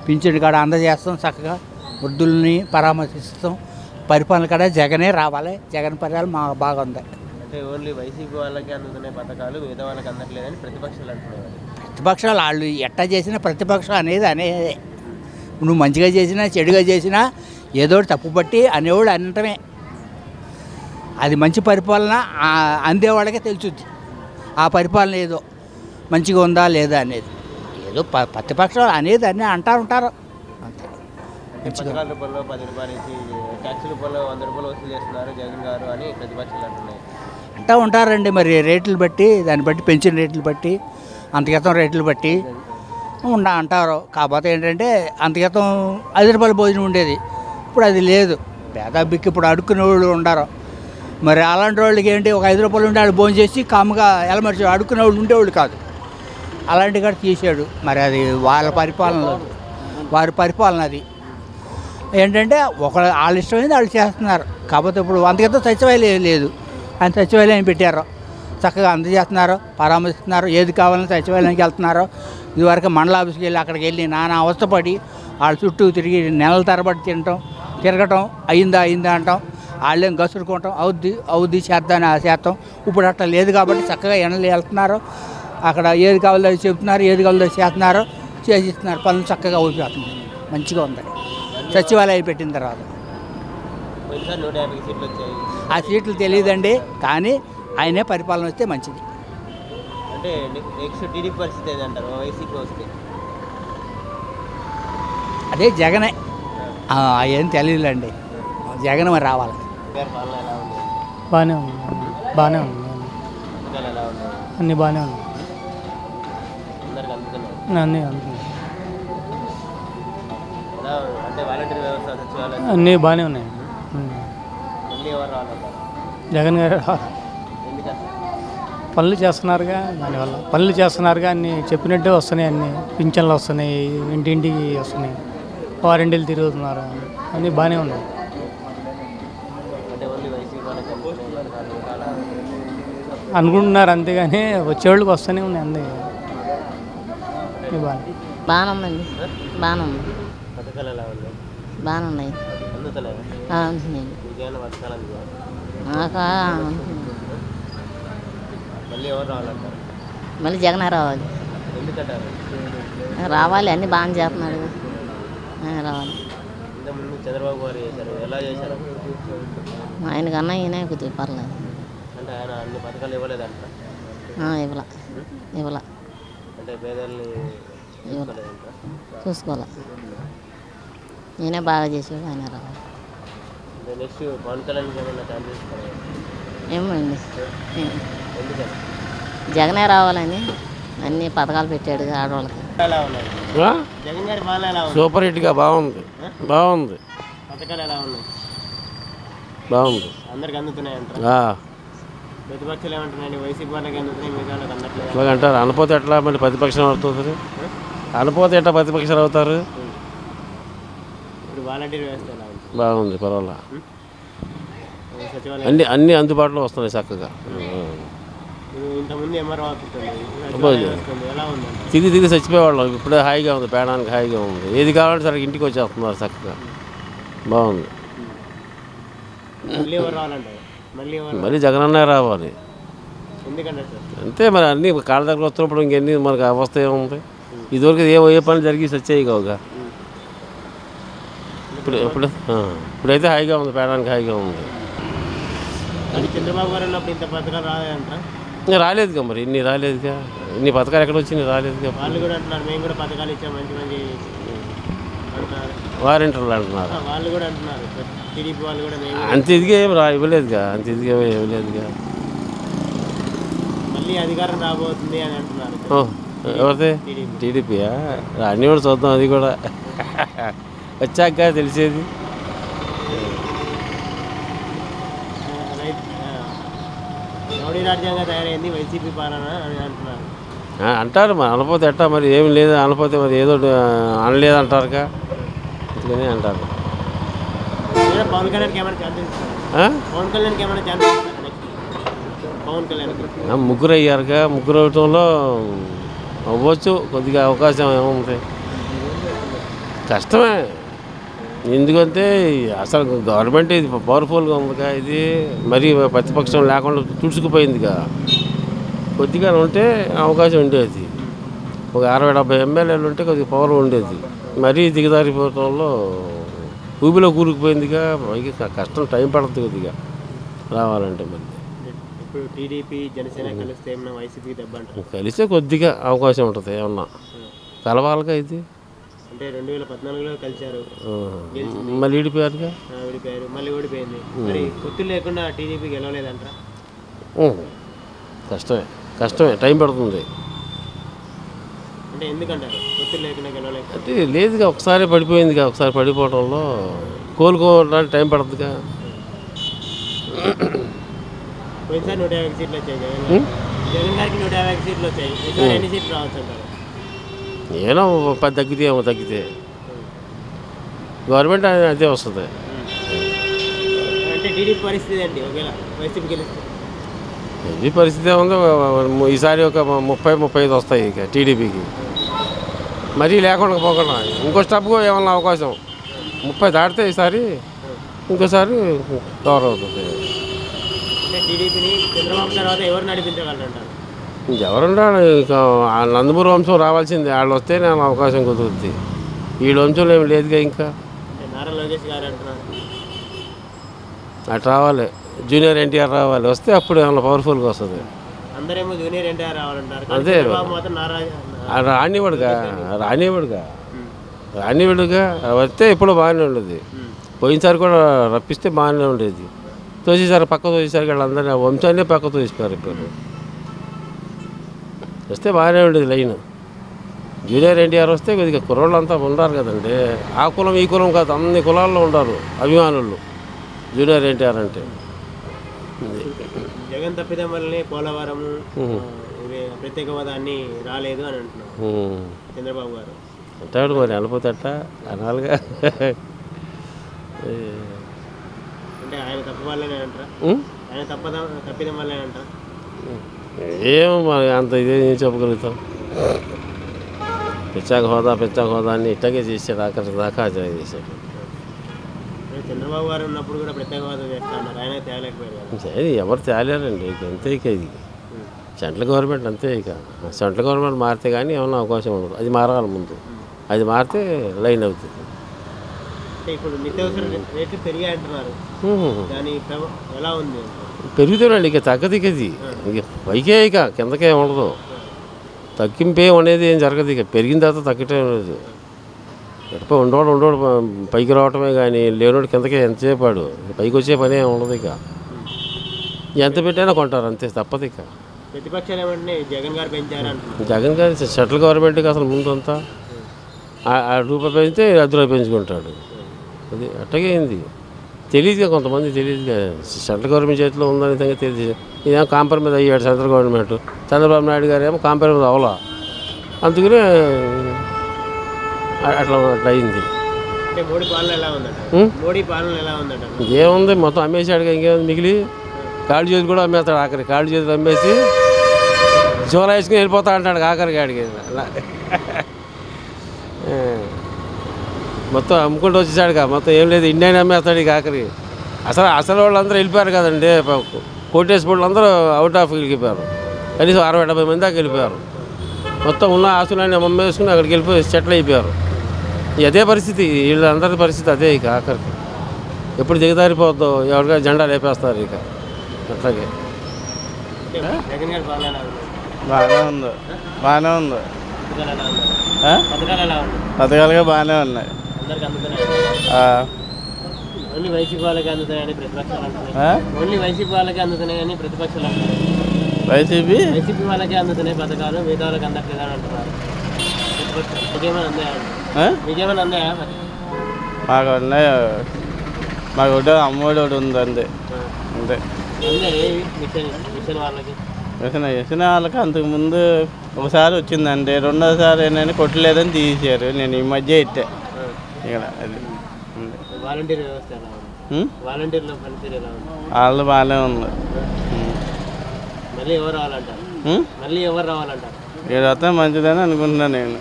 పింఛన్ కాడ అందజేస్తాం, చక్కగా వృద్ధుల్ని పరామర్శిస్తాం. పరిపాలన కాడ జగనే రావాలి. జగన్ పరిపాలన మాకు బాగుంది. అంటే ఓన్లీ వైసీపీ వాళ్ళకి అందుతున్నాయి పథకాలు, మిగతా వాళ్ళకి అందట్లేదని ప్రతిపక్షాలు అంటున్నారు. ప్రతిపక్షాలు వాళ్ళు ఎట్టా చేసినా ప్రతిపక్షం అనేది నువ్వు మంచిగా చేసినా చెడుగా చేసినా ఏదో తప్పు పట్టి అనేవాడు అనటమే. అది మంచి పరిపాలన అందేవాళ్ళకే తెలుస్తుంది ఆ పరిపాలన ఏదో మంచిగా ఉందా లేదా అనేది. ఏదో ప్రతిపక్షాలు అనేది అన్నీ అంటూ ఉంటారు అంతే. పథకాల రూపంలో 10 రూపాయలు ఇచ్చి ట్యాక్స్ రూపంలో 100 రూపాయలు వసూలు చేస్తున్నారు జగన్ గారు అని ప్రతిపక్షాలు అంటున్నాయి. అంటూ ఉంటారండి. మరి రేట్లు బట్టి, దాన్ని బట్టి పెంచిన రేట్లు బట్టి, అంతగతం రేట్లు బట్టి అంటారు. కాకపోతే ఏంటంటే అంతగతం 5 రూపాయల భోజనం ఉండేది, ఇప్పుడు అది లేదు. పేదబ్బికి ఇప్పుడు అడుక్కునే వాళ్ళు ఉండరు. మరి అలాంటి వాళ్ళకి ఏంటి, ఒక 5 రూపాయలు ఉండే వాళ్ళు భోజనం చేసి కాముగా ఎలమర్చి అడుక్కునే వాళ్ళు ఉండేవాళ్ళు కాదు. అలాంటి కూడా తీసాడు. మరి అది వాళ్ళ పరిపాలనలో, వారి పరిపాలన అది ఏంటంటే వాళ్ళ ఇష్టమైంది వాళ్ళు చేస్తున్నారు. కాకపోతే ఇప్పుడు అంతకంతా సచివాలయం లేదు, ఆయన సచివాలయం పెట్టారు, చక్కగా అందజేస్తున్నారు, పరామర్శిస్తున్నారు. ఏది కావాలని సచివాలయానికి వెళ్తున్నారు. ఇదివరకు మండల ఆఫీస్కి వెళ్ళి అక్కడికి వెళ్ళి నానా అవస్థపడి వాళ్ళ చుట్టూ తిరిగి నెలల తరబడి తిరగటం, అయిందా అంటాం, వాళ్ళేం గసురుకోవటం, అవుద్ది చేద్దాం. ఇప్పుడు అట్లా లేదు కాబట్టి చక్కగా ఎండలు వెళ్తున్నారు. అక్కడ ఏది కావాలో అది చెబుతున్నారు, ఏది కావాలో చేస్తున్నారు, చేసిస్తున్నారు. పనులు చక్కగా ఊపిపోతున్నారు. మంచిగా ఉంది సచివాలయం పెట్టిన తర్వాత. ఆ సీట్లు తెలియదండి, కానీ ఆయనే పరిపాలన వస్తే మంచిది. అంటే నెక్స్ట్ టీడీపీ పరిస్థితి ఏదంటారు వైసీపీ వస్తే? అదే జగనే. ఏం తెలియదులేండి, జగన్ మరి రావాలి. బాగానే ఉంది. అన్నీ బాగానే ఉన్నాయి. అన్నీ అన్నీ బాగానే ఉన్నాయి. జగన్ గారు పనులు చేస్తున్నారుగా, దానివల్ల పనులు చేస్తున్నారుగా, అన్నీ చెప్పినట్టే వస్తున్నాయి. అన్నీ పింఛన్లు వస్తున్నాయి, ఇంటింటికి వస్తున్నాయి, వారంటీలు తిరుగుతున్నారు, అన్నీ బాగానే ఉన్నాయి. అనుకుంటున్నారు అంతేగాని వచ్చేవాళ్ళకి వస్తూనే ఉన్నాయి. అంతే బాగానే ఉందండి. బాగానే ఉంది. బాగానే ఉన్నాయి. మళ్ళీ జగన్ రావాలి. రావాలి, అన్నీ బాగానే చేస్తున్నాడు. రావాలి. చంద్రబాబు గారు చేశారు, ఎలా చేశారు? ఆయన కన్నా ఈయన కొద్దిగా పర్లేదు. అంటే ఆయన అన్ని పథకాలు ఇవ్వలేదంట. ఇవ్వాల అంటే పేదల్ని చూసుకోవాలి. నేనే బాగా చేసాడు, ఆయన రావాలి. నెక్స్ట్ పవన్ కళ్యాణ్ ఏమన్నా ఛాన్సెస్ ఏమండి, జగనే రావాలని అన్ని పథకాలు పెట్టాడు ఆడవాళ్ళకి. జగన్ గారి పాలన ఎలా ఉంది? సూపర్ హిట్గా బాగుంది. పథకాలు ఎలా ఉన్నాయి? బాగుంది. అందరికి అందుతున్నాయంటారు. ప్రతిపక్షాలు ఏమంటున్నాయండి? వైసీపీ వాళ్ళకి అందుతున్నాయి, మిగతా వాళ్ళకి అందట్లేదు అలాగంటారు. అనపోతే ఎట్లా మళ్ళీ ప్రతిపక్షం అవుతుంది? అనపోతే ఎట్లా ప్రతిపక్షాలు అవుతారు? ఇప్పుడు వాలంటీర్ వ్యవస్థ ఎలా ఉంది? బాగుంది, పర్వాలా. సచివాలయం అన్నీ అందుబాటులో వస్తున్నాయి చక్కగా. ఇంతకుముందు ఎంఆర్ఓ ఆఫీస్ ఎలా ఉంది? తిరిగి చచ్చిపోయేవాళ్ళం. ఇప్పుడే హాయిగా ఉంది, పేడానికి హాయిగా ఉంది. ఏది కావాలంటే సరే ఇంటికి వచ్చేస్తున్నారు చక్కగా. బాగుంది. మళ్ళీ జగనన్నే రావాలి. అంతే మరి. అన్నీ కాళ్ళ దగ్గర వస్తున్నప్పుడు ఇంకెన్ని మనకు అవస్థ ఏముంది? ఇదివరకు ఏ పని జరిగి వచ్చాయి కావుగా. ఇప్పుడైతే హాయిగా ఉంది, పేడానికి హాయిగా ఉంది. చంద్రబాబు గారు ఉన్నప్పుడు ఇంత పథకాలు రాలేదంట. రాలేదుగా, మరి ఇన్ని రాలేదుగా. ఇన్ని పథకాలు ఎక్కడ వచ్చినాయి? రాలేదుగా. వాళ్ళు కూడా అంటున్నారు, మేము కూడా పథకాలు ఇచ్చాం మంచి అంటున్నారు. వారంటీలు అంటున్నారు. వాళ్ళు కూడా అంటున్నారు, టీడీపీ వాళ్ళు కూడా అంత ఇదిగా ఏం ఇవ్వలేదుగా. అంత ఇదిగా ఇవ్వలేదుగా. మళ్ళీ అధికారం రాబోతుంది అని అంటున్నారు. ఎవరిది? టీడీపీయా? అన్నీ కూడా చూద్దాం. అది కూడా వచ్చాక తెలిసేది. రౌడీ రాజ్యాంగం తయారైంది వైసీపీ పాలన అని అంటున్నారు. అంటారు మరి, అనపోతే ఎట్టా మరి, ఏమి లేదు అనపోతే మరి ఏదో అనలేదు అంటారుగా, అందుకని అంటారు. పవన్ కళ్యాణ్కి ఏమైనా ఛాన్స్ ఇస్తారు? పవన్ కళ్యాణ్కి ఏమైనా ఛాన్స్ ఇస్తారు? పవన్ కళ్యాణ్కి ముగ్గురు అయ్యారుగా, ముగ్గురు అవటంలో అవ్వచ్చు, కొద్దిగా అవకాశం ఏముంది, కష్టమే. ఎందుకంటే అసలు గవర్నమెంట్ ఇది పవర్ఫుల్గా ఉందిగా, ఇది మరీ ప్రతిపక్షం లేకుండా తుడుచుకుపోయిందిగా. కొద్దిగా ఉంటే అవకాశం ఉండేది, ఒక 60-70 ఎమ్మెల్యేలు ఉంటే కొద్దిగా పవర్ ఉండేది. మరీ దిగదారిపోవటంలో ఊబిలో కూరుకుపోయిందిగా, కష్టం, టైం పడుతుంది కొద్దిగా రావాలంటే. మరి ఇప్పుడు టీడీపీ జనసేన కలిస్తే ఏమన్నా వైసీపీ దెబ్బ అంటారు? కలిస్తే కొద్దిగా అవకాశం ఉంటుంది, ఏమన్నా కలవాలిగా. ఇది అంటే 2014లో కలిశారు, మళ్ళీ విడిపోయారుగా, విడిపోయారు, మళ్ళీ ఓడిపోయింది. మరి పొత్తు లేకుండా టీడీపీ గెలవలేదంటారా? కష్టమే, టైం పడుతుంది. అంటే ఎందుకంటారు పొత్తు లేకుండా గెలవలేదు? అంటే లేదుగా, ఒకసారి పడిపోయిందిగా, ఒకసారి పడిపోవడంలో కోలుకోవడానికి టైం పడుతుందిగా. పోయినసారి 150 సీట్లు వచ్చాయి జగన్ గారికి, 150 సీట్లు వచ్చాయి. ఈసారి ఎన్ని సీట్లు రావచ్చు అంటారు? ఏమో 10 తగ్గితే గవర్నమెంట్ అదే వస్తుంది. అంటే టీడీపీ పరిస్థితి ఏంటి ఒకవేళ వైసీపీ గెలిస్తే? ఈ పరిస్థితి ఉందో, ఈసారి ఒక 30-35 వస్తాయి ఇక టీడీపీకి. మరీ లేకుండా పోకుండా ఇంకో స్టెప్కు ఏమన్నా అవకాశం 30 దాటితే ఈసారి ఇంకోసారి కవర్ అవుతుంది. అంటే టీడీపీని చంద్రబాబు తర్వాత ఎవరు నడిపించగలరంటారు? ఎవరున్నాడు ఇక, నందమూరి వంశం రావాల్సిందే, వాళ్ళు వస్తే నేను అవకాశం కుదురుద్ది. ఈ వంశంలో ఏమి లేదుగా ఇంకా. నారా లోకేష్ గారు అంటున్నారు అటు రావాలి, జూనియర్ ఎన్టీఆర్ రావాలి, వస్తే అప్పుడు ఏమన్నా పవర్ఫుల్గా వస్తుంది. అందరేమో జూనియర్ ఎన్టీఆర్ రావాలంటారు, అదే రానివాడుగా వస్తే ఇప్పుడు బాగానే ఉండేది. పోయినసారి కూడా రప్పిస్తే బాగానే ఉండేది. తోసేసారి పక్క తోసేసారి వాళ్ళందరినీ వంశాన్ని పక్క తోసిపోయారు. ఇప్పుడు వస్తే బాగానే ఉండేది లైన్. జూనియర్ ఎన్టీఆర్ వస్తే కొద్దిగా కుర్రోళ్ళు అంతా ఉన్నారు కదండి, ఆ కులం ఈ కులం కాదు, అన్ని కులాల్లో ఉంటారు అభిమానులు జూనియర్ ఎన్టీఆర్ అంటే. జగన్ తప్పిదం వల్లనే పోలవరం ప్రత్యేక హోదా అన్ని రాలేదు అని అంటున్నారు చంద్రబాబు గారు. అంటాడు మరి, అనపోతేట అనాలిగా. అంటే ఆయన తప్పు వల్లనే అంటారా? ఆయన తప్పిదం వల్లనే అంటారా? ఏమో మరి అంత ఇదేం చెప్పగలుగుతాం. ప్రత్యేక హోదా అని ఇట్టగే చేశాడు, అక్కడి దాకా చేశాడు. చంద్రబాబు గారు ఉన్నప్పుడు కూడా ప్రత్యేక హోదా చేస్తా ఉన్నారు, ఆయన తేలేకపోయారు. ఎవరు తేలేరండి ఇక, అంతే ఇక. ఇది సెంట్రల్ గవర్నమెంట్ అంతే ఇక. సెంట్రల్ గవర్నమెంట్ మారితే కానీ ఏమన్నా అవకాశం ఉండదు, అది మారాలి ముందు. అది మారితే లైన్ అవుతుంది. ఇప్పుడు నిత్యావసర రేట్లు పెరిగాయి అంటున్నారు, దాని ఎలా ఉంది? పెరుగుతానండి, ఇక తగ్గదు. ఇక ఇది ఇక పైకే, ఇక కిందకే ఉండదు. తగ్గింపే అనేది ఏం జరగదు. ఇక పెరిగిన తర్వాత తగ్గటే ఉండదు. ఎప్ప ఉండోడు పైకి రావటమే కానీ, లేనోడు కిందకే ఎంతసేపాడు, పైకి వచ్చే పని ఏమి ఉండదు. ఇక ఎంత పెట్టైనా కొంటారు అంతే, తప్పదు. ఇక ప్రతిపక్షాలు ఏమంటే జగన్ గారు పెంచారంటున్నారు. జగన్ గారు సెంట్రల్ గవర్నమెంట్కి అసలు ముందు అంతా రూపాయి పెంచితే 10 రూపాయలు పెంచుకుంటాడు. అది అట్టగే అయింది. తెలియదుగా, కొంతమంది తెలియదుగా సెంట్రల్ గవర్నమెంట్ చేతిలో ఉందని తెలియదు. ఇదేమో కాంప్రమైజ్ అయ్యాడు సెంట్రల్ గవర్నమెంట్. చంద్రబాబు నాయుడు గారు ఏమో కాంప్రమైజ్ అవ్వాలా, అందుకనే అట్లా అయింది. అంటే మోడీ పాలన ఎలా ఉందట? మోడీ పాలన ఎలా ఉందట? ఏముంది, మొత్తం అమ్మేసాడుగా, ఇంకేముంది మిగిలి. కాళ్ళు చేతులు కూడా అమ్మేస్తాడు ఆఖరి. కాళ్ళు చేతులు అమ్మేసి జోలా వేసుకుని వెళ్ళిపోతా అంటాడు ఆఖరికి ఆడికి. మొత్తం అమ్ముకుంటూ వచ్చేసాడుగా, మొత్తం ఏం లేదు, ఇండియాని అమ్మేస్తాడు ఇక ఆఖరికి. అసలు వాళ్ళందరూ వెళ్ళిపోయారు కదండి, కోటేసి వాళ్ళందరూ అవుట్ ఆఫ్ వెళ్ళిపోయారు. కనీసం 60-70 మంది దాకా వెళ్ళిపోయారు. మొత్తం ఉన్న ఆస్తులన్నీ అమ్మేసుకుని అక్కడికి వెళ్ళిపోయి సెటిల్ అయిపోయారు. అదే పరిస్థితి, వీళ్ళందరి పరిస్థితి అదే ఇక ఆఖరికి. ఎప్పుడు దిగదారిపోద్దో ఎవరికైనా జెండా లేపేస్తారు ఇక అట్లాగే. జగన్ గారి పాలన బాగానే ఉంది. పథకాలుగా బాగానే ఉన్నాయి. అందరికి అందుతున్నాయి. ఓన్లీ వైసీపీ వాళ్ళకి అందుతున్నాయని ప్రతిపక్షాలు అంటున్నాయి. ఓన్లీ వైసీపీ వాళ్ళకి అందుతున్నాయని ప్రతిపక్షాలు అంటున్నాయి. వైసీపీ వాళ్ళకే అందుతున్నాయి పథకాలు, మిగతా వాళ్ళకి అందట్లేదని అంటున్నారు. మీకేమైనా అందాయా? మీకేమైనా అందాయా? మాకు ఉన్నాయి, మాకు ఒకటి అమ్మఒడి ఒకటి ఉంది అంతే అంతే. వేసిన వాళ్ళకి అంతకుముందు ఒకసారి వచ్చిందండి, రెండోసారి ఏంటంటే కొట్టలేదని తీసేశారు. నేను ఈ మధ్య ఇట్టే ఇక్కడ అది వాలంటీర్ వ్యవస్థ ఎలా ఉంది? వాలంటీర్ల పనితీరు ఎలా ఉంది? వాళ్ళు బాగానే ఉంది. మళ్ళీ ఎవరు రావాలంటారు? మళ్ళీ ఎవరు రావాలంటారు? వీడు వస్తే మంచిదని అనుకుంటున్నాను నేను.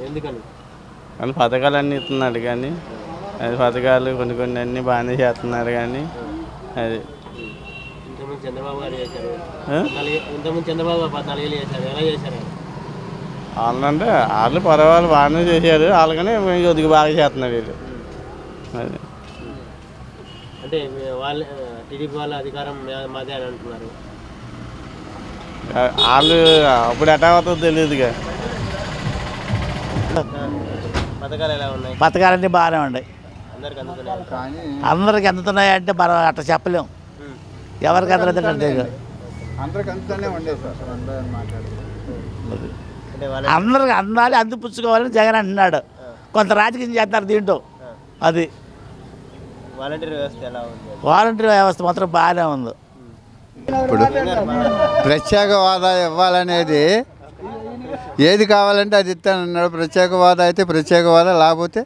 ఎందుకని? కానీ పథకాలు అన్నీ ఇస్తున్నాడు, కానీ అది పథకాలు కొన్ని కొన్ని అన్నీ బాగానే చేస్తున్నారు, కానీ అది ఇంతకుముందు చంద్రబాబు గారు చేశారు, ఇంతకుముందు చంద్రబాబు 14 ఏళ్ళు చేశారు, ఎలా చేశారు? వాళ్ళంటే వాళ్ళు పర్వాలేదు బాగానే చేశారు, వాళ్ళకనే కొద్దిగా బాగా చేస్తున్నారు వీళ్ళు. అది అంటే వాళ్ళ టీడీపీ వాళ్ళ అధికారం మాదే అని అంటున్నారు. వాళ్ళు అప్పుడు ఎట్లా అవుతుందో తెలియదుగా. పథకాలు ఎలా ఉన్నాయి? పథకాలన్నీ బాగానే ఉన్నాయి, అందరికి అందుతున్నాయి. అందరికి అందుతున్నాయి అంటే మనం అట్లా చెప్పలేము, ఎవరికి అందలేదు అందరికి అందుతూనే ఉండేది సార్. అందరికి అందాలి, అందిపుచ్చుకోవాలని జగన్ అంటున్నాడు. కొంత రాజకీయం చేస్తున్నారు దీంట్లో. అది వాలంటీర్ వ్యవస్థ ఎలా ఉంది? వాలంటీర్ వ్యవస్థ మాత్రం బాగానే ఉంది. ఇప్పుడు ప్రత్యేక హోదా ఇవ్వాలనేది ఏది కావాలంటే అది ఇస్తానన్నాడు. ప్రత్యేక హోదా అయితే ప్రత్యేక హోదా, లేకపోతే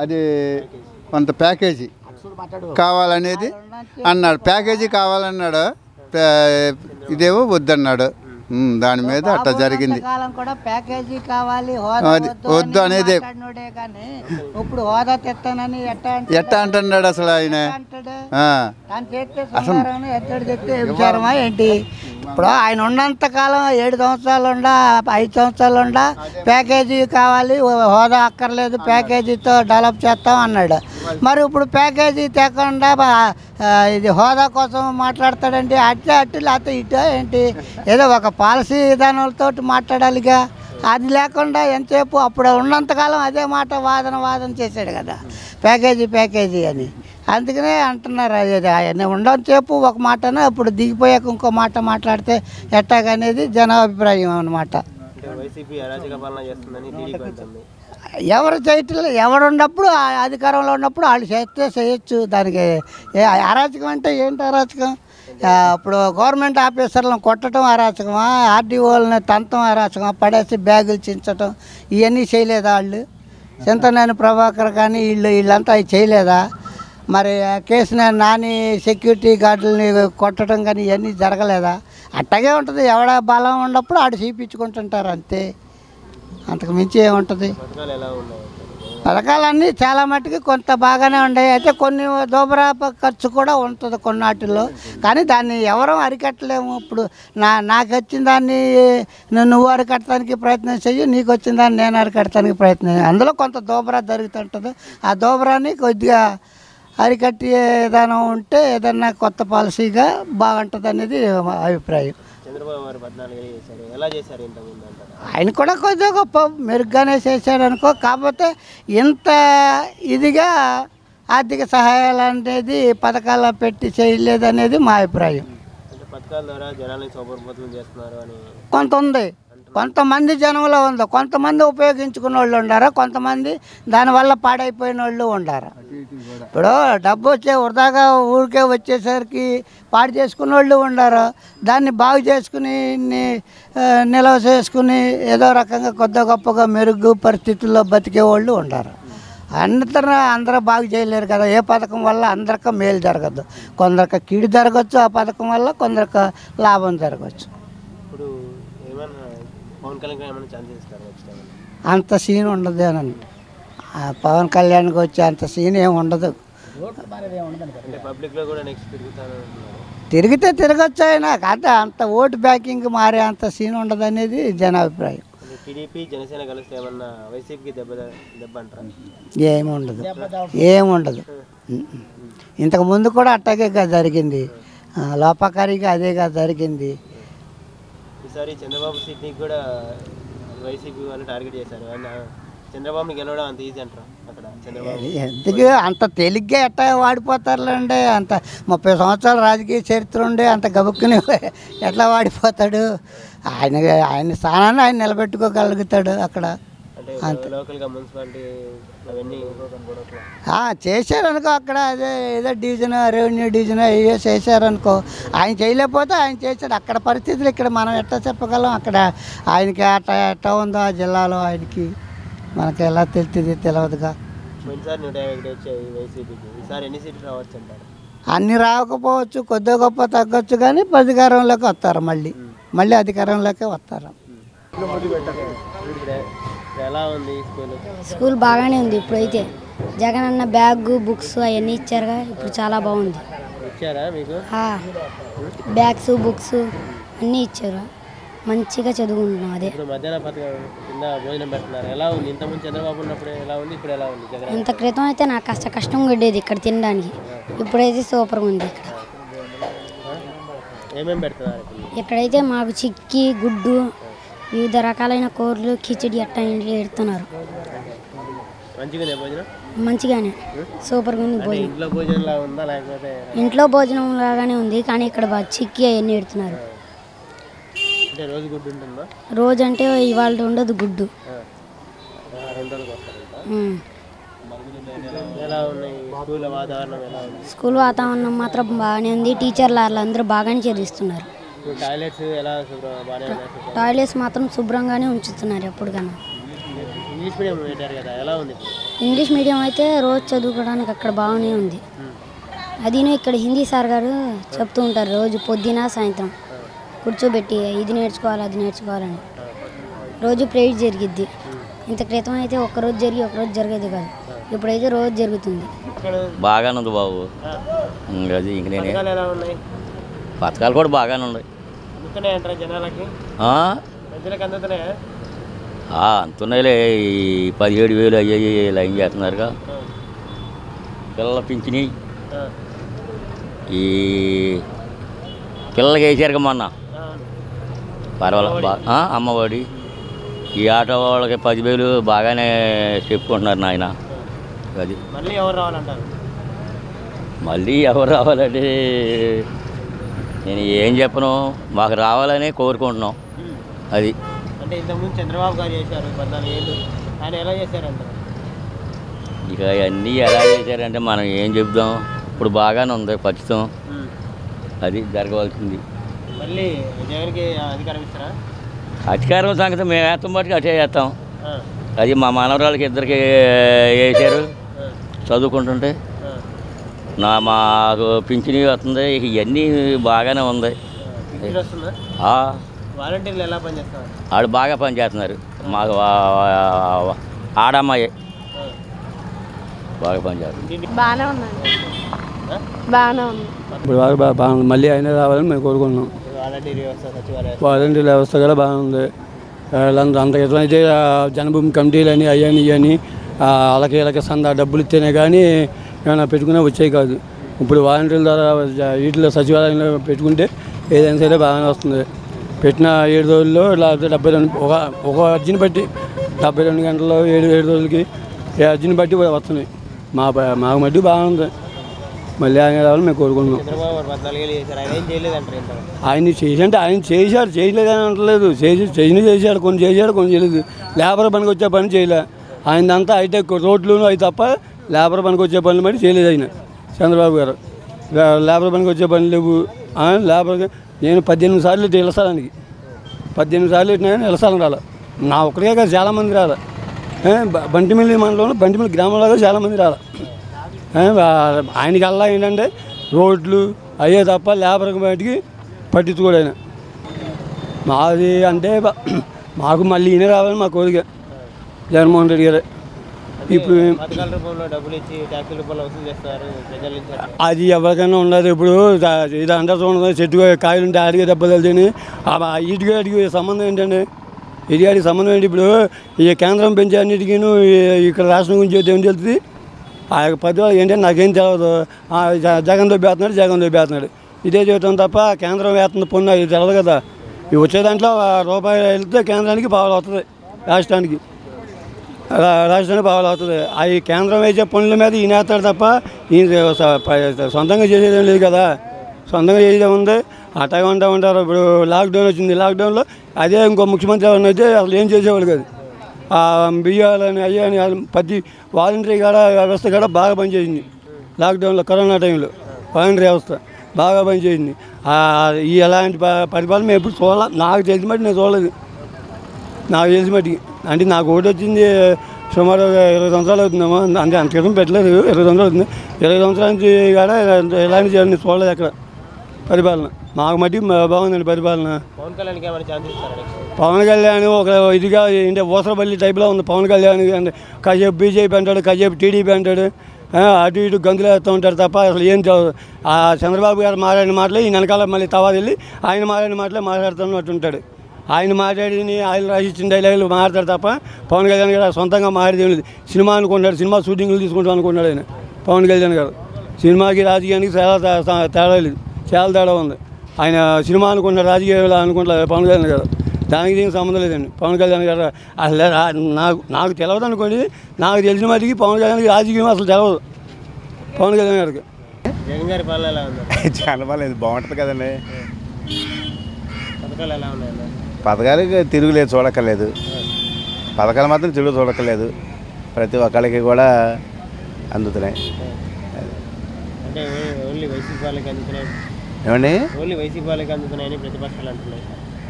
అది కొంత ప్యాకేజీ కావాలనేది అన్నాడు. ప్యాకేజీ కావాలన్నాడు, ఇదేమో వద్దన్నాడు. దాని మీద అట్లా జరిగింది. కూడా ప్యాకేజీ కావాలి, వద్దు అనేది ఇప్పుడు హోదా తెస్తానని ఎట్టా అంటున్నాడు అసలు ఆయన. విచారమా ఏంటి? ఇప్పుడు ఆయన ఉన్నంత కాలం 7 సంవత్సరాలు 5 సంవత్సరాలు ప్యాకేజీ కావాలి, హోదా అక్కర్లేదు, ప్యాకేజీతో డెవలప్ చేస్తాం అన్నాడు. మరి ఇప్పుడు ప్యాకేజీ తేకుండా ఇది హోదా కోసం మాట్లాడతాడండి. అట్టు లేకపోతే ఇటు ఏంటి? ఏదో ఒక పాలసీ విధానాలతో మాట్లాడాలిగా. అది లేకుండా ఎంతసేపు అప్పుడు ఉన్నంతకాలం అదే మాట వాదన చేశాడు కదా, ప్యాకేజీ అని. అందుకనే అంటున్నారు అది ఉన్నంతసేపు ఒక మాటనే, ఇప్పుడు దిగిపోయాక ఇంకో మాట మాట్లాడితే ఎట్టాగనేది జనాభిప్రాయం అన్నమాట. వైసీపీ అరాచక పాలన చేస్తుందని టీడీపీ అంటుంది. ఎవరు చేయట్లేదు, ఎవరున్నప్పుడు అధికారంలో ఉన్నప్పుడు వాళ్ళు చేస్తే చేయొచ్చు. దానికి అరాచకం అంటే ఏంటి అరాచకం? ఇప్పుడు గవర్నమెంట్ ఆఫీసర్లను కొట్టడం అరాచకమా? ఆర్డీఓలని తంతం అరాచకమా? పడేసి బ్యాగులు చించటం ఇవన్నీ చేయలేదా వాళ్ళు? చింతనేని ప్రభాకర్ కానీ వీళ్ళంతా అవి చేయలేదా? మరి కేసీఆర్ నాని సెక్యూరిటీ గార్డులని కొట్టడం కానీ ఇవన్నీ జరగలేదా? అట్టగే ఉంటుంది. ఎవడ బలం ఉన్నప్పుడు ఆడు చూపించుకుంటుంటారు అంతే, అంతకు మించి ఏముంటుంది. పథకాలన్నీ చాలా మట్టుకు కొంత బాగానే ఉన్నాయి. అయితే కొన్ని దోబరా ఖర్చు కూడా ఉంటుంది కొన్నాటిల్లో, కానీ దాన్ని ఎవరూ అరికట్టలేము. ఇప్పుడు నాకు వచ్చిన దాన్ని నువ్వు అరికట్టడానికి ప్రయత్నం చెయ్యి, నీకు వచ్చిన దాన్ని నేను అరికట్టడానికి ప్రయత్నం. అందులో కొంత దోబరా జరుగుతుంటుంది. ఆ దోబరాన్ని కొద్దిగా అరికట్టే విధానం ఉంటే ఏదన్నా కొత్త పాలసీగా బాగుంటుంది అనేది అభిప్రాయం. చంద్రబాబు గారు 14 ఏళ్ళు చేశారు, ఎలా చేశారు ఇంతకుముందు అంటారు? ఆయన కూడా కొద్దిగా గొప్ప మెరుగ్గానే చేశాడు అనుకో. కాకపోతే ఇంత ఇదిగా ఆర్థిక సహాయాలు అనేది పథకాలు పెట్టి చేయలేదు అనేది మా అభిప్రాయం. అంటే పథకాల ద్వారా జనాలని సౌకర్యవంతులు చేస్తున్నారు అని కొంత ఉంది, కొంతమంది జనంలో ఉంది. కొంతమంది ఉపయోగించుకున్న వాళ్ళు ఉండారు, కొంతమంది దానివల్ల పాడైపోయిన వాళ్ళు ఉండారు. ఇప్పుడు డబ్బు వృధాగా ఊరికే వచ్చేసరికి పాడు చేసుకున్న వాళ్ళు ఉండారు. దాన్ని బాగు చేసుకుని నిల్వ చేసుకుని ఏదో రకంగా కొద్ది గొప్పగా మెరుగు పరిస్థితుల్లో బతికే వాళ్ళు ఉండారు. అందరూ బాగు చేయలేరు కదా. ఏ పథకం వల్ల అందరికీ మేలు జరగదు, కొందరికి కీడు జరగచ్చు. ఆ పథకం వల్ల కొందరికి లాభం జరగచ్చు. ఇప్పుడు ఏమన్నా పవన్ కళ్యాణ్ ఏమైనా ఛాన్స్ ఇస్తారు? అంత సీన్ ఉండదేనండి. పవన్ కళ్యాణ్కి వచ్చే అంత సీన్ ఏమి ఉండదు. అంటే పబ్లిక్లో కూడా నెక్స్ట్ తిరిగితే తిరగచ్చు. అయినా కాదు అంత ఓటు బ్యాకింగ్ మారే అంత సీన్ ఉండదు అనేది జనాభిప్రాయం. టీడీపీ జనసేన కలిస్తే ఏమన్నా వైసీపీకి దెబ్బ అంటారా? ఏముండదు. ఇంతకు ముందు కూడా అట్టాగే జరిగింది, లోపకారిగా అదేగా జరిగింది. ఈసారి చంద్రబాబు సీట్ని కూడా వైసీపీ వాళ్ళు టార్గెట్ చేశారు. చంద్రబాబుని గెలవడం అంత ఈజీ అంటారా అక్కడ? చంద్రబాబు ఎందుకు అంత తేలిగ్గా ఎట్టా వాడిపోతారులేండి. అంత 30 సంవత్సరాల రాజకీయ చరిత్ర ఉండే అంత గబుక్కుని ఎట్లా వాడిపోతాడు? ఆయన స్థానాన్ని ఆయన నిలబెట్టుకోగలుగుతాడు అక్కడ. అంటే లోకల్గా మున్సిపాలిటీ అవన్నీ చేశారనుకో అక్కడ అదే ఏదో డివిజన్ రెవెన్యూ డివిజన్ అయ్యే చేశారనుకో ఆయన చేయలేకపోతే ఆయన చేశాడు అక్కడ పరిస్థితులు ఇక్కడ మనం ఎట్లా చెప్పగలం అక్కడ ఆయనకి ఎట్లా ఉందో ఆ జిల్లాలో ఆయనకి మనకి ఎలా తెలుస్తుంది తెలియదుగా. పోయినసారి 151 వచ్చాయి వైసీపీకి, ఈసారి ఎన్ని సీట్లు రావచ్చు అంటారు? అన్నీ రాకపోవచ్చు, కొద్దిగా గొప్ప తగ్గొచ్చు, కానీ అధికారంలోకి వస్తారు, మళ్ళీ అధికారంలోకి వస్తారు. ఎలా ఉంది స్కూల్? స్కూల్ బాగానే ఉంది. ఇప్పుడైతే జగన్ అన్న బ్యాగ్ బుక్స్ అవన్నీ ఇచ్చారుగా, ఇప్పుడు చాలా బాగుంది. ఇచ్చారా మీకు? బ్యాగ్స్ బుక్స్ అన్నీ ఇచ్చారు, మంచిగా చదువుకుంటున్నాం. అదే ఇప్పుడు మధ్యాహ్న పథకం కింద భోజనం పెడుతున్నారు, ఎలా ఉంది? ఇంతకుముందు చంద్రబాబు ఉన్నప్పుడు ఎలా ఉంది, ఇప్పుడు ఎలా ఉంది జగన్? ఇంత క్రితం అయితే నాకు కష్టంగా ఉండేది ఇక్కడ తినడానికి, ఇప్పుడైతే సూపర్గా ఉంది. ఇక్కడ ఏమేమి పెడుతున్నారు ఇక్కడైతే మాకు చిక్కీ గుడ్డు వివిధ రకాలైన కూరలు కిచిడి అట్టా పెడుతున్నారు. మంచిగానే సూపర్గా ఉంది భోజనం. ఇంట్లో భోజనం ఉందా లేకపోతే? ఇంట్లో భోజనం లాగానే ఉంది, కానీ ఇక్కడ చిక్కీ అవన్నీ పెడుతున్నారు. రోజు గుడ్డు ఉంటుందా? రోజు అంటే ఇవాళ ఉండదు గుడ్డు. స్కూల్ వాతావరణం మాత్రం బాగానే ఉంది. టీచర్లు వాళ్ళందరూ బాగానే చదివిస్తున్నారు. టాయిలెట్స్ మాత్రం శుభ్రంగానే ఉంచుతున్నారు ఎప్పటికన్నా. ఇంగ్లీష్ మీడియం అయితే రోజు చదువుకోవడానికి అక్కడ బాగానే ఉంది. అదినే ఇక్కడ హిందీ సార్ గారు చెప్తూ ఉంటారు రోజు పొద్దున సాయంత్రం కూర్చోబెట్టి ఇది నేర్చుకోవాలి అది నేర్చుకోవాలని. రోజు ప్రేయర్ జరిగిద్ది. ఇంత క్రితం అయితే ఒక్కరోజు జరిగి ఒకరోజు జరిగేది కాదు, ఇప్పుడైతే రోజు జరుగుతుంది. బాగానే ఉంది బాబు. అది ఇంక నేనే పథకాలు కూడా బాగానే ఉన్నాయి. అంతున్నాయిలే. 17,000 అయ్యాయి లైన్ చేస్తున్నారుగా. పిల్లల పింఛని ఈ పిల్లలకి వేసారుగా మొన్న, పర్వాలేదు. అమ్మఒడి ఈ ఆటో వాళ్ళకి 10,000 బాగానే చెప్పుకుంటున్నారు నాయన. అది మళ్ళీ ఎవరు రావాలంటే నేను ఏం చెప్పను, మాకు రావాలని కోరుకుంటున్నాం. అది అంటే ఇంతకుముందు చంద్రబాబు గారు చేశారు 14 ఏళ్ళు, ఆయన ఎలా చేశారంటారు? ఇక అన్నీ ఎలా చేశారంటే మనం ఏం చెప్దాం. ఇప్పుడు బాగానే ఉంది ప్రస్తుతం, అది జరగవలసింది. మళ్ళీ జగన్కి అధికారం ఇస్తారా? అధికారం సంగతి మేము వేస్తాం బట్టి అటే చేస్తాం. అది మా మనవరాళ్ళకి ఇద్దరికి వేసారు చదువుకుంటుంటే. మాకు పింఛని వస్తుంది. ఇవన్నీ బాగానే ఉంది. వాలంటీర్లు ఎలా పనిచేస్తారు? వాళ్ళు బాగా పనిచేస్తున్నారు. మాకు ఆడమ్మాయి బాగా పనిచేస్తుంది. బాగానే ఉందండి, బాగానే ఉంది. ఇప్పుడు బాగుంది. మళ్ళీ అయినా రావాలని మేము కోరుకుంటున్నాం. వాలంటీర్ వ్యవస్థ కూడా బాగుంది. అంత క్రితం అయితే జనభూమి కమిటీలు అని అయ్యని ఇవని వాళ్ళకి సందా డబ్బులు ఇస్తేనే కానీ ఏమైనా పెట్టుకునే వచ్చాయి కాదు. ఇప్పుడు వాలంటీర్ల ద్వారా వీటిలో సచివాలయంలో పెట్టుకుంటే ఏదైనా సరే బాగానే వస్తుంది. పెట్టిన 7 రోజుల్లో లేకపోతే 72 ఒక అర్జీని బట్టి 72 గంటల్లో 7 రోజులకి అర్జీని బట్టి వస్తున్నాయి. మాకు మట్టి బాగుంది. మళ్ళీ ఆయన రావాలని మేము కోరుకుంటున్నాం. ఆయన చేసంటే ఆయన చేశాడు, చేయలేదని అంటలేదు. చేశాడు, కొన్ని చేయలేదు. లేబర్ పనికి వచ్చే పని చేయలే. ఆయనంతా హైటెక్ రోడ్లు అవి తప్ప లేబర్ పనికి వచ్చే పనులు బట్టి చేయలేదు ఆయన చంద్రబాబు గారు. లేబర్ పనికి వచ్చే పనులు లేవు. లేబర్ నేను 18 సార్లు వెళ్ళసాడానికి 18 సార్లు ఇట్టినా వెళ్ళసాలని రాలే. నా ఒక్కడికే కాదు, చాలామంది రాలే. బంటిమిల్లి మండలంలో బంటిమిల్లి గ్రామంలో చాలామంది రాలే. ఆయనకి అలా ఏంటంటే రోడ్లు అయ్యే తప్ప లేబర్కి బయటికి పట్టించుకోడు ఆయన. మాది అంటే మాకు మళ్ళీ ఈయన రావాలని మా కోరిక జగన్మోహన్ రెడ్డి గారు. ఇప్పుడు అది ఎవరికైనా ఉండదు. ఇప్పుడు ఇది అంటారు చూడండి, చెట్టు కాయలు ఉంటే అడిగే దెబ్బలు వెళ్తాయని. ఇటుగా అడిగి సంబంధం ఏంటండి? ఇది అడిగి సంబంధం ఏంటి? ఇప్పుడు ఈ కేంద్రం పెంచే అన్నిటికీ ఇక్కడ రాష్ట్రం గురించి ఏం తెలుస్తుంది? ఆ యొక్క పద్ధతి ఏంటంటే నాకేం తెలియదు. జగన్ దొబ్బేస్తున్నాడు ఇదే చెబుతాం తప్ప కేంద్రం వేస్తుంది పన్ను అది తెలియదు కదా. ఇవి వచ్చే దాంట్లో రూపాయి వెళ్తే కేంద్రానికి పావులు అవుతుంది, రాష్ట్రానికి పావులు అవుతుంది. అవి కేంద్రం వేసే పనుల మీద ఈయన వేస్తాడు తప్ప ఈయన సొంతంగా చేసేదేం లేదు కదా. సొంతంగా చేసేదే ఉంది. అట్టగా ఉంటారు. ఇప్పుడు లాక్డౌన్ వచ్చింది. లాక్డౌన్లో అదే ఇంకో ముఖ్యమంత్రి ఎవరైనా అయితే అసలు ఏం చేసేవాళ్ళు కాదు. బియ్యాలని అయ్యని ప్రతి వాలంటరీ కూడా వ్యవస్థ కూడా బాగా పనిచేసింది. లాక్డౌన్లో కరోనా టైంలో వాలంటరీ వ్యవస్థ బాగా పనిచేసింది. ఈ ఎలాంటి పరిపాలన మేము ఎప్పుడు చూడాలి, నాకు తెలిసి మట్టి నేను చూడలేదు. నాకు తెలిసి మట్టికి అంటే నాకు ఓటు వచ్చింది సుమారు 20 సంవత్సరాలు అవుతుందేమో, అంటే అంత క్రితం పెట్టలేదు, 20 సంవత్సరాలు అవుతుంది. 20 సంవత్సరాల నుంచి కూడా ఎలాంటి నేను చూడలేదు అక్కడ పరిపాలన. మాకు మట్టి బాగుందండి పరిపాలన. పవన్ కళ్యాణ్ ఒక ఇదిగా అంటే ఊసరపల్లి టైప్లో ఉంది పవన్ కళ్యాణ్. అంటే కాసేపు బీజేపీ అంటాడు, కాసేపు టీడీపీ అంటాడు, అటు ఇటు గంతులు వేస్తూ ఉంటాడు తప్ప అసలు ఏం చంద్రబాబు గారు మాట్లాడిన మాటలే ఈ వెనకాల మళ్ళీ తవా వెళ్ళి ఆయన మాట్లాడిన మాటలే మాట్లాడుతున్నట్టు ఉంటాడు. ఆయన మాట్లాడిని ఆయన రాసిచ్చిన డైలాగులు మాట్లాడతాడు తప్ప పవన్ కళ్యాణ్ గారు సొంతంగా మాట్లాడేది లేదు. సినిమా అనుకుంటాడు, సినిమా షూటింగ్లు తీసుకుంటాం అనుకున్నాడు ఆయన పవన్ కళ్యాణ్ గారు. సినిమాకి రాజకీయానికి చాలా తేడా లేదు, చాలా తేడా ఉంది. ఆయన సినిమా అనుకుంటాడు, రాజకీయాలు అనుకుంటారు పవన్ కళ్యాణ్ గారు. దానికి దీనికి సంబంధం లేదండి. పవన్ కళ్యాణ్ గారు అసలు నాకు తెలియదు అనుకోండి, నాకు తెలిసిన మటుకి పవన్ కళ్యాణ్కి రాజకీయం అసలు తెలియదు పవన్ కళ్యాణ్ గారికి. జగన్ గారి పాలన ఎలా ఉంది? చాలా బాగాలేదు, బాగుంటుంది కదండి. పథకాలు ఎలా ఉన్నాయన్న? పథకాలకి తిరుగులేదు, చూడక్కర్లేదు. పథకాలు మాత్రం తిరుగు చూడక్కర్లేదు, ప్రతి ఒక్కరికి కూడా అందుతున్నాయి. అంటే ఓన్లీ వైసీపీ వాళ్ళకి అందుతున్నాయి ఏమండి? ఓన్లీ వైసీపీ వాళ్ళకి అందుతున్నాయని ప్రతిపక్షాలు అంటున్నాయి.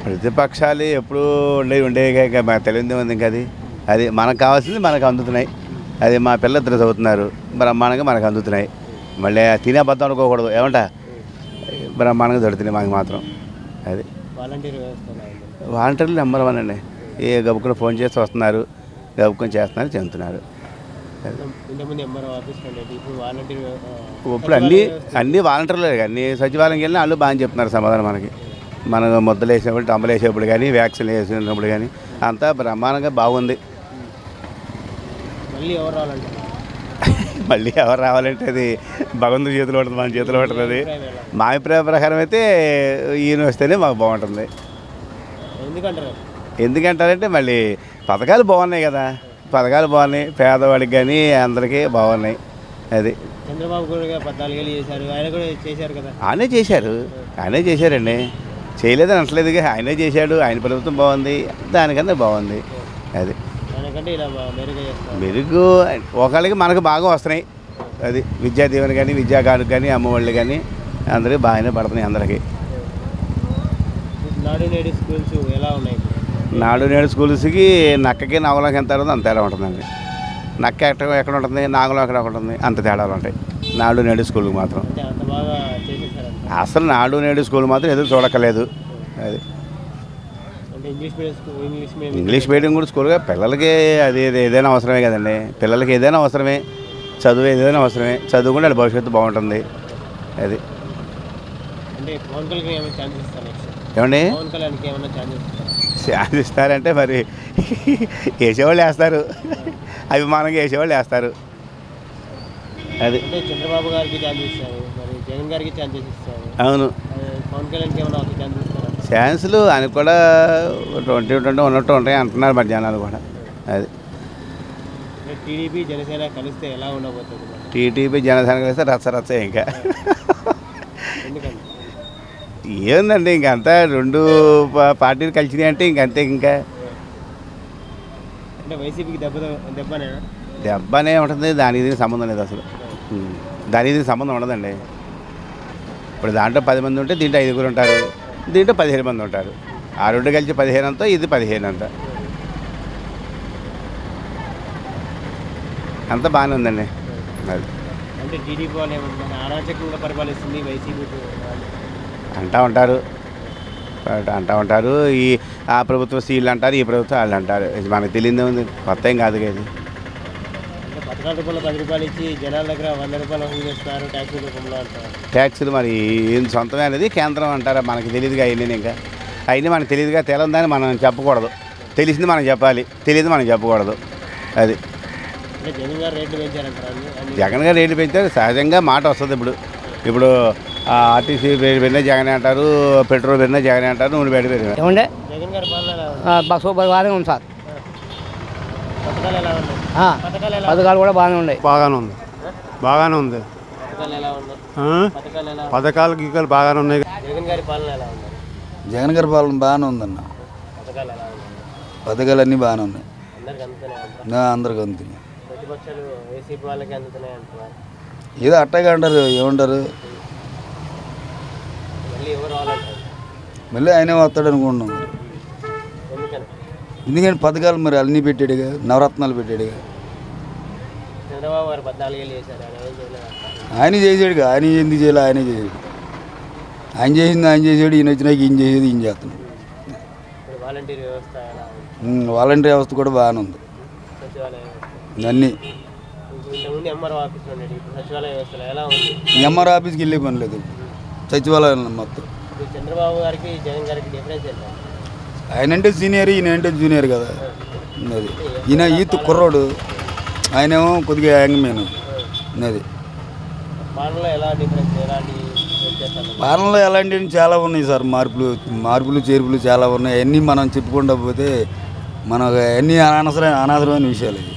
ప్రతిపక్షాలు ఎప్పుడు ఉండేవి మాకు తెలియదు ఉంది. ఇంకా అది మనకు కావాల్సింది మనకు అందుతున్నాయి. అది మా పిల్లలిద్దరు చదువుతున్నారు, బ్రహ్మాండంగా మనకు అందుతున్నాయి. మళ్ళీ తినే అబద్ధం అనుకోకూడదు, ఏమంట బ్రహ్మాండంగా దొరుకుతున్నాయి మాకు మాత్రం. అది వాలంటీర్లు నెంబర్ 1 అండి. ఏ గబుక్కుని ఫోన్ చేసి వస్తున్నారు, గబుక్కుని చేస్తున్నారు, చెందుతున్నారు. ఇప్పుడు అన్నీ వాలంటీర్లే, అన్ని సచివాలయంకి వెళ్ళినా వాళ్ళు బాగా చెప్తున్నారు సమాధానం మనకి. మనం ముద్దలు వేసినప్పుడు, టంబలు వేసేప్పుడు కానీ, వ్యాక్సిన్ వేసినప్పుడు కానీ అంతా బ్రహ్మాండంగా బాగుంది. మళ్ళీ ఎవరు రావాలంటే అది భగవంతుడి చేతిలో ఉంటుంది, మన చేతిలో ఉంటుంది. మా అభిప్రాయ ప్రకారం అయితే ఈయన వస్తేనే మాకు బాగుంటుంది. ఎందుకంటారంటే మళ్ళీ పథకాలు బాగున్నాయి కదా, పథకాలు బాగున్నాయి, పేదవాడికి కానీ అందరికీ బాగున్నాయి. అది చంద్రబాబు కూడా 14 ఏళ్ళు చేశారు, ఆయన కూడా చేశారు కదా. ఆయనే చేశారండి, చేయలేదని అనట్లేదు, ఆయనే చేశాడు. ఆయన ప్రభుత్వం బాగుంది, దానికన్నా బాగుంది. అది మెరుగు ఒకళ్ళకి మనకు బాగా వస్తున్నాయి. అది విద్యా దీవెన కానీ, విద్యా కార్డు కానీ, అమ్మఒళ్ళు కానీ అందరికీ బాగానే పడుతున్నాయి. అందరికీ నాడు నేడు స్కూల్స్ ఎలా ఉన్నాయి? నాడు నేడు స్కూల్స్కి నక్కకి నాగులోకి ఎంత అంత తేడా ఉంటుందండి. నక్క ఎక్కడ ఉంటుంది, నాగులో ఎక్కడ ఉంటుంది, అంత తేడాలు ఉంటాయి నాడు నేడు స్కూల్కి మాత్రం. అసలు నాడు నేడు స్కూల్ మాత్రం ఎదురు చూడక్కర్లేదు. అది ఇంగ్లీష్ మీడియం కూడా స్కూల్గా పిల్లలకి అది ఏదైనా అవసరమే కదండి. పిల్లలకి ఏదైనా అవసరమే, చదువు ఏదైనా అవసరమే, చదువుకుంటే వాళ్ళ భవిష్యత్తు బాగుంటుంది. అది ఏమండి ఛాన్స్ ఇస్తారంటే మరి వేసేవాళ్ళు వేస్తారు, అభిమానంగా వేసేవాళ్ళు వేస్తారు. అది చంద్రబాబు గారికి ఛాన్స్ ఇస్తారు, మరి జగన్ గారికి ఛాన్స్ ఇస్తారు. అవును, పవన్ కళ్యాణ్కి ఏమైనా ఒక ఛాన్స్ ఇస్తారు? ఛాన్సులు ఆయన కూడా 20 ఉన్నట్టు ఉంటాయి అంటున్నారు మరి జనాలు కూడా. అది టీడీపీ జనసేన కలిస్తే ఎలా ఉండబోతుంది? టీడీపీ జనసేన కలిస్తే రచ్చ ఇంకా ఏందండి, ఇంకంతా 2 పార్టీలు కలిసినాయి అంటే ఇంకంతే. ఇంకా అంటే వైసీపీకి దెబ్బనే ఉంటుంది, దానికి సంబంధం లేదు అసలు. దానికి సంబంధం ఉండదండి. ఇప్పుడు దాంట్లో 10 మంది ఉంటే దీంట్లో 5 ఉంటారు, దీంట్లో 15 మంది ఉంటారు. ఆ 2 కలిసి 15 అంతా, ఇది 15 అంతా. అంతా బాగానే ఉందండి. అది అంటే టీడీపీ వాళ్ళు ఏమన్నా అరాచకంగా పరిపాలిస్తుంది, వైసీపీ అంటూ ఉంటారు. ఆ ప్రభుత్వం సీళ్ళు అంటారు, ఈ ప్రభుత్వం వాళ్ళు అంటారు. మనకు తెలియదే ఉంది, కొత్త ఏం కాదు కదా. పథకాల రూపంలో 10 రూపాయలు ఇచ్చి జనాల దగ్గర 100 రూపాయలు వసూలు చేస్తున్నారు ట్యాక్స్ రూపంలో అంటారు. ట్యాక్సులు మరి ఏం సొంతమే అనేది కేంద్రం అంటారా, మనకి తెలియదుగా. అవన్నీ ఇంకా అవన్నీ మనకు తెలియదుగా. తెలంగాణ మనం చెప్పకూడదు, తెలిసింది మనం చెప్పాలి, తెలియదు మనం చెప్పకూడదు. అది జగన్ గారు రేట్లు పెంచారంటారు. జగన్ గారు రేట్లు పెంచారు, సహజంగా మాట వస్తుంది. ఇప్పుడు ఆర్టీసీ పెరిగినా జగన్ అంటారు, పెట్రోల్ పెరిగినా జగన్ అంటారు, నూనె బయట పెరిగినా. ఏమంటే జగన్ గారి పాలన సూపర్ బాగానే ఉంది సార్. పథకాలు ఎలా ఉన్నాయి? పథకాలు కూడా బాగానే ఉన్నాయి. బాగానే ఉంది. పథకాలు ఎలా ఉన్నాయి? పథకాలు గీకాలు బాగానే ఉన్నాయి. జగన్ గారి పాలన ఎలా ఉంది? జగన్ గారి పాలన బాగానే ఉందన్న. పథకాలు ఎలా ఉన్నాయి? పథకాలు అన్నీ బాగానే ఉన్నాయి. అందరికి అందుతున్నాయి అంటారా? అందరికి అందుతున్నాయి. ప్రతిపక్షాలు వైసీపీ వాళ్ళకి అందుతున్నాయి అంటున్నారు. ఏదో అట్టగా అంటారు, ఏమంటారు, మళ్ళీ ఎవరు రావాలంటారు? మళ్ళీ ఆయనే వస్తాడు అనుకుంటున్నాం. ఎందుకని? ఎందుకంటే పథకాలు మరి అన్నీ పెట్టాడుగా, నవరత్నాలు పెట్టాడుగా. చంద్రబాబు గారు 14 ఏళ్ళు చేశారు, ఆయన ఏం చేయలేదు. ఆయన చేసాడుగా, ఆయన ఎందుకు చేయాలి, ఆయనే చేసాడు. ఆయన చేసింది ఆయన చేసాడు, ఈయన వచ్చినాక ఈయన చేసేది ఈయన చేస్తున్నాడు. ఇప్పుడు వాలంటీర్ వ్యవస్థ ఎలా ఉంది? వాలంటీర్ వ్యవస్థ కూడా బాగానే ఉంది. సచివాలయ వ్యవస్థ అన్నీ ఇంతకుముందు ఎంఆర్ఓ ఆఫీస్లో ఉండేది, ఇప్పుడు సచివాలయ వ్యవస్థలో ఎలా ఉంది? ఎంఆర్ ఆఫీస్కి వెళ్ళే పని లేదు, సచివాలయం మొత్తం. ఇప్పుడు చంద్రబాబు గారికి జగన్ గారికి డిఫరెన్స్ ఏంటి? ఆయన అంటే సీనియర్, ఈయన అంటే జూనియర్ కదా. అది ఈయన ఈత్ కుర్రోడు, ఆయనేమో కొద్దిగా యాంగ్ మేను. అది పాలనలో ఎలా డిఫరెన్స్, ఎలాంటి వ్యత్యాసాలు? పాలనలో ఎలాంటివి చాలా ఉన్నాయి సార్, మార్పులు చేర్పులు చాలా ఉన్నాయి. అవన్నీ మనం చెప్పుకుంటా పోతే మనకు అన్నీ అనవసరమైన విషయాలు ఇవి.